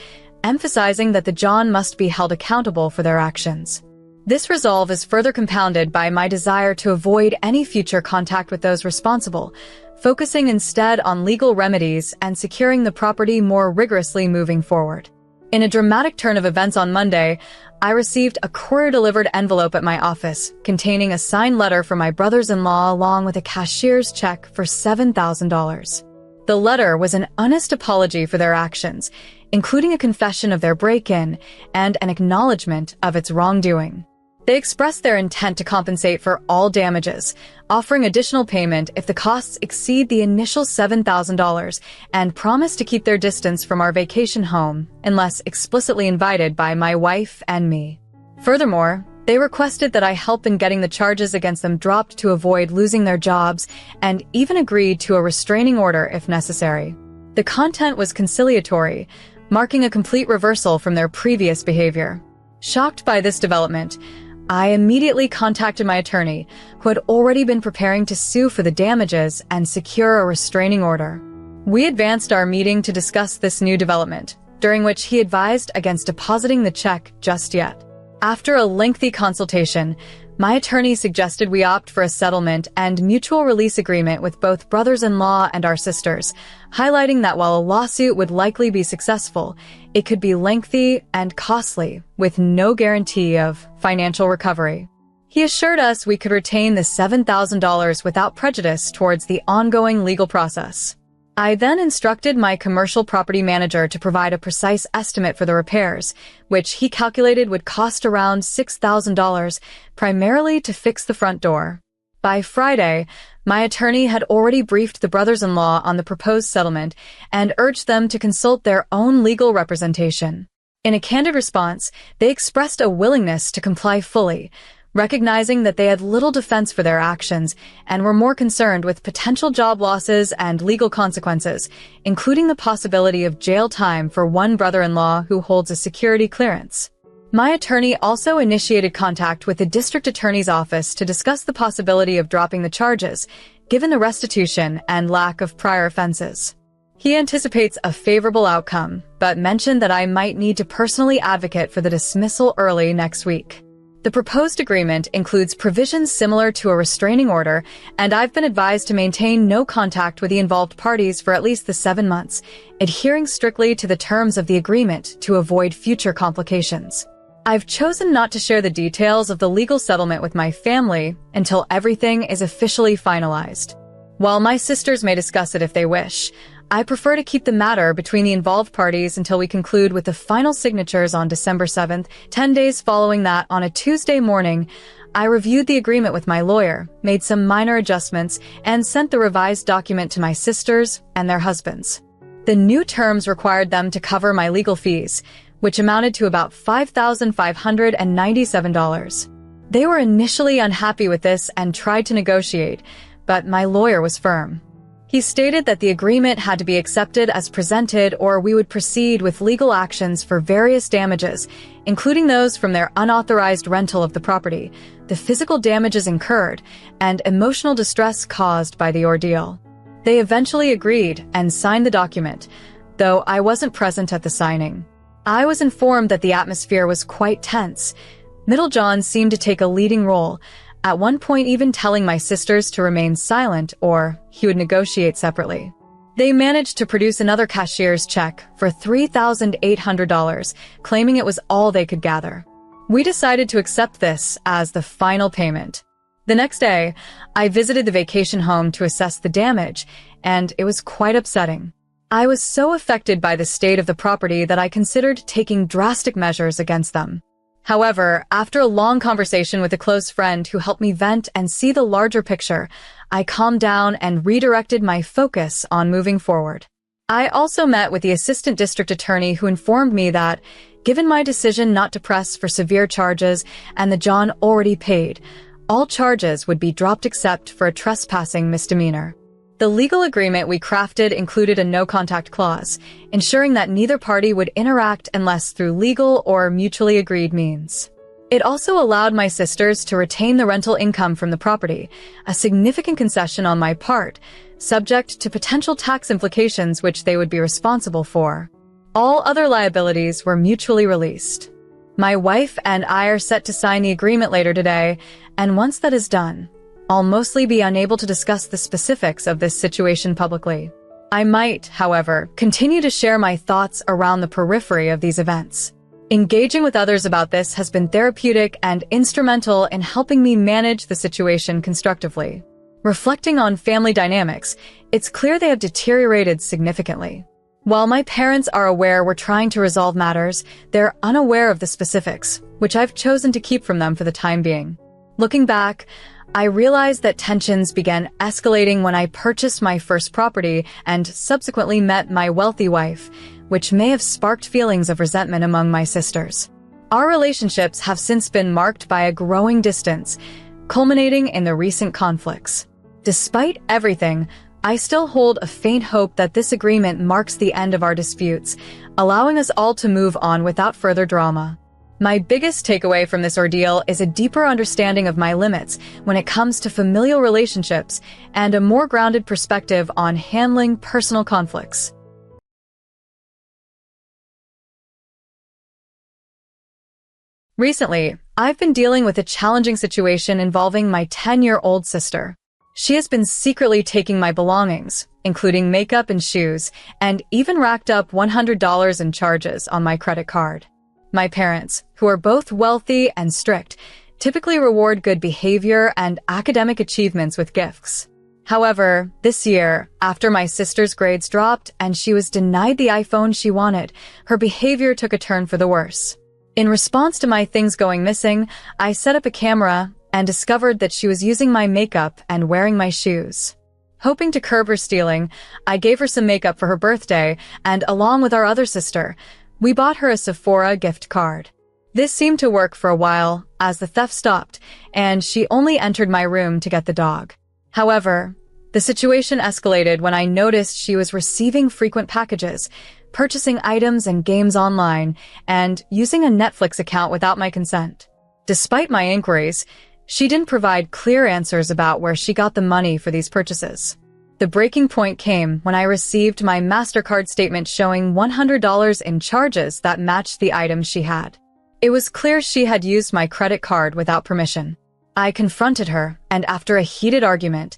emphasizing that the John must be held accountable for their actions. This resolve is further compounded by my desire to avoid any future contact with those responsible, focusing instead on legal remedies and securing the property more rigorously moving forward. In a dramatic turn of events on Monday, I received a courier-delivered envelope at my office containing a signed letter from my brothers-in-law along with a cashier's check for $7,000. The letter was an honest apology for their actions, including a confession of their break-in and an acknowledgement of its wrongdoing. They expressed their intent to compensate for all damages, offering additional payment if the costs exceed the initial $7,000, and promised to keep their distance from our vacation home unless explicitly invited by my wife and me. Furthermore, they requested that I help in getting the charges against them dropped to avoid losing their jobs, and even agreed to a restraining order if necessary. The content was conciliatory, marking a complete reversal from their previous behavior. Shocked by this development, I immediately contacted my attorney, who had already been preparing to sue for the damages and secure a restraining order. We advanced our meeting to discuss this new development, during which he advised against depositing the check just yet. After a lengthy consultation, my attorney suggested we opt for a settlement and mutual release agreement with both brothers-in-law and our sisters, highlighting that while a lawsuit would likely be successful, it could be lengthy and costly, with no guarantee of financial recovery. He assured us we could retain the $7,000 without prejudice towards the ongoing legal process. I then instructed my commercial property manager to provide a precise estimate for the repairs, which he calculated would cost around $6,000, primarily to fix the front door. By Friday, my attorney had already briefed the brothers-in-law on the proposed settlement and urged them to consult their own legal representation. In a candid response, they expressed a willingness to comply fully, recognizing that they had little defense for their actions and were more concerned with potential job losses and legal consequences, including the possibility of jail time for one brother-in-law who holds a security clearance. My attorney also initiated contact with the district attorney's office to discuss the possibility of dropping the charges, given the restitution and lack of prior offenses. He anticipates a favorable outcome, but mentioned that I might need to personally advocate for the dismissal early next week. The proposed agreement includes provisions similar to a restraining order, and I've been advised to maintain no contact with the involved parties for at least the 7 months, adhering strictly to the terms of the agreement to avoid future complications. I've chosen not to share the details of the legal settlement with my family until everything is officially finalized. While my sisters may discuss it if they wish, I prefer to keep the matter between the involved parties until we conclude with the final signatures on December 7th. 10 days following that, on a Tuesday morning, I reviewed the agreement with my lawyer, made some minor adjustments, and sent the revised document to my sisters and their husbands. The new terms required them to cover my legal fees, which amounted to about $5,597. They were initially unhappy with this and tried to negotiate, but my lawyer was firm. He stated that the agreement had to be accepted as presented or we would proceed with legal actions for various damages, including those from their unauthorized rental of the property, the physical damages incurred, and emotional distress caused by the ordeal. They eventually agreed and signed the document, though I wasn't present at the signing. I was informed that the atmosphere was quite tense. Middle John seemed to take a leading role, at one point even telling my sisters to remain silent or he would negotiate separately. They managed to produce another cashier's check for $3,800, claiming it was all they could gather. We decided to accept this as the final payment. The next day, I visited the vacation home to assess the damage, and it was quite upsetting. I was so affected by the state of the property that I considered taking drastic measures against them. However, after a long conversation with a close friend who helped me vent and see the larger picture, I calmed down and redirected my focus on moving forward. I also met with the assistant district attorney who informed me that, given my decision not to press for severe charges and the John already paid, all charges would be dropped except for a trespassing misdemeanor. The legal agreement we crafted included a no-contact clause, ensuring that neither party would interact unless through legal or mutually agreed means. It also allowed my sisters to retain the rental income from the property, a significant concession on my part, subject to potential tax implications which they would be responsible for. All other liabilities were mutually released. My wife and I are set to sign the agreement later today, and once that is done, I'll mostly be unable to discuss the specifics of this situation publicly. I might, however, continue to share my thoughts around the periphery of these events. Engaging with others about this has been therapeutic and instrumental in helping me manage the situation constructively. Reflecting on family dynamics, it's clear they have deteriorated significantly. While my parents are aware we're trying to resolve matters, they're unaware of the specifics, which I've chosen to keep from them for the time being. Looking back, I realized that tensions began escalating when I purchased my first property and subsequently met my wealthy wife, which may have sparked feelings of resentment among my sisters. Our relationships have since been marked by a growing distance, culminating in the recent conflicts. Despite everything, I still hold a faint hope that this agreement marks the end of our disputes, allowing us all to move on without further drama. My biggest takeaway from this ordeal is a deeper understanding of my limits when it comes to familial relationships and a more grounded perspective on handling personal conflicts. Recently, I've been dealing with a challenging situation involving my 10-year-old sister. She has been secretly taking my belongings, including makeup and shoes, and even racked up $100 in charges on my credit card. My parents, who are both wealthy and strict, typically reward good behavior and academic achievements with gifts. However, this year, after my sister's grades dropped and she was denied the iPhone she wanted, her behavior took a turn for the worse. In response to my things going missing, I set up a camera and discovered that she was using my makeup and wearing my shoes. Hoping to curb her stealing, I gave her some makeup for her birthday, and along with our other sister, we bought her a Sephora gift card. This seemed to work for a while, as the theft stopped, and she only entered my room to get the dog. However, the situation escalated when I noticed she was receiving frequent packages, purchasing items and games online, and using a Netflix account without my consent. Despite my inquiries, she didn't provide clear answers about where she got the money for these purchases. The breaking point came when I received my MasterCard statement showing $100 in charges that matched the items she had. It was clear she had used my credit card without permission. I confronted her, and after a heated argument,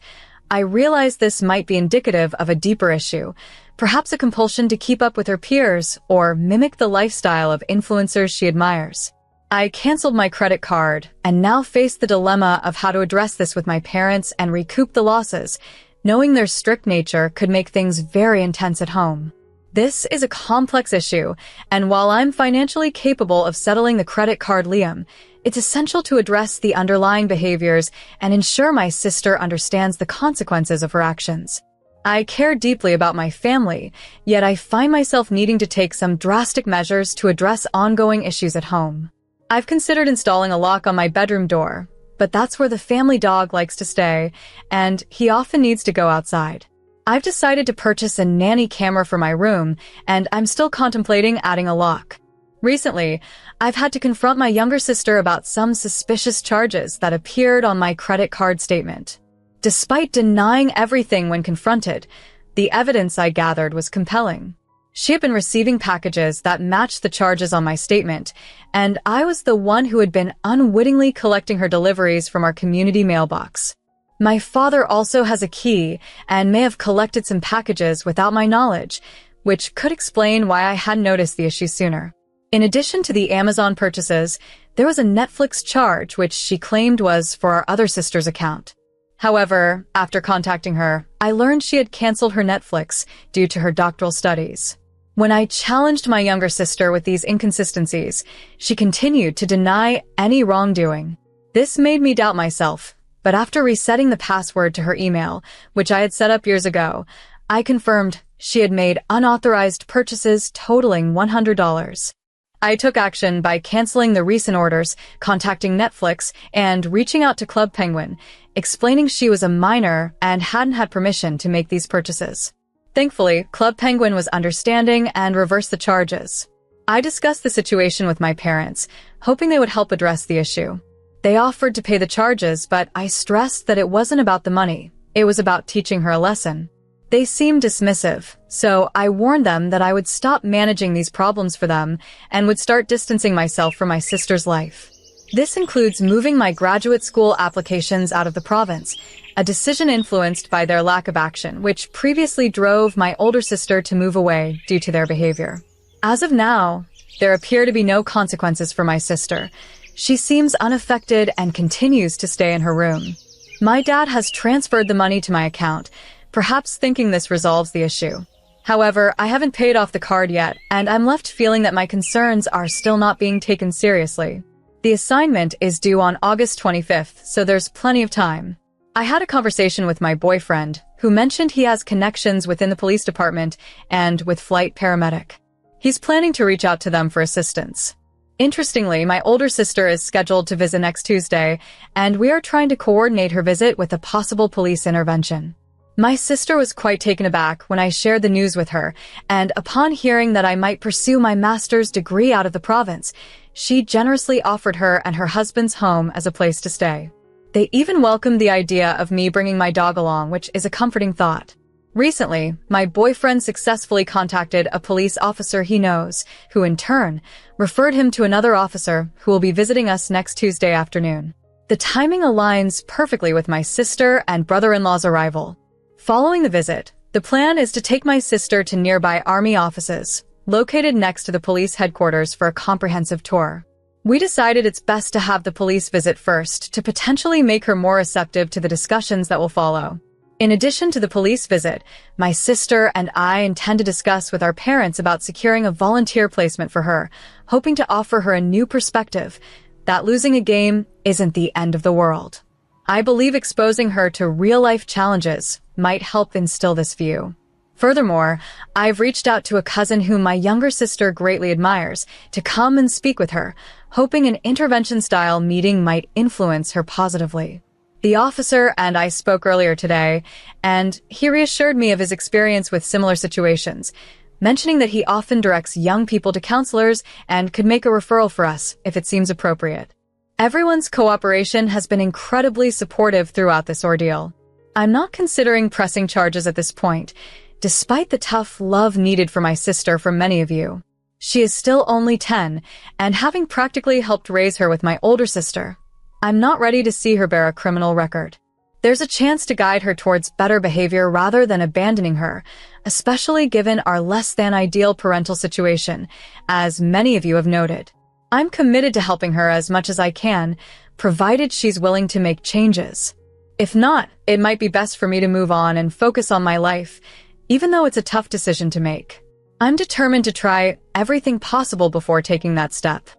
I realized this might be indicative of a deeper issue, perhaps a compulsion to keep up with her peers or mimic the lifestyle of influencers she admires. I canceled my credit card and now face the dilemma of how to address this with my parents and recoup the losses, knowing their strict nature could make things very intense at home. This is a complex issue, and while I'm financially capable of settling the credit card lien, it's essential to address the underlying behaviors and ensure my sister understands the consequences of her actions. I care deeply about my family, yet I find myself needing to take some drastic measures to address ongoing issues at home. I've considered installing a lock on my bedroom door, but that's where the family dog likes to stay, and he often needs to go outside. I've decided to purchase a nanny camera for my room, and I'm still contemplating adding a lock. Recently, I've had to confront my younger sister about some suspicious charges that appeared on my credit card statement. Despite denying everything when confronted, the evidence I gathered was compelling. She had been receiving packages that matched the charges on my statement, and I was the one who had been unwittingly collecting her deliveries from our community mailbox. My father also has a key and may have collected some packages without my knowledge, which could explain why I hadn't noticed the issue sooner. In addition to the Amazon purchases, there was a Netflix charge which she claimed was for our other sister's account. However, after contacting her, I learned she had canceled her Netflix due to her doctoral studies. When I challenged my younger sister with these inconsistencies, she continued to deny any wrongdoing. This made me doubt myself, but after resetting the password to her email, which I had set up years ago, I confirmed she had made unauthorized purchases totaling $100. I took action by canceling the recent orders, contacting Netflix, and reaching out to Club Penguin, explaining she was a minor and hadn't had permission to make these purchases. Thankfully, Club Penguin was understanding and reversed the charges. I discussed the situation with my parents, hoping they would help address the issue. They offered to pay the charges, but I stressed that it wasn't about the money. It was about teaching her a lesson. They seemed dismissive, so I warned them that I would stop managing these problems for them and would start distancing myself from my sister's life. This includes moving my graduate school applications out of the province, a decision influenced by their lack of action, which previously drove my older sister to move away due to their behavior. As of now, there appear to be no consequences for my sister. She seems unaffected and continues to stay in her room. My dad has transferred the money to my account, perhaps thinking this resolves the issue. However, I haven't paid off the card yet, and I'm left feeling that my concerns are still not being taken seriously. The assignment is due on August 25th, so there's plenty of time. I had a conversation with my boyfriend, who mentioned he has connections within the police department and with flight paramedic. He's planning to reach out to them for assistance. Interestingly, my older sister is scheduled to visit next Tuesday, and we are trying to coordinate her visit with a possible police intervention. My sister was quite taken aback when I shared the news with her, and upon hearing that I might pursue my master's degree out of the province, she generously offered her and her husband's home as a place to stay. They even welcomed the idea of me bringing my dog along, which is a comforting thought. Recently, my boyfriend successfully contacted a police officer he knows, who in turn referred him to another officer who will be visiting us next Tuesday afternoon. The timing aligns perfectly with my sister and brother-in-law's arrival. Following the visit, the plan is to take my sister to nearby army offices, located next to the police headquarters, for a comprehensive tour. We decided it's best to have the police visit first to potentially make her more receptive to the discussions that will follow. In addition to the police visit, my sister and I intend to discuss with our parents about securing a volunteer placement for her, hoping to offer her a new perspective that losing a game isn't the end of the world. I believe exposing her to real-life challenges might help instill this view. Furthermore, I've reached out to a cousin whom my younger sister greatly admires to come and speak with her, hoping an intervention-style meeting might influence her positively. The officer and I spoke earlier today, and he reassured me of his experience with similar situations, mentioning that he often directs young people to counselors and could make a referral for us if it seems appropriate. Everyone's cooperation has been incredibly supportive throughout this ordeal. I'm not considering pressing charges at this point, despite the tough love needed for my sister from many of you. She is still only 10, and having practically helped raise her with my older sister, I'm not ready to see her bear a criminal record. There's a chance to guide her towards better behavior rather than abandoning her, especially given our less-than-ideal parental situation, as many of you have noted. I'm committed to helping her as much as I can, provided she's willing to make changes. If not, it might be best for me to move on and focus on my life, even though it's a tough decision to make. I'm determined to try everything possible before taking that step.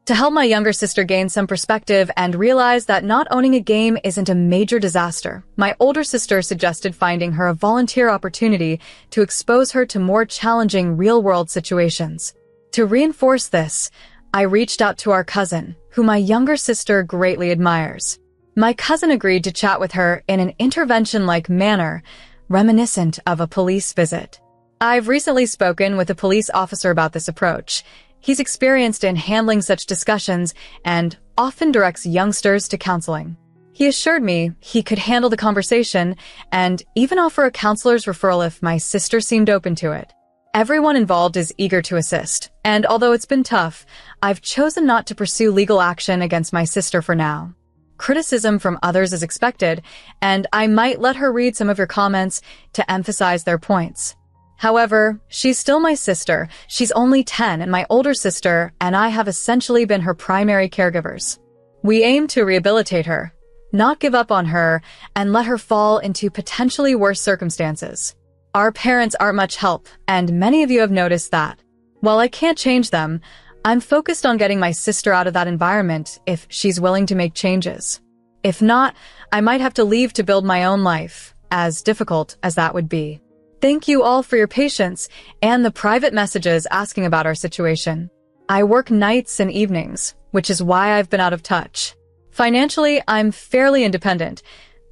To help my younger sister gain some perspective and realize that not owning a game isn't a major disaster, my older sister suggested finding her a volunteer opportunity to expose her to more challenging real-world situations. To reinforce this, I reached out to our cousin, who my younger sister greatly admires. My cousin agreed to chat with her in an intervention-like manner, reminiscent of a police visit. I've recently spoken with a police officer about this approach. He's experienced in handling such discussions and often directs youngsters to counseling. He assured me he could handle the conversation and even offer a counselor's referral if my sister seemed open to it. Everyone involved is eager to assist, and although it's been tough, I've chosen not to pursue legal action against my sister for now. Criticism from others is expected, and I might let her read some of your comments to emphasize their points. However, she's still my sister. She's only 10, and my older sister and I have essentially been her primary caregivers. We aim to rehabilitate her, not give up on her, and let her fall into potentially worse circumstances. Our parents aren't much help, and many of you have noticed that. While I can't change them, I'm focused on getting my sister out of that environment if she's willing to make changes. If not, I might have to leave to build my own life, as difficult as that would be. Thank you all for your patience and the private messages asking about our situation. I work nights and evenings, which is why I've been out of touch. Financially, I'm fairly independent,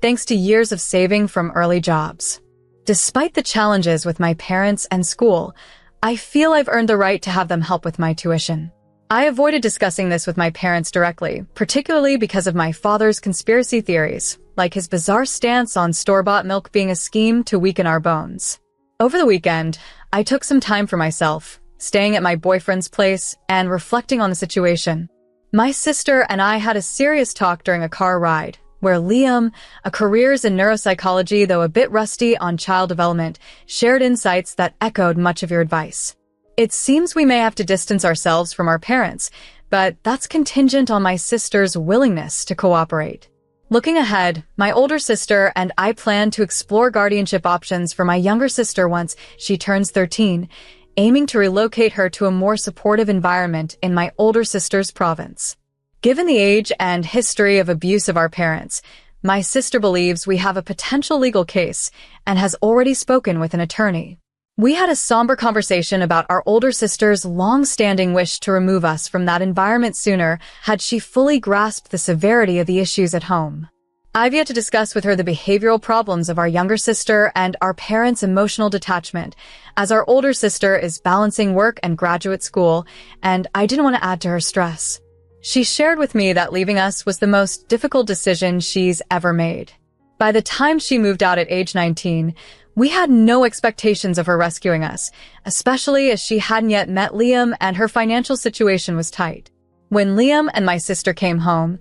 thanks to years of saving from early jobs. Despite the challenges with my parents and school, I feel I've earned the right to have them help with my tuition. I avoided discussing this with my parents directly, particularly because of my father's conspiracy theories, like his bizarre stance on store-bought milk being a scheme to weaken our bones. Over the weekend, I took some time for myself, staying at my boyfriend's place and reflecting on the situation. My sister and I had a serious talk during a car ride, where Liam, a careers in neuropsychology though a bit rusty on child development, shared insights that echoed much of your advice. It seems we may have to distance ourselves from our parents, but that's contingent on my sister's willingness to cooperate. Looking ahead, my older sister and I plan to explore guardianship options for my younger sister once she turns 13, aiming to relocate her to a more supportive environment in my older sister's province. Given the age and history of abuse of our parents, my sister believes we have a potential legal case and has already spoken with an attorney. We had a somber conversation about our older sister's long-standing wish to remove us from that environment sooner had she fully grasped the severity of the issues at home. I've yet to discuss with her the behavioral problems of our younger sister and our parents' emotional detachment, as our older sister is balancing work and graduate school, and I didn't want to add to her stress. She shared with me that leaving us was the most difficult decision she's ever made. By the time she moved out at age 19, we had no expectations of her rescuing us, especially as she hadn't yet met Liam and her financial situation was tight. When Liam and my sister came home,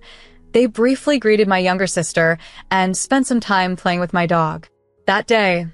they briefly greeted my younger sister and spent some time playing with my dog. That day,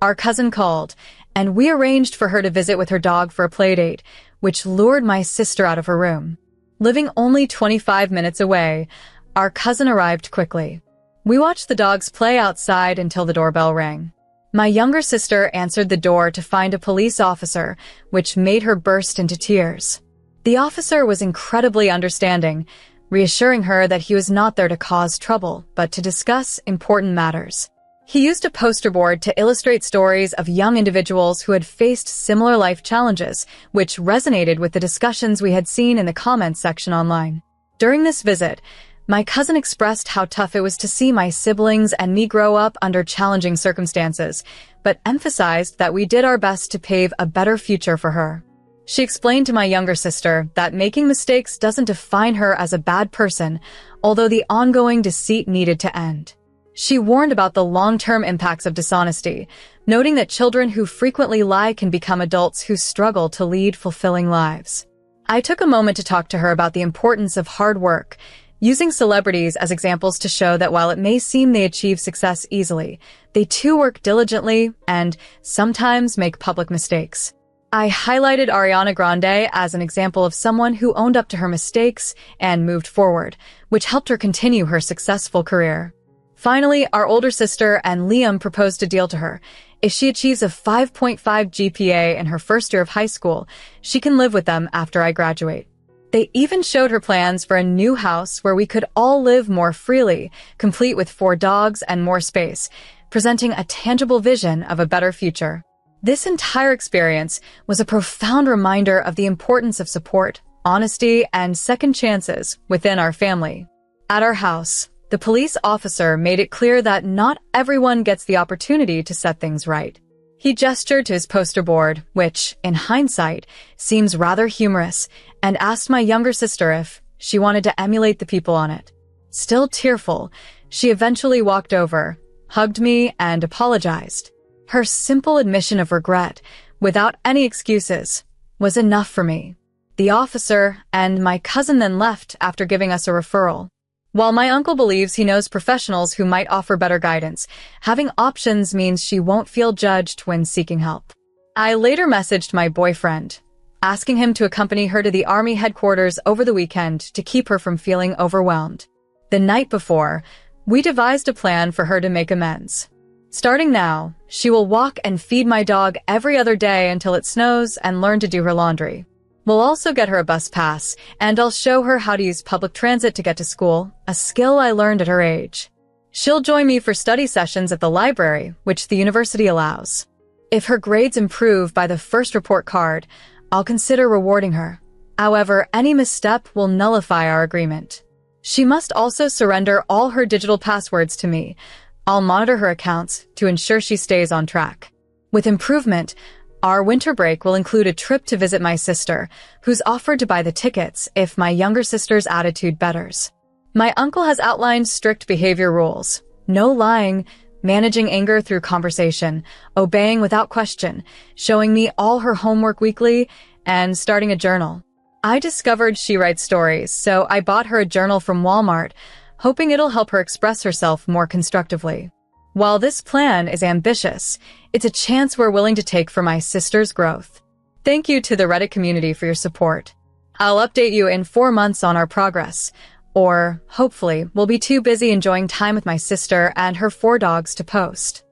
our cousin called, and we arranged for her to visit with her dog for a playdate, which lured my sister out of her room. Living only 25 minutes away, our cousin arrived quickly. We watched the dogs play outside until the doorbell rang. My younger sister answered the door to find a police officer, which made her burst into tears. The officer was incredibly understanding, reassuring her that he was not there to cause trouble, but to discuss important matters. He used a poster board to illustrate stories of young individuals who had faced similar life challenges, which resonated with the discussions we had seen in the comments section online. During this visit, my cousin expressed how tough it was to see my siblings and me grow up under challenging circumstances, but emphasized that we did our best to pave a better future for her. She explained to my younger sister that making mistakes doesn't define her as a bad person, although the ongoing deceit needed to end. She warned about the long-term impacts of dishonesty, noting that children who frequently lie can become adults who struggle to lead fulfilling lives. I took a moment to talk to her about the importance of hard work, using celebrities as examples to show that while it may seem they achieve success easily, they too work diligently and sometimes make public mistakes. I highlighted Ariana Grande as an example of someone who owned up to her mistakes and moved forward, which helped her continue her successful career. Finally, our older sister and Liam proposed a deal to her. If she achieves a 5.5 GPA in her first year of high school, she can live with them after I graduate. They even showed her plans for a new house where we could all live more freely, complete with 4 dogs and more space, presenting a tangible vision of a better future. This entire experience was a profound reminder of the importance of support, honesty, and second chances within our family. At our house, the police officer made it clear that not everyone gets the opportunity to set things right. He gestured to his poster board, which, in hindsight, seems rather humorous, and asked my younger sister if she wanted to emulate the people on it. Still tearful, she eventually walked over, hugged me, and apologized. Her simple admission of regret without any excuses, was enough for me. The officer and my cousin then left after giving us a referral. While my uncle believes he knows professionals who might offer better guidance, having options means she won't feel judged when seeking help. I later messaged my boyfriend, asking him to accompany her to the army headquarters over the weekend to keep her from feeling overwhelmed. The night before, we devised a plan for her to make amends. Starting now, she will walk and feed my dog every other day until it snows and learn to do her laundry. We'll also get her a bus pass, and I'll show her how to use public transit to get to school, a skill I learned at her age. She'll join me for study sessions at the library, which the university allows. If her grades improve by the first report card, I'll consider rewarding her. However, any misstep will nullify our agreement. She must also surrender all her digital passwords to me. I'll monitor her accounts to ensure she stays on track. With improvement, our winter break will include a trip to visit my sister, who's offered to buy the tickets if my younger sister's attitude betters. My uncle has outlined strict behavior rules. No lying, managing anger through conversation, obeying without question, showing me all her homework weekly, and starting a journal. I discovered she writes stories, so I bought her a journal from Walmart, hoping it'll help her express herself more constructively. While this plan is ambitious, it's a chance we're willing to take for my sister's growth. Thank you to the Reddit community for your support. I'll update you in 4 months on our progress, or hopefully we'll be too busy enjoying time with my sister and her 4 dogs to post.